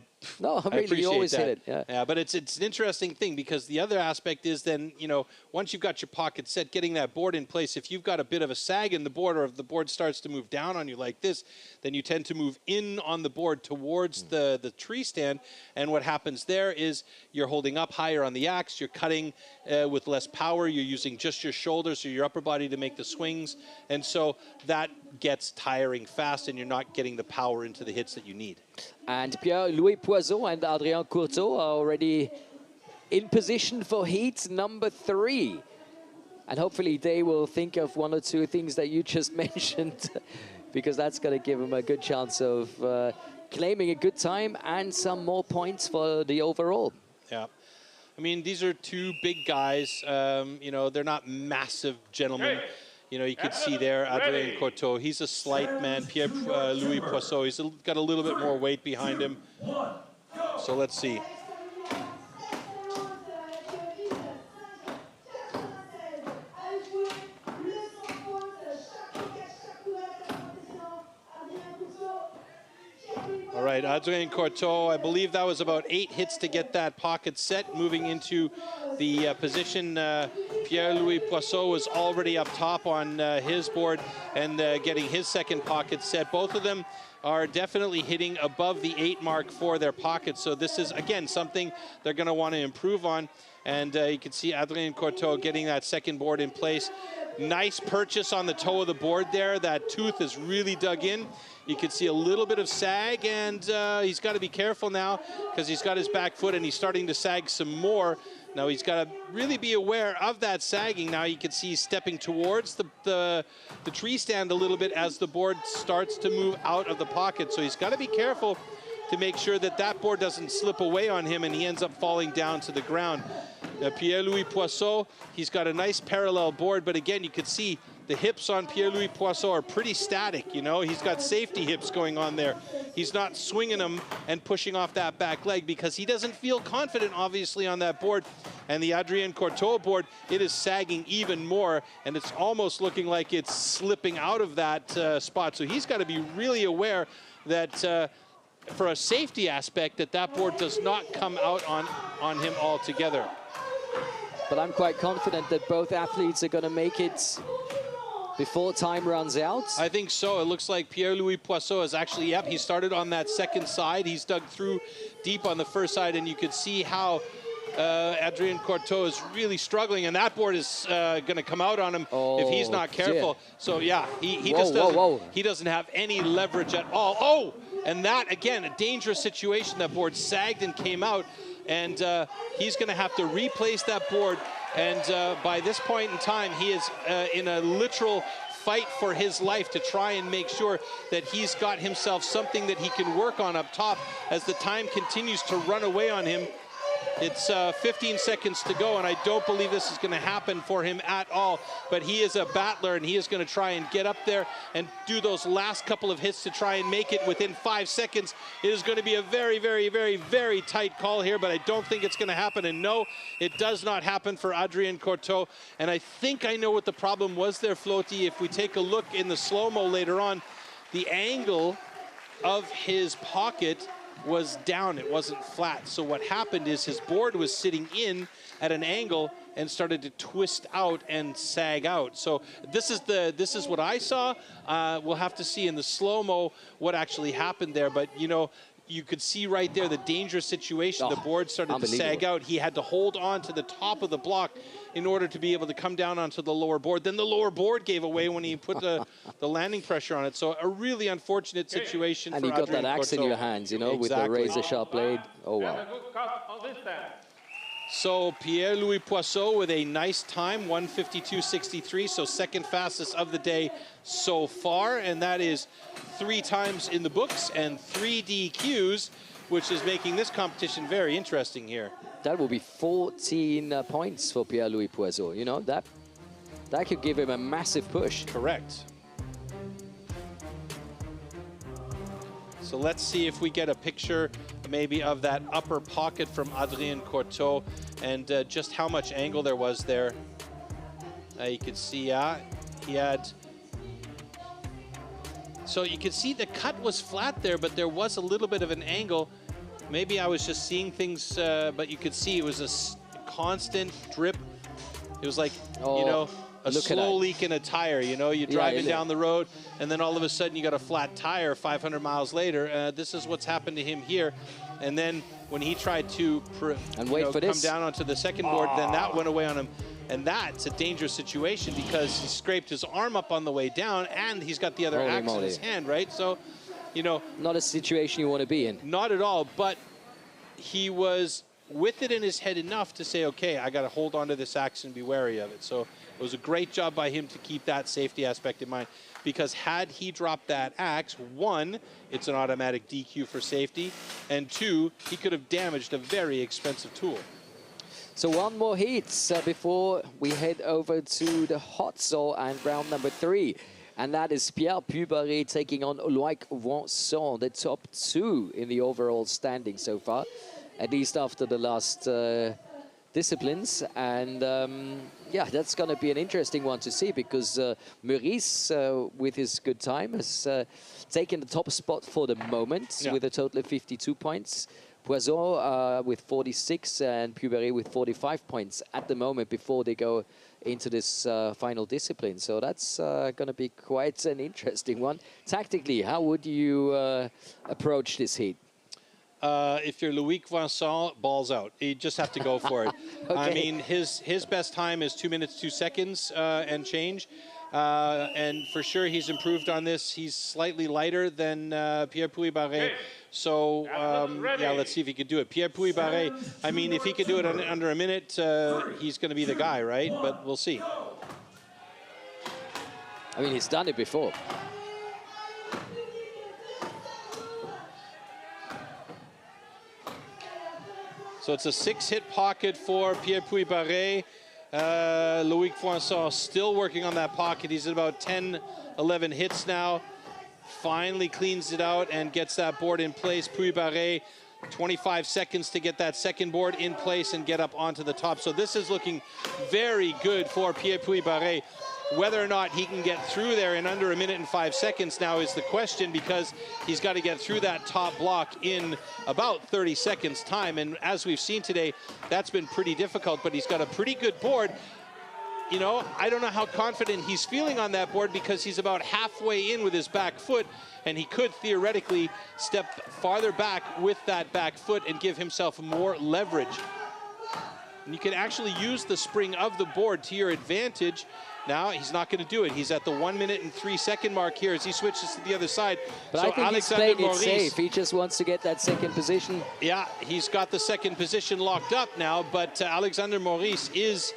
really, you always hit it. Yeah, but it's an interesting thing because the other aspect is then, you know, once you've got your pocket set, getting that board in place, if you've got a bit of a sag in the board or if the board starts to move down on you like this, then you tend to move in on the board towards the tree stand. And what happens there is you're holding up higher on the axe, you're cutting with less power, you're using just your shoulders or your upper body to make the swings. And so that gets tiring fast and you're not getting the power into the hits that you need. And Pierre-Louis Poisson and Adrien Courteau are already in position for heat number 3. And hopefully they will think of 1 or 2 things that you just mentioned, because that's going to give them a good chance of claiming a good time and some more points for the overall. Yeah. I mean, these are 2 big guys. You know, they're not massive gentlemen. You know, you could see there, Adrien Courteau, he's a slight man. Pierre-Louis Poisson, he's got a little bit more weight behind him. So let's see. All right, Adrien Courteau, I believe that was about 8 hits to get that pocket set. Moving into the position, Pierre-Louis Poisson was already up top on his board and getting his second pocket set. Both of them are definitely hitting above the 8 mark for their pockets. So this is, again, something they're going to want to improve on. And you can see Adrien Courteau getting that second board in place. Nice purchase on the toe of the board there. That tooth is really dug in. You can see a little bit of sag, and he's got to be careful now because he's got his back foot and he's starting to sag some more. Now he's got to really be aware of that sagging. Now you can see he's stepping towards the tree stand a little bit as the board starts to move out of the pocket. So he's got to be careful to make sure that that board doesn't slip away on him and he ends up falling down to the ground. Pierre-Louis Poisson, he's got a nice parallel board, but again, you can see the hips on Pierre-Louis Poisson are pretty static, you know. He's got safety hips going on there. He's not swinging them and pushing off that back leg because he doesn't feel confident, obviously, on that board. And the Adrien Courteau board, it is sagging even more, and it's almost looking like it's slipping out of that spot. So he's got to be really aware that for a safety aspect, that board does not come out on him altogether. But I'm quite confident that both athletes are going to make it before time runs out. I think so. It looks like Pierre-Louis Poisson is actually, yep, he started on that second side. He's dug through deep on the first side, and you could see how Adrien Courteau is really struggling, and that board is going to come out on him if he's not careful. Dear. So, yeah, he just doesn't, he doesn't have any leverage at all. Oh, and that, again, a dangerous situation. That board sagged and came out, and he's going to have to replace that board. And by this point in time, he is in a literal fight for his life to try and make sure that he's got himself something that he can work on up top as the time continues to run away on him. It's 15 seconds to go, and I don't believe this is going to happen for him at all. But he is a battler, and he is going to try and get up there and do those last couple of hits to try and make it within 5 seconds. It is going to be a very, very, very, very tight call here, but I don't think it's going to happen. And no, it does not happen for Adrien Courteau. And I think I know what the problem was there, Floaty. If we take a look in the slow-mo later on, the angle of his pocket was down, it wasn't flat. So what happened is his board was sitting in at an angle and started to twist out and sag out. So this is what I saw. We'll have to see in the slow-mo what actually happened there. But you know, you could see right there the dangerous situation. The board started to sag out. He had to hold on to the top of the block in order to be able to come down onto the lower board. Then the lower board gave away when he put the landing pressure on it. So a really unfortunate situation. And you got that axe in your hands, you know, with the razor-sharp blade. Oh, wow. So Pierre-Louis Poisson with a nice time, 1:52.63, so second fastest of the day so far, and that is 3 times in the books and 3 DQs, which is making this competition very interesting here. That will be 14 points for Pierre-Louis Poisson. You know, that could give him a massive push. Correct. So let's see if we get a picture maybe of that upper pocket from Adrien Courteau and just how much angle there was there. You could see, he had... So you could see the cut was flat there, but there was a little bit of an angle. Maybe I was just seeing things, but you could see it was a constant drip. It was like, you know, a slow leak in a tire. You know, you're driving down the road, and then all of a sudden you got a flat tire 500 miles later. This is what's happened to him here. And then when he tried to come down onto the second board, then that went away on him. And that's a dangerous situation because he scraped his arm up on the way down, and he's got the other axe in his hand, right? So, you know, not a situation you want to be in. Not at all, but he was with it in his head enough to say, okay, I got to hold on to this axe and be wary of it. So it was a great job by him to keep that safety aspect in mind, because had he dropped that axe, 1, it's an automatic DQ for safety, and 2, he could have damaged a very expensive tool. So one more heat before we head over to the hot saw and round number 3. And that is Pierre Puybarré taking on Loïc Vincent, the top 2 in the overall standing so far, at least after the last disciplines. And yeah, that's going to be an interesting one to see, because Maurice, with his good time, has taken the top spot for the moment with a total of 52 points. Poisson with 46 and Puybarré with 45 points at the moment before they go into this final discipline. So that's going to be quite an interesting one. Tactically, how would you approach this heat? If you're Loïc Vincent, balls out. You just have to go for it. Okay. I mean, his best time is 2 minutes, 2 seconds and change. And for sure, he's improved on this. He's slightly lighter than Pierre Puybarré. So, yeah, let's see if he could do it. Pierre Puybarré, I mean, if he could do it under a minute, he's going to be the guy, right? But we'll see. I mean, he's done it before. So it's a 6-hit pocket for Pierre Puybarré. Loïc Vincent still working on that pocket. He's at about 10, 11 hits now. Finally cleans it out and gets that board in place. Puybarré, 25 seconds to get that second board in place and get up onto the top. So this is looking very good for Pierre Puybarré. Whether or not he can get through there in under 1 minute and 5 seconds now is the question, because he's got to get through that top block in about 30 seconds time. And as we've seen today, that's been pretty difficult, but he's got a pretty good board. You know, I don't know how confident he's feeling on that board, because he's about halfway in with his back foot, and he could theoretically step farther back with that back foot and give himself more leverage. And you can actually use the spring of the board to your advantage. Now, he's not going to do it. He's at the 1 minute and 3 second mark here as he switches to the other side. But so I think Alexander he's playing Maurice, it safe. He just wants to get that second position. Yeah, he's got the second position locked up now, but Alexander Maurice is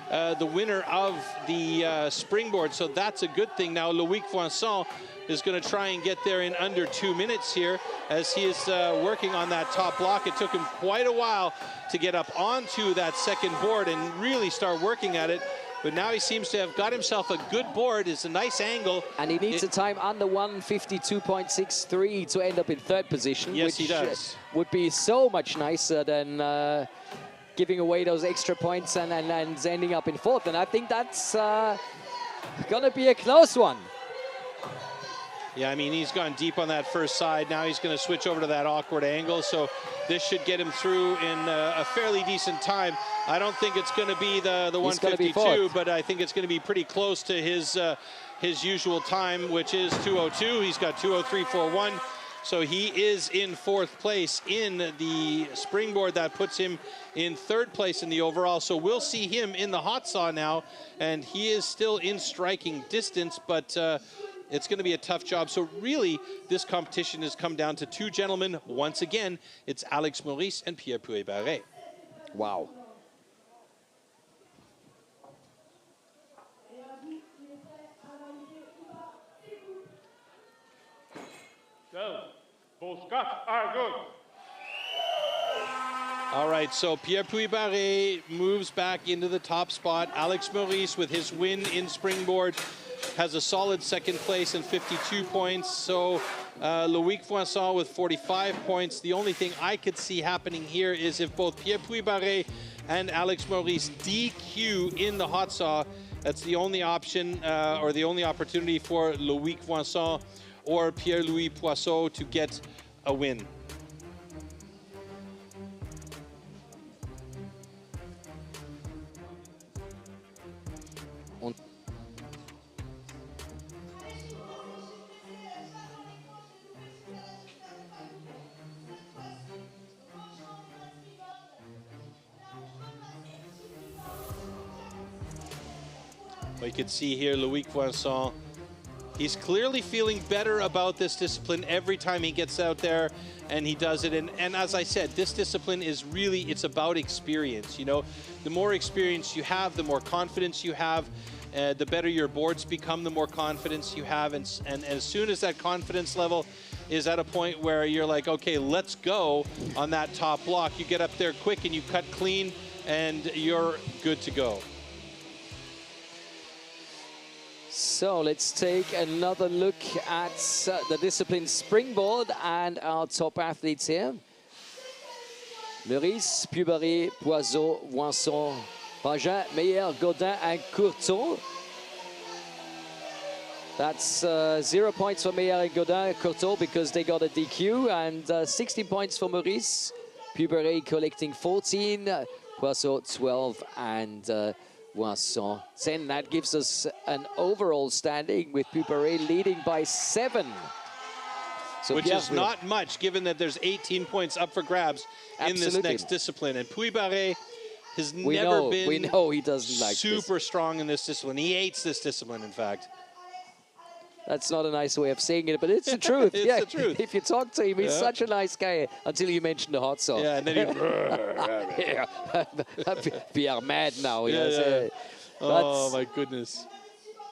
the winner of the springboard, so that's a good thing. Now, Loïc Vincent is going to try and get there in under 2 minutes here as he is working on that top block. It took him quite a while to get up onto that second board and really start working at it. But now he seems to have got himself a good board. It's a nice angle. And he needs a time under 1:52.63 to end up in third position. Yes, which he does. Would be so much nicer than giving away those extra points and ending up in fourth. And I think that's going to be a close one. Yeah, I mean, he's gone deep on that first side. Now he's going to switch over to that awkward angle. So this should get him through in a fairly decent time. I don't think it's going to be the 152, but I think it's going to be pretty close to his usual time, which is 2:02. He's got 2:03.41. So he is in fourth place in the springboard. That puts him in third place in the overall. So we'll see him in the hot saw now. And he is still in striking distance, but it's going to be a tough job. So really, this competition has come down to 2 gentlemen. Once again, it's Alex Maurice and Pierre Puybarré. Wow. cuts are good. All right, so Pierre Puy-Barré moves back into the top spot. Alex Maurice, with his win in springboard, has a solid second place and 52 points. So Loïc Voinson with 45 points. The only thing I could see happening here is if both Pierre Puy-Barré and Alex Maurice DQ in the hot saw. That's the only option or the only opportunity for Loïc Voinson or Pierre-Louis Poisson to get a win. You can see here Loïc Voinson. He's clearly feeling better about this discipline every time he gets out there and he does it. And as I said, this discipline is really, it's about experience. You know, the more experience you have, the more confidence you have, the better your boards become, the more confidence you have. And as soon as that confidence level is at a point where you're like, okay, let's go on that top block, you get up there quick and you cut clean and you're good to go. So let's take another look at the discipline springboard and our top athletes here. Maurice, Puy-Barré, Poisson, Voinson, Pagin, Meyer, Godin and Courton. That's 0 points for Meyer and Godin, Courton, because they got a DQ, and 16 points for Maurice. Puy-Barré collecting 14, Poisson 12, and Voinson 10. That gives us an overall standing with Puy-Barré leading by 7. So which is not much, given that there's 18 points up for grabs in this next discipline. And Puy-Barré has never been we know he doesn't like super strong in this discipline. He hates this discipline, in fact. That's not a nice way of saying it, but it's the truth. It's the truth. If you talk to him, he's such a nice guy until you mention the hot sauce. Yeah, and then we are mad now. Oh, my goodness.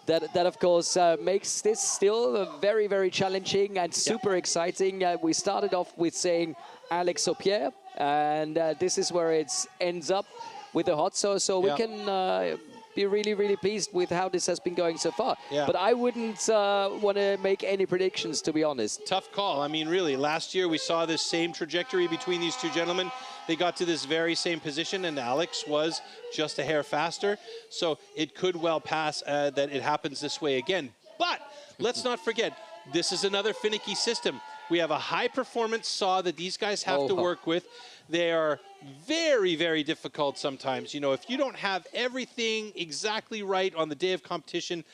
That of course, makes this still very, very challenging and super exciting. We started off with saying Alex or Pierre, and this is where it ends up with the hot sauce. So we can be really, really pleased with how this has been going so far. Yeah. But I wouldn't want to make any predictions, to be honest. Tough call. I mean, really, last year we saw this same trajectory between these two gentlemen. They got to this very same position, and Alex was just a hair faster. So it could well pass that it happens this way again. But let's not forget, this is another finicky system. We have a high-performance saw that these guys have to work with. They are very, very difficult sometimes. You know, if you don't have everything exactly right on the day of competition,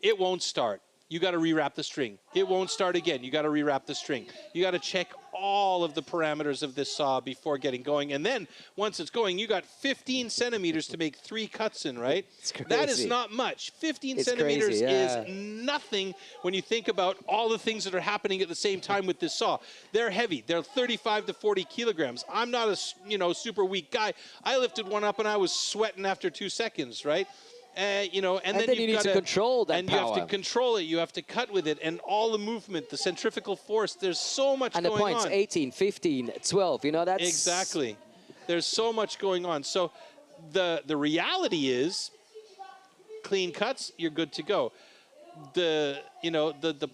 it won't start. You got to rewrap the string. It won't start again. You got to rewrap the string. You got to check all of the parameters of this saw before getting going. And then once it's going, you got 15 centimeters to make 3 cuts in, right? That is not much. 15 centimeters is nothing when you think about all the things that are happening at the same time with this saw. They're heavy. They're 35 to 40 kilograms. I'm not a super weak guy. I lifted one up and I was sweating after 2 seconds, right? You know, and then you need to control that power. You have to control it. You have to cut with it, and all the movement, the centrifugal force. There's so much going on. And the points, 18, 15, 12. You know, that's exactly. There's so much going on. So the reality is, clean cuts, you're good to go. The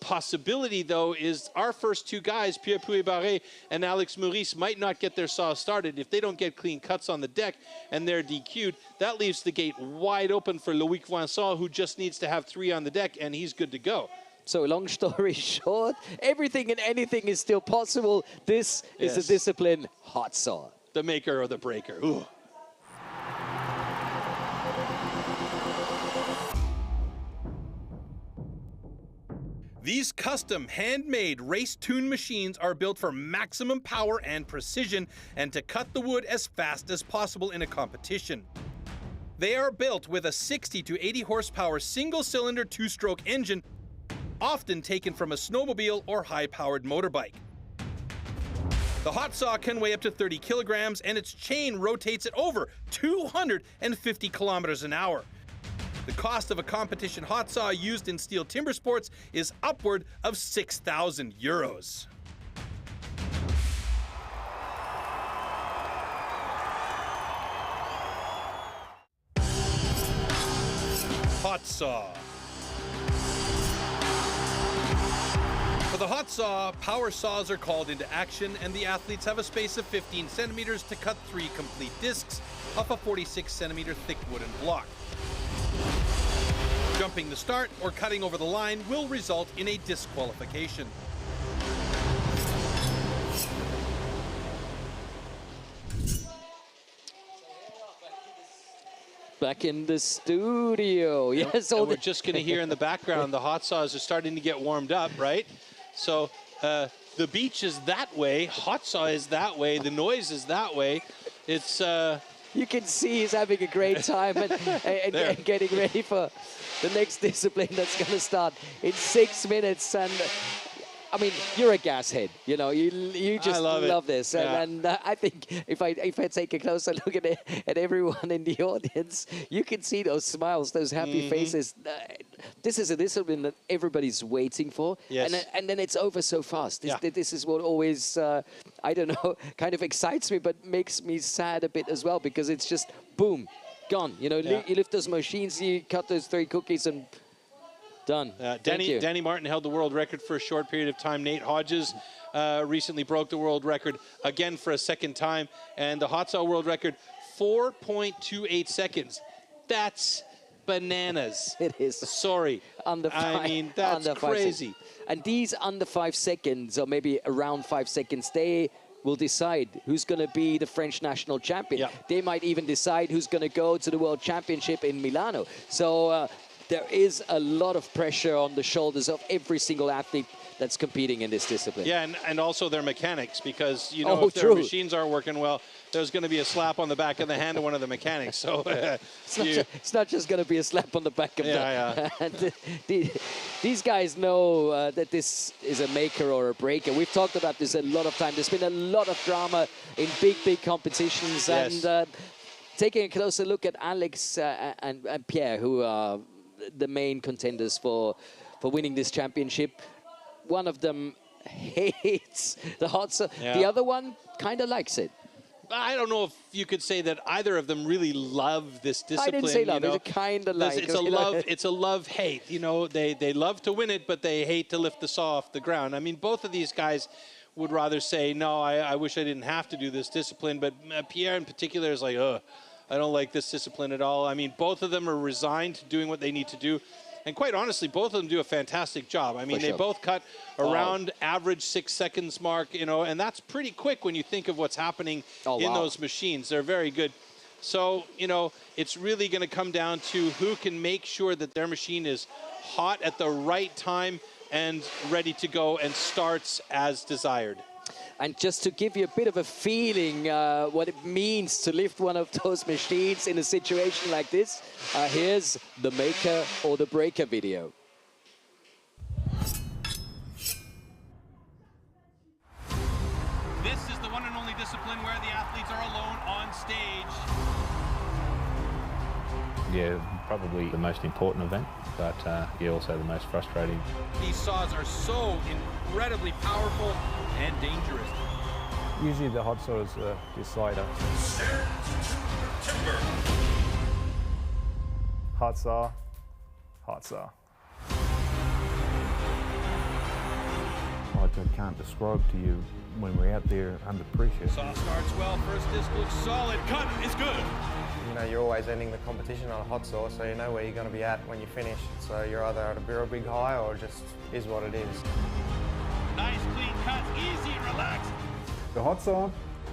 possibility though is our first 2 guys, Pierre Puy-Barré and Alex Maurice, might not get their saw started if they don't get clean cuts on the deck and they're DQ'd. That leaves the gate wide open for Loïc Voinson, who just needs to have 3 on the deck and he's good to go. So long story short, everything and anything is still possible. This is the discipline hot saw. The maker or the breaker. Ooh. These custom, handmade race-tuned machines are built for maximum power and precision and to cut the wood as fast as possible in a competition. They are built with a 60 to 80 horsepower single-cylinder 2-stroke engine, often taken from a snowmobile or high-powered motorbike. The hot saw can weigh up to 30 kilograms and its chain rotates at over 250 kilometers an hour. The cost of a competition hot saw used in STIHL Timbersports is upward of €6,000. hot saw. For the hot saw, power saws are called into action, and the athletes have a space of 15 centimeters to cut 3 complete discs off a 46 centimeter thick wooden block. Jumping the start or cutting over the line will result in a disqualification. Back in the studio. Yes, and we're just going to hear in the background the hot saws are starting to get warmed up, right? So the beach is that way, hot saw is that way, the noise is that way. It's you can see he's having a great time and getting ready for the next discipline that's going to start in 6 minutes. And I mean, you're a gas head, you know, you just love this. Yeah. And I think if I take a closer look at everyone in the audience, you can see those smiles, those happy faces. This is a discipline that everybody's waiting for. Yes. And then it's over so fast. This is what always, I don't know, kind of excites me, but makes me sad a bit as well, because it's just boom, gone. You know, you lift those machines, you cut those 3 cookies and done. Danny Martin held the world record for a short period of time. Nate Hodges recently broke the world record again for a second time. And the hot saw world record, 4.28 seconds. That's bananas. It is. Sorry. Under 5, I mean, that's crazy. And these under 5 seconds, or maybe around 5 seconds, they will decide who's going to be the French national champion. They might even decide who's going to go to the World Championship in Milano. So there is a lot of pressure on the shoulders of every single athlete that's competing in this discipline. Yeah, and also their mechanics, because, you know, if their machines aren't working well, there's going to be a slap on the back of the hand of one of the mechanics. So it's not just going to be a slap on the back of the these guys know that this is a maker or a breaker. We've talked about this a lot of time. There's been a lot of drama in big competitions. Yes. And taking a closer look at Alex and Pierre, who are the main contenders for winning this championship. One of them hates the hot saw. The other one kind of likes it. I don't know if you could say that either of them really love this discipline. I didn't say love. You know? It's kind of like it's a love. It's a love-hate. You know, they love to win it, but they hate to lift the saw off the ground. I mean, both of these guys would rather say, no, I wish I didn't have to do this discipline. But Pierre in particular is like, I don't like this discipline at all. I mean, both of them are resigned to doing what they need to do. And quite honestly, both of them do a fantastic job. I mean, they both cut around average 6 seconds mark, you know, and that's pretty quick when you think of what's happening in those machines. They're very good. So, you know, it's really going to come down to who can make sure that their machine is hot at the right time and ready to go and starts as desired. And just to give you a bit of a feeling what it means to lift one of those machines in a situation like this, here's the maker or the breaker video. This is the one and only discipline where the athletes are alone on stage. Yeah, probably the most important event, but yeah, also the most frustrating. These saws are so incredibly powerful and dangerous. Usually the hot saw is the decider. Hot saw, hot saw. Like I can't describe to you when we're out there under pressure. Saw starts well, first disc looks solid, cut is good. You know, you're always ending the competition on a hot saw, so you know where you're going to be at when you finish. So you're either at a real big high or just is what it is. Nice clean cut, easy, relaxed. Der Hot Saw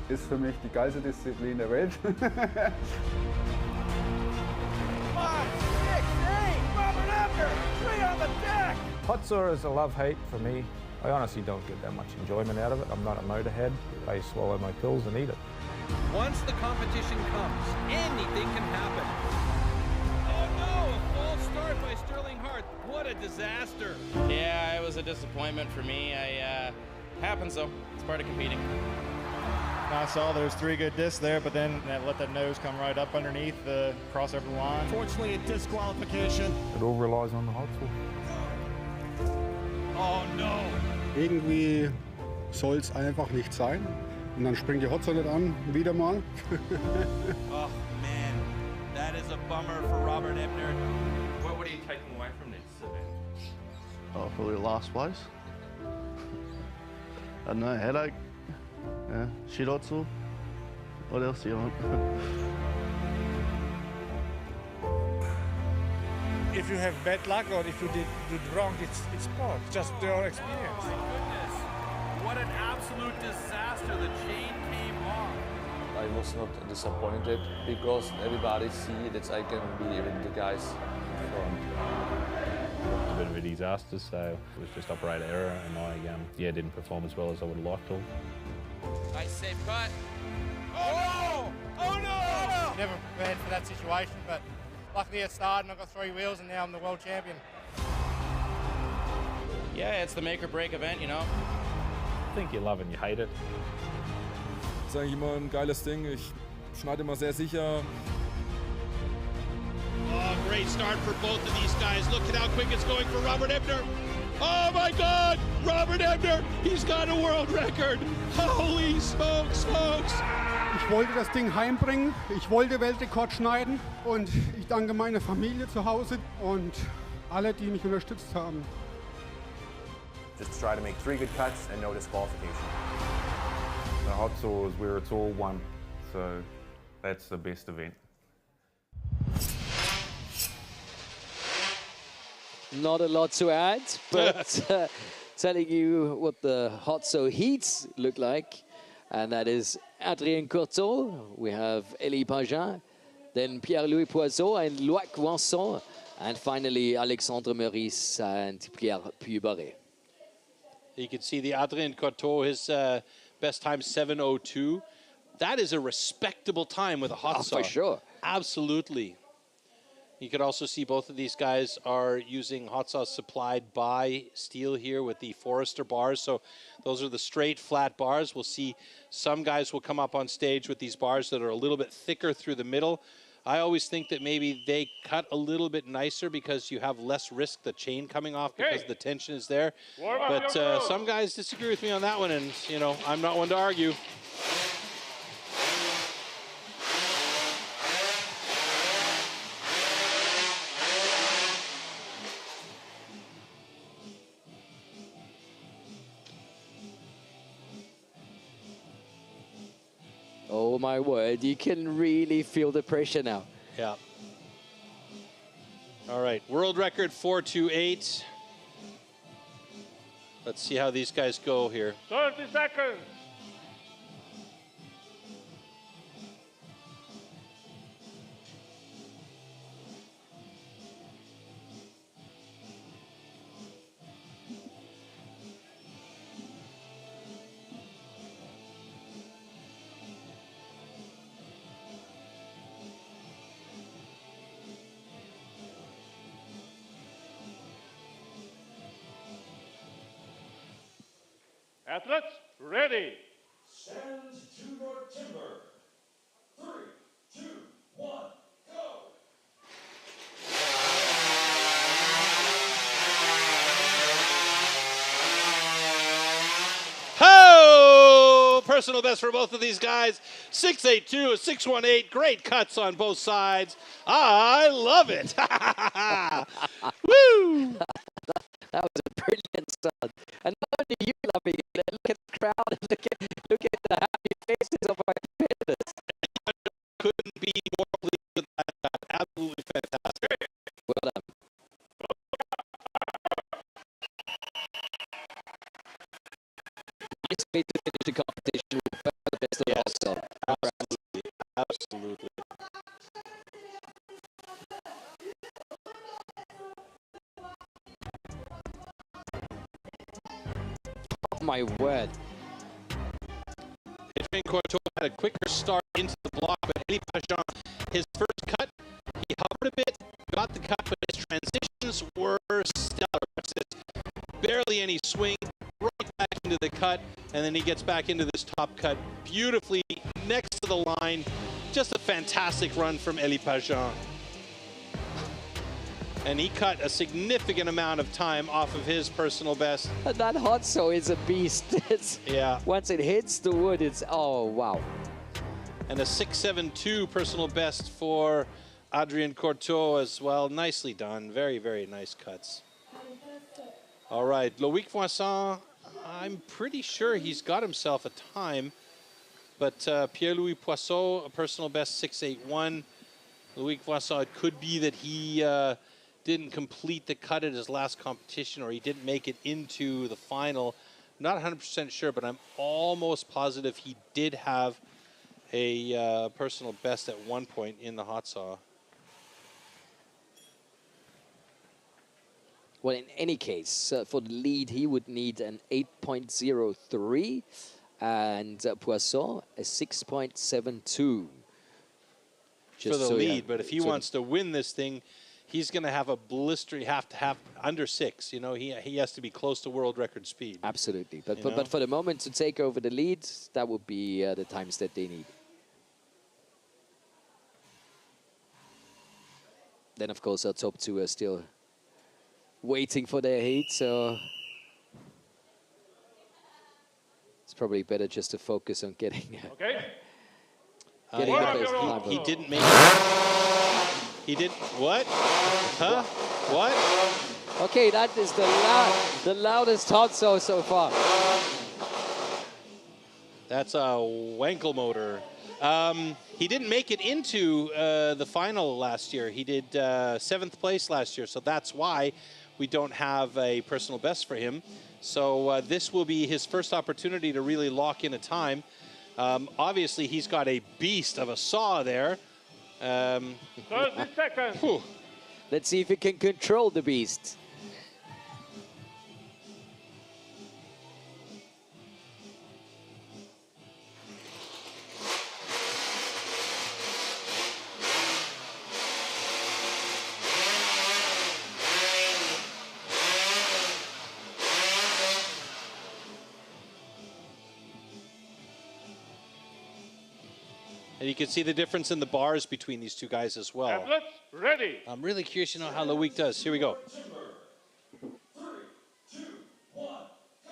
ist für mich die geilste Disziplin der Welt. 5, 6, 8, Robert Abner, 3 on the deck! Hot saw is a love-hate for me. I honestly don't get that much enjoyment out of it. I'm not a motorhead. I swallow my pills and eat it. Once the competition comes, anything can happen. Oh no, a false start by Sterling Hart. What a disaster. Yeah, it was a disappointment for me. Happens though, it's part of competing. I saw there's 3 good discs there, but then let that nose come right up underneath the crossover line. Fortunately, a disqualification. It all relies on the hot saw. Oh no. Irgendwie soll es einfach nicht sein. Und dann springt die Hot Saw nicht an, wieder mal. Oh man, that is a bummer for Robert Ebner. what are you taking away from this event? Oh, probably last place. I don't know, headache. Yeah, shirotsu. What else do you want? If you have bad luck or if you did wrong, it's sport, just your experience. Oh my goodness, what an absolute disaster, the chain came off. I was not disappointed because everybody see that I can be with the guys in front. It was a bit of a disaster, so it was just operator error, and I didn't perform as well as I would have liked to. Nice safe cut. Oh no! Oh no! Never prepared for that situation, but luckily it started and I got 3 wheels and now I'm the world champion. Yeah, it's the make or break event, you know. I think you love it and you hate it. Das ist eigentlich immer ein geiles Ding. Ich schneide immer sehr sicher. Oh, great start for both of these guys. Look at how quick it's going for Robert Ebner. Oh my God, Robert Ebner, he's got a world record. Holy smokes, folks. Ich wollte das Ding heimbringen, ich wollte Weltrekord schneiden und ich danke meiner Familie zu Hause und alle, die mich unterstützt haben. Just try to make 3 good cuts and no disqualification. The hot saw is where it's all one, so that's the best event. Not a lot to add, but telling you what the hot saw heats look like. And that is Adrien Courteau, we have Elie Pagin, then Pierre-Louis Poisson and Loic Vincent, and finally Alexandre Meurice and Pierre Puybarret. You can see the Adrien Courteau, his best time 7:02. That is a respectable time with a hot saw. For sure. Absolutely. You could also see both of these guys are using hot saws supplied by STIHL here with the Forester bars. So those are the straight, flat bars. We'll see some guys will come up on stage with these bars that are a little bit thicker through the middle. I always think that maybe they cut a little bit nicer because you have less risk the chain coming off because the tension is there. But some guys disagree with me on that one, and you know, I'm not one to argue. Oh my word, you can really feel the pressure now. Yeah. All right, world record 4:28. Let's see how these guys go here. 30 seconds. Athletes, ready. Stand to your timber. 3, 2, 1, go. Ho! Personal best for both of these guys. 6.82, 6.18. Great cuts on both sides. I love it. Woo! That was a brilliant start. And not only you loving it, look at the crowd and look at the happy faces of our competitors. Couldn't be more pleased with that. Absolutely fantastic. Well done. Nice way to finish the competition with the best of the hot saw. Absolutely. Absolutely. Oh my word. Adrien Courteau had a quicker start into the block, but Elie Pagin, his first cut, he hovered a bit, got the cut, but his transitions were stellar. Barely any swing, right back into the cut, and then he gets back into this top cut beautifully next to the line. Just a fantastic run from Elie Pagin. And he cut a significant amount of time off of his personal best. And that hot saw is a beast. Yeah. Once it hits the wood, it's, oh, wow. And a 6.72 personal best for Adrien Courteau as well. Nicely done. Very, very nice cuts. All right, Loïc Voisin, I'm pretty sure he's got himself a time, but Pierre-Louis Poisson, a personal best 6.81. Loïc Voisin, it could be that he didn't complete the cut at his last competition, or he didn't make it into the final. Not 100% sure, but I'm almost positive he did have a personal best at one point in the hot saw. Well, in any case, for the lead, he would need an 8.03, and Poisson a 6.72. For the lead, but if he wants to win this thing, he's going to have a blister. Have to have under 6. You know, he has to be close to world record speed. Absolutely, but for the moment to take over the lead, that would be the times that they need. Then, of course, our top two are still waiting for their heat, so it's probably better just to focus on getting getting the best time. He didn't make it. He did what? Huh? What? Okay, that is the loudest hot saw so far. That's a Wankel motor. He didn't make it into the final last year. He did 7th place last year, so that's why we don't have a personal best for him. So this will be his first opportunity to really lock in a time. Obviously, he's got a beast of a saw there. 30 seconds. Let's see if he can control the beast. And you can see the difference in the bars between these two guys as well. Tablets ready. I'm really curious to know how Loïc does. Here we go. 3, 2, 1, go!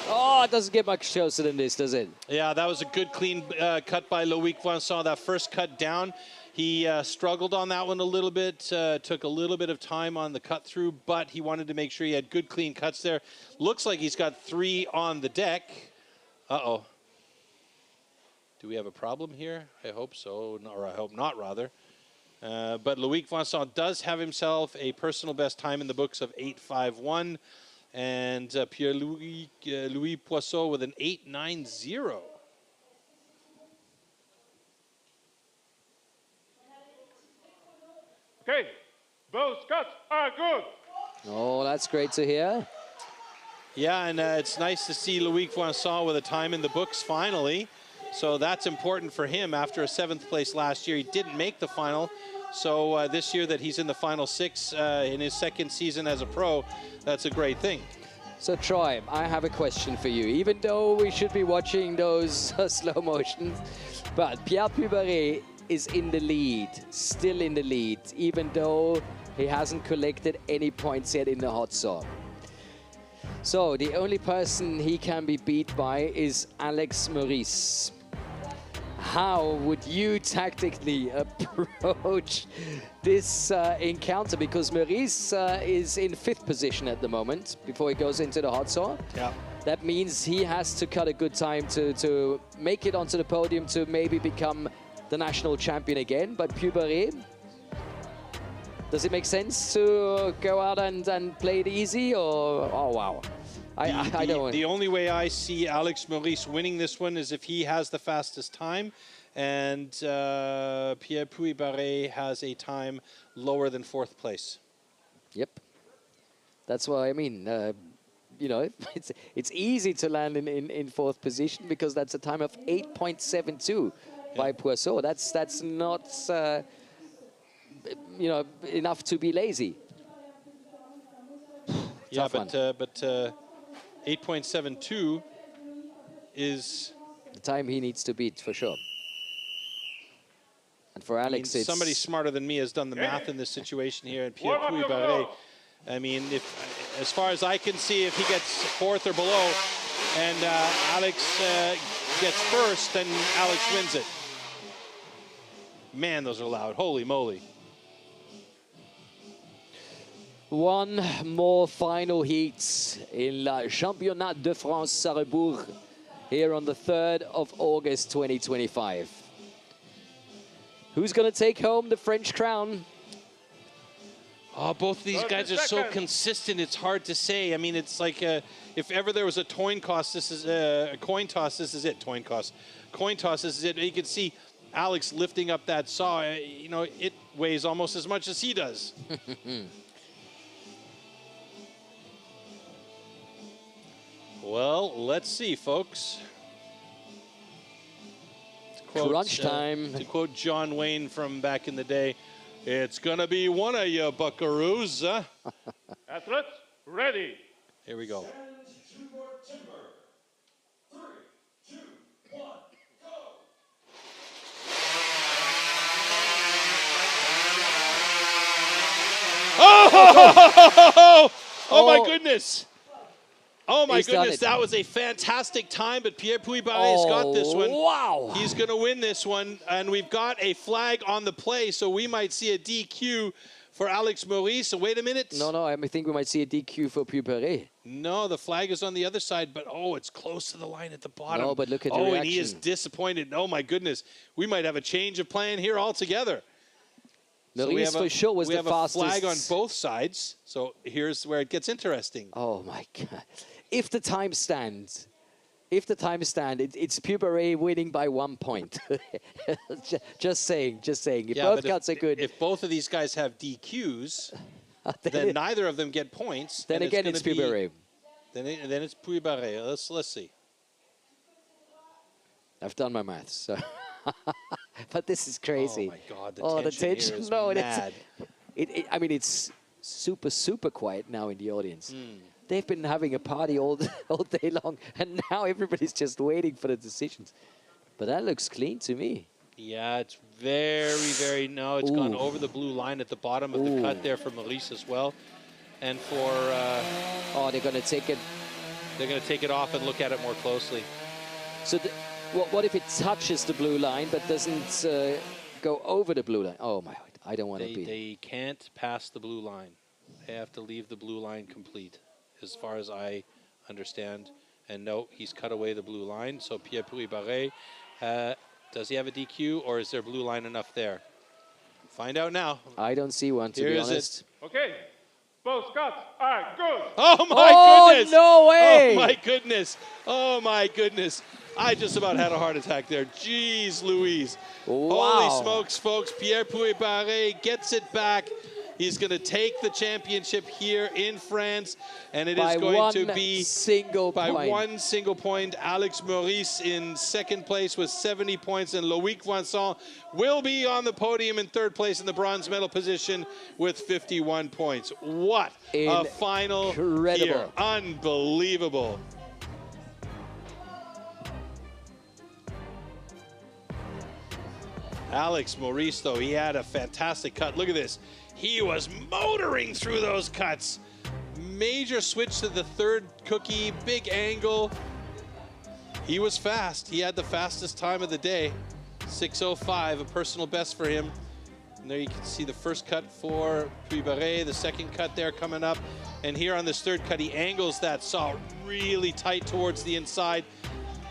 Oh, it doesn't get much closer than this, does it? Yeah, that was a good, clean cut by Loïc Voisin. That first cut down, he struggled on that one a little bit, took a little bit of time on the cut through, but he wanted to make sure he had good, clean cuts there. Looks like he's got 3 on the deck. Uh-oh. Do we have a problem here? I hope so, or I hope not, rather. But Loïc Voisin does have himself a personal best time in the books of 8.51. And Pierre-Louis Poisson with an 8.90. Okay, both cuts are good. Oh, that's great to hear. Yeah, and it's nice to see Loïc Voisin with a time in the books finally. So that's important for him. After a 7th place last year, he didn't make the final. So this year that he's in the final 6 in his 2nd season as a pro, that's a great thing. So Troy, I have a question for you. Even though we should be watching those slow motions, but Pierre Puberet is in the lead, still in the lead, even though he hasn't collected any points yet in the hot saw. So the only person he can be beat by is Alex Maurice. How would you tactically approach this encounter? Because Maurice is in 5th position at the moment before he goes into the hot saw. Yeah. That means he has to cut a good time to make it onto the podium to maybe become the national champion again. But Puberet, does it make sense to go out and play it easy, or oh wow? I don't. The only way I see Alex Maurice winning this one is if he has the fastest time, and Pierre Puberet has a time lower than 4th place. Yep. That's what I mean. You know, it's easy to land in 4th position because that's a time of 8.72 by Poisson. That's not you know, enough to be lazy. Yeah, but 8.72 is the time he needs to beat for sure. And for Alex, it's somebody smarter than me has done the math in this situation here, and Pierre Puberet. I mean, if as far as I can see, if he gets fourth or below and Alex gets first, then Alex wins it. Man, those are loud. Holy moly. One more final heat in La Championnat de France Sarrebourg here on the 3rd of August 2025. Who's going to take home the French crown? Oh, both of these guys are so consistent. It's hard to say. I mean, it's like if ever there was a coin toss, this is a coin toss. This is it. Coin toss. This is it. You can see Alex lifting up that saw. You know, it weighs almost as much as he does. Well, let's see, folks. Crunch time. To quote John Wayne from back in the day, it's going to be one of you buckaroos. Athletes, ready. Here we go. Oh my goodness. Oh my goodness, that was a fantastic time, but Pierre Puy-Barré's got this one. Wow. He's going to win this one, and we've got a flag on the play, so we might see a DQ for Alex Maurice. So wait a minute. No, I think we might see a DQ for Puy-Barré. No, the flag is on the other side, but it's close to the line at the bottom. No, but look at the reaction. And he is disappointed. Oh my goodness, we might have a change of plan here altogether. Maurice for sure was the fastest. We have a flag on both sides, so here's where it gets interesting. Oh my God. If the time stands, it's Puy-Barré winning by 1 point. just saying. If both cuts are good. If both of these guys have DQs, then neither of them get points. Then again, it's Puy-Barré. Then it's Puy-Barré. Let's see. I've done my maths, so. But this is crazy. Oh my God, the tension here is mad. I mean, it's super quiet now in the audience. They've been having a party all day long, and now everybody's just waiting for the decisions. But that looks clean to me. Yeah, it's very, no, it's gone over the blue line at the bottom of the cut there for Maurice as well. And for... they're going to take it... They're going to take it off and look at it more closely. So what if it touches the blue line but doesn't go over the blue line? Oh, my, I don't want to be... They can't pass the blue line. They have to leave the blue line complete, as far as I understand. And no, he's cut away the blue line. So Pierre Puy-Barré, does he have a DQ, or is there blue line enough there? Find out now. I don't see one, to be honest. Okay, both cuts are good. Oh my goodness! No way! Oh my goodness! Oh my goodness! I just about had a heart attack there. Jeez Louise. Wow. Holy smokes, folks. Pierre Puy-Barré gets it back. He's going to take the championship here in France, and it is going to be by one single point. Alex Maurice in second place with 70 points, and Loïc Vincent will be on the podium in third place in the bronze medal position with 51 points. What a final here. Unbelievable. Alex Maurice, though, he had a fantastic cut. Look at this. He was motoring through those cuts. Major switch to the third cookie, big angle. He was fast. He had the fastest time of the day. 6:05, a personal best for him. And there you can see the first cut for Puy-Barré, the second cut there coming up. And here on this third cut, he angles that saw really tight towards the inside.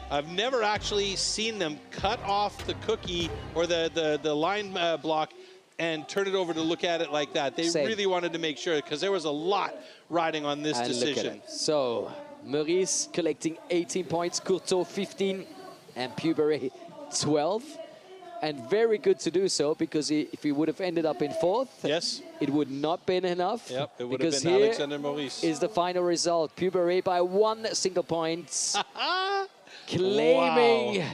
I've never actually seen them cut off the cookie or the line block and turn it over to look at it like that. They really wanted to make sure, because there was a lot riding on this decision. So Maurice collecting 18 points, Courtauld 15, and Puy-Barré 12. And very good to do so, because if he would have ended up in fourth, it would not been enough. Yep, it would have been Alexander Maurice. Is the final result. Puy-Barré by 1 single point, claiming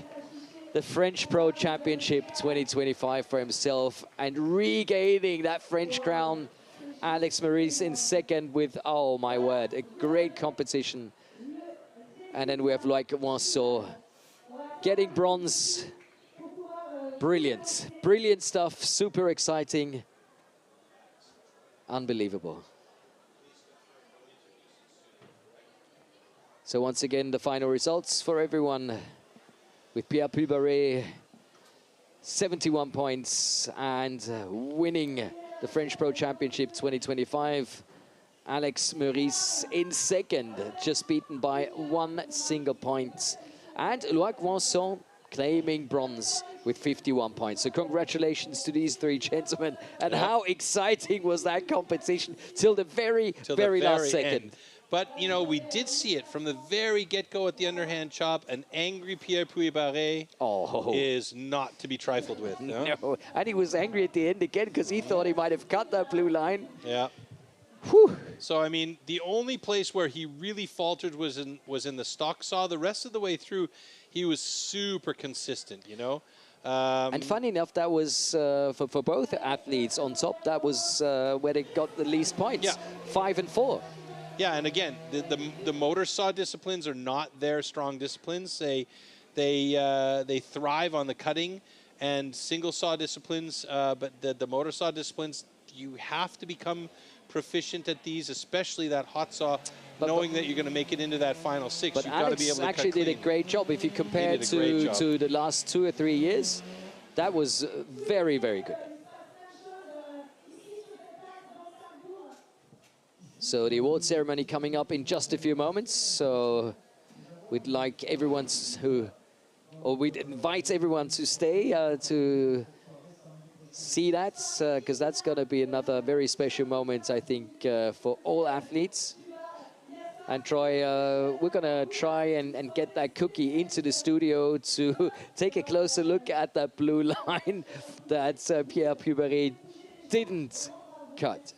the French Pro Championship 2025 for himself and regaining that French crown. Alex Maurice in second with, oh my word, a great competition. And then we have Loïc Vincent getting bronze. Brilliant stuff, super exciting, unbelievable. So once again, the final results for everyone with Pierre Pulbaré, 71 points and winning the French Pro Championship 2025. Alex Meurice in second, just beaten by 1 single point. And Loic Vincent claiming bronze with 51 points. So congratulations to these three gentlemen. And how exciting was that competition till the very last second. End. But, you know, we did see it from the very get-go at the underhand chop. An angry Pierre Pulbaré is not to be trifled with. No, and he was angry at the end again because he thought he might have cut that blue line. Yeah. Whew. So, I mean, the only place where he really faltered was in the stock saw. The rest of the way through, he was super consistent, you know. And funny enough, that was for both athletes on top. That was where they got the least points. Yeah. 5 and 4. Yeah, and again, the motor saw disciplines are not their strong disciplines. They thrive on the cutting and single saw disciplines, but the motor saw disciplines, you have to become proficient at these, especially that hot saw, knowing that you're going to make it into that final 6. But you've Alex got to be able to actually did a great job. If you compare to the last 2 or 3 years, that was very, very good. So the award ceremony coming up in just a few moments. So we'd like everyone we'd invite everyone to stay to see that, because that's going to be another very special moment, I think, for all athletes. And we're going to try and get that cookie into the studio to take a closer look at that blue line that Pierre Pulbaré didn't cut.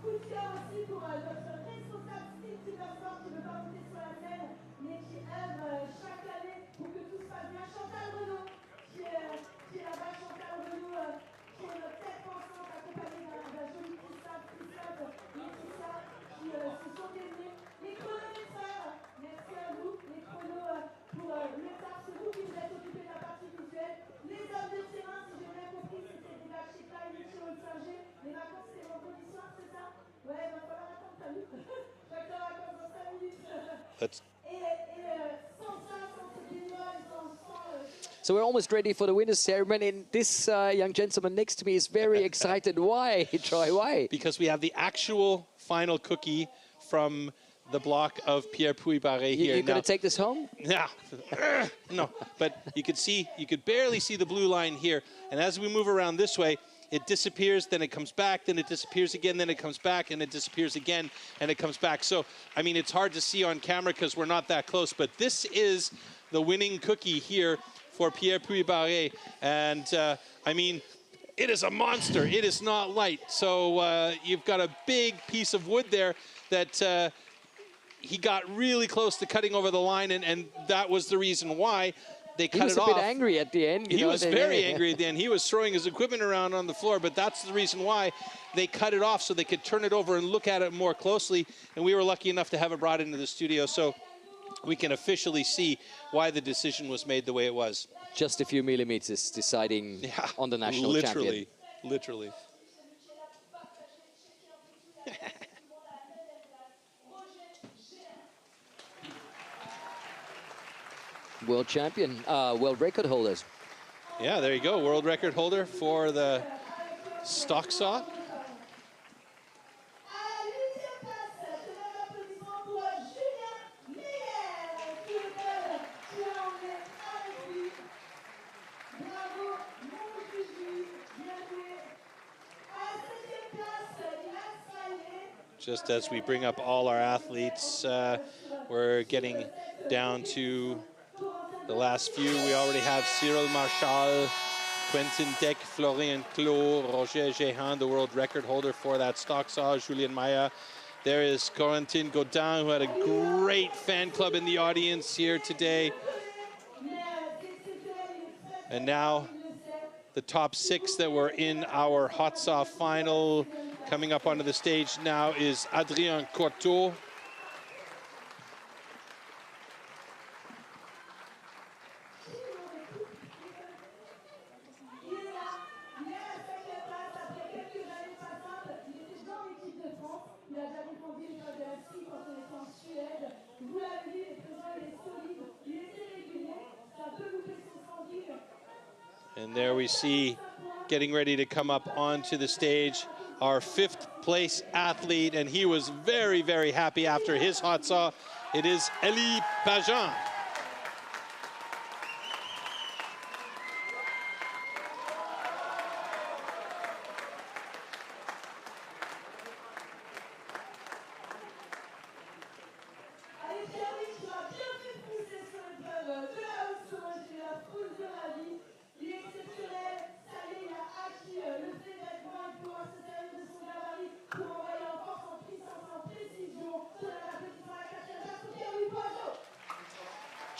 Coup de cœur aussi pour notre responsable STIHL TIMBERSPORTS qui ne veut pas monter sur la scène, mais qui œuvre chaque année pour que tout se passe bien. Chantal Renaud, qui est là-bas, Chantal Renaud, qui est notre tête pensante, accompagnée d'un joli Christophe, Laetitia, qui se sont démenés. Les chronométreurs, merci à vous, les chronos pour le taf, c'est vous qui vous êtes occupés de la partie visuelle. Les hommes de terrain, si j'ai bien compris, c'était des gars chez Klein, Mitchell, Olsinger. Les vacances, c'est vendredi soir, c'est ça? Ouais, il va falloir attendre, t'as vu? Chacun vacances dans 5 minutes. So we're almost ready for the winners ceremony, and this young gentleman next to me is very excited. Why, Troy? Why? Because we have the actual final cookie from the block of Pierre Pulbaré here. You're going to take this home? Yeah. No, but you could barely see the blue line here. And as we move around this way, it disappears, then it comes back, then it disappears again, then it comes back, and it disappears again, and it comes back. So, I mean, it's hard to see on camera because we're not that close, but this is the winning cookie here for Pierre Pulbaré. And, I mean, it is a monster. It is not light. So you've got a big piece of wood there that he got really close to cutting over the line, and that was the reason why they cut it off. He was a bit angry at the end. He was very angry at the end. He was throwing his equipment around on the floor, but that's the reason why they cut it off, so they could turn it over and look at it more closely. And we were lucky enough to have it brought into the studio, so we can officially see why the decision was made the way it was. Just a few millimeters deciding on the national champion. Literally. World champion, world record holders. Yeah, there you go. World record holder for the stock saw. Just as we bring up all our athletes, we're getting down to the last few. We already have Cyril Marchal, Quentin Deck, Florian Clos, Roger Géhan, the world record holder for that stock saw, Julien Maya. There is Corentin Gaudin, who had a great fan club in the audience here today. And now the top 6 that were in our hot saw final. Coming up onto the stage now is Adrien Courteau. And there we see, getting ready to come up onto the stage, our 5th place athlete, and he was very, very happy after his hot saw. It is Elie Pajan.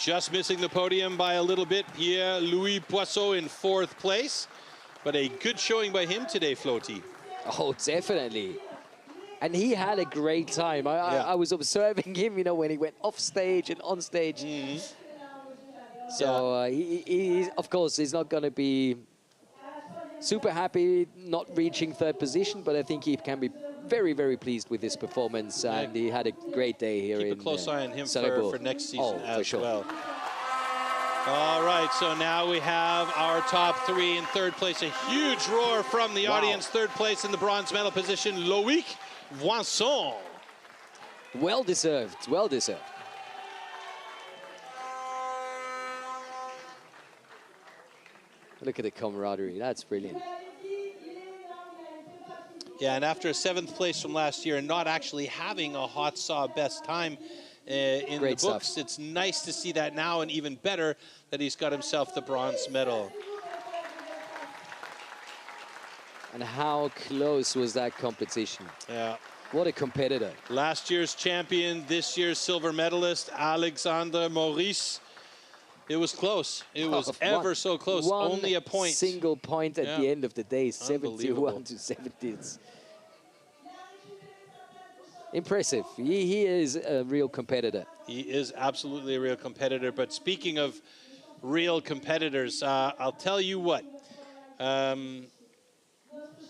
Just missing the podium by a little bit, Pierre-Louis Poisson in 4th place. But a good showing by him today, Floaty. Oh, definitely. And he had a great time. I was observing him, you know, when he went off stage and on stage. So he, of course, he's not going to be super happy not reaching 3rd position, but I think he can be very, very pleased with his performance, and he had a great day here. Keep a close eye on him for next season as sure. well. All right, so now we have our top 3 in 3rd place. A huge roar from the audience. 3rd place in the bronze medal position, Loïc Voinson. Well deserved, well deserved. Look at the camaraderie, that's brilliant. Yeah, and after a 7th place from last year and not actually having a hot saw best time in the books, it's nice to see that now, and even better that he's got himself the bronze medal. And how close was that competition? Yeah. What a competitor. Last year's champion, this year's silver medalist, Alexandre Maurice. It was close. It was ever so close. Only a point. Single point at the end of the day, 71 to 70. Impressive. He is a real competitor. He is absolutely a real competitor. But speaking of real competitors, I'll tell you what.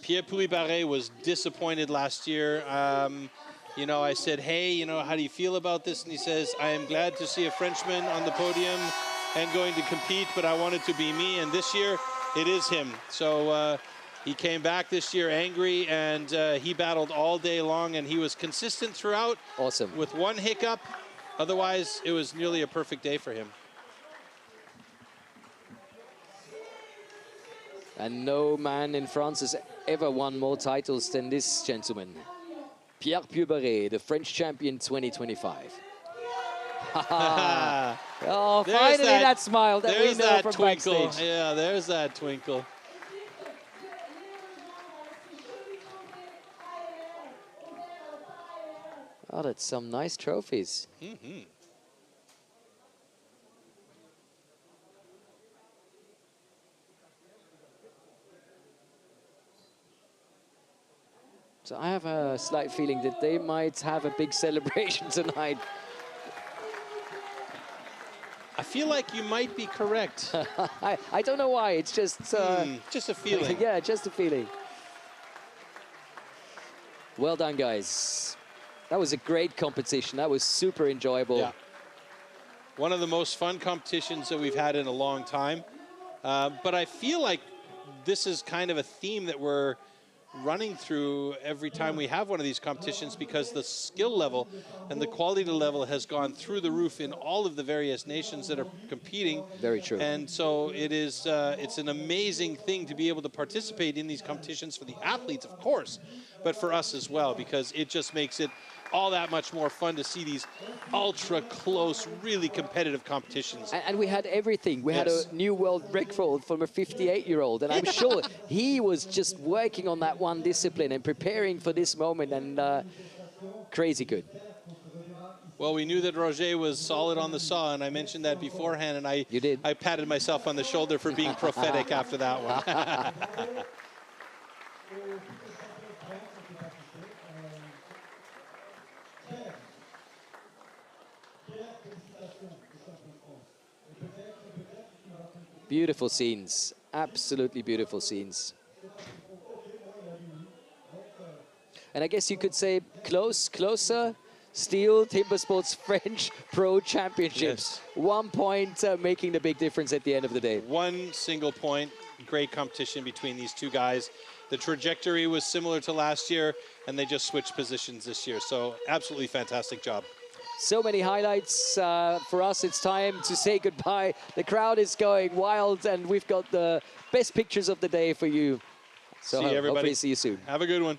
Pierre Poulibaré was disappointed last year. You know, I said, hey, you know, how do you feel about this? And he says, I am glad to see a Frenchman on the podium and going to compete, but I want it to be me. And this year, it is him. So he came back this year angry, and he battled all day long, and he was consistent throughout. Awesome. With one hiccup. Otherwise, it was nearly a perfect day for him. And no man in France has ever won more titles than this gentleman. Pierre Poulibaré, the French champion 2025. Oh, finally that smile that we know from twinkle. Backstage. Yeah, there's that twinkle. Oh, that's some nice trophies. Mm-hmm. So I have a slight feeling that they might have a big celebration tonight. I feel like you might be correct. I don't know why. It's just a feeling. Yeah, just a feeling. Well done, guys. That was a great competition. That was super enjoyable. Yeah. one of the most fun competitions that we've had in a long time. But I feel like this is kind of a theme that we're running through every time we have one of these competitions, because the skill level and the quality level has gone through the roof in all of the various nations that are competing. Very true. And so it is, it's an amazing thing to be able to participate in these competitions for the athletes, of course, but for us as well, because it just makes it all that much more fun to see these ultra close, really competitive competitions. And we had everything. We had a new world record from a 58-year-old, and I'm sure he was just working on that one discipline and preparing for this moment, and crazy good. Well, we knew that Roger was solid on the saw, and I mentioned that beforehand, and I patted myself on the shoulder for being prophetic after that one. Beautiful scenes, absolutely beautiful scenes. And I guess you could say closer, STIHL Timbersports French Pro Championships. Yes. 1 point making the big difference at the end of the day. One single point, great competition between these two guys. The trajectory was similar to last year, and they just switched positions this year. So absolutely fantastic job. So many highlights for us. It's time to say goodbye. The crowd is going wild, and we've got the best pictures of the day for you. So see you, everybody. Hopefully see you soon. Have a good one.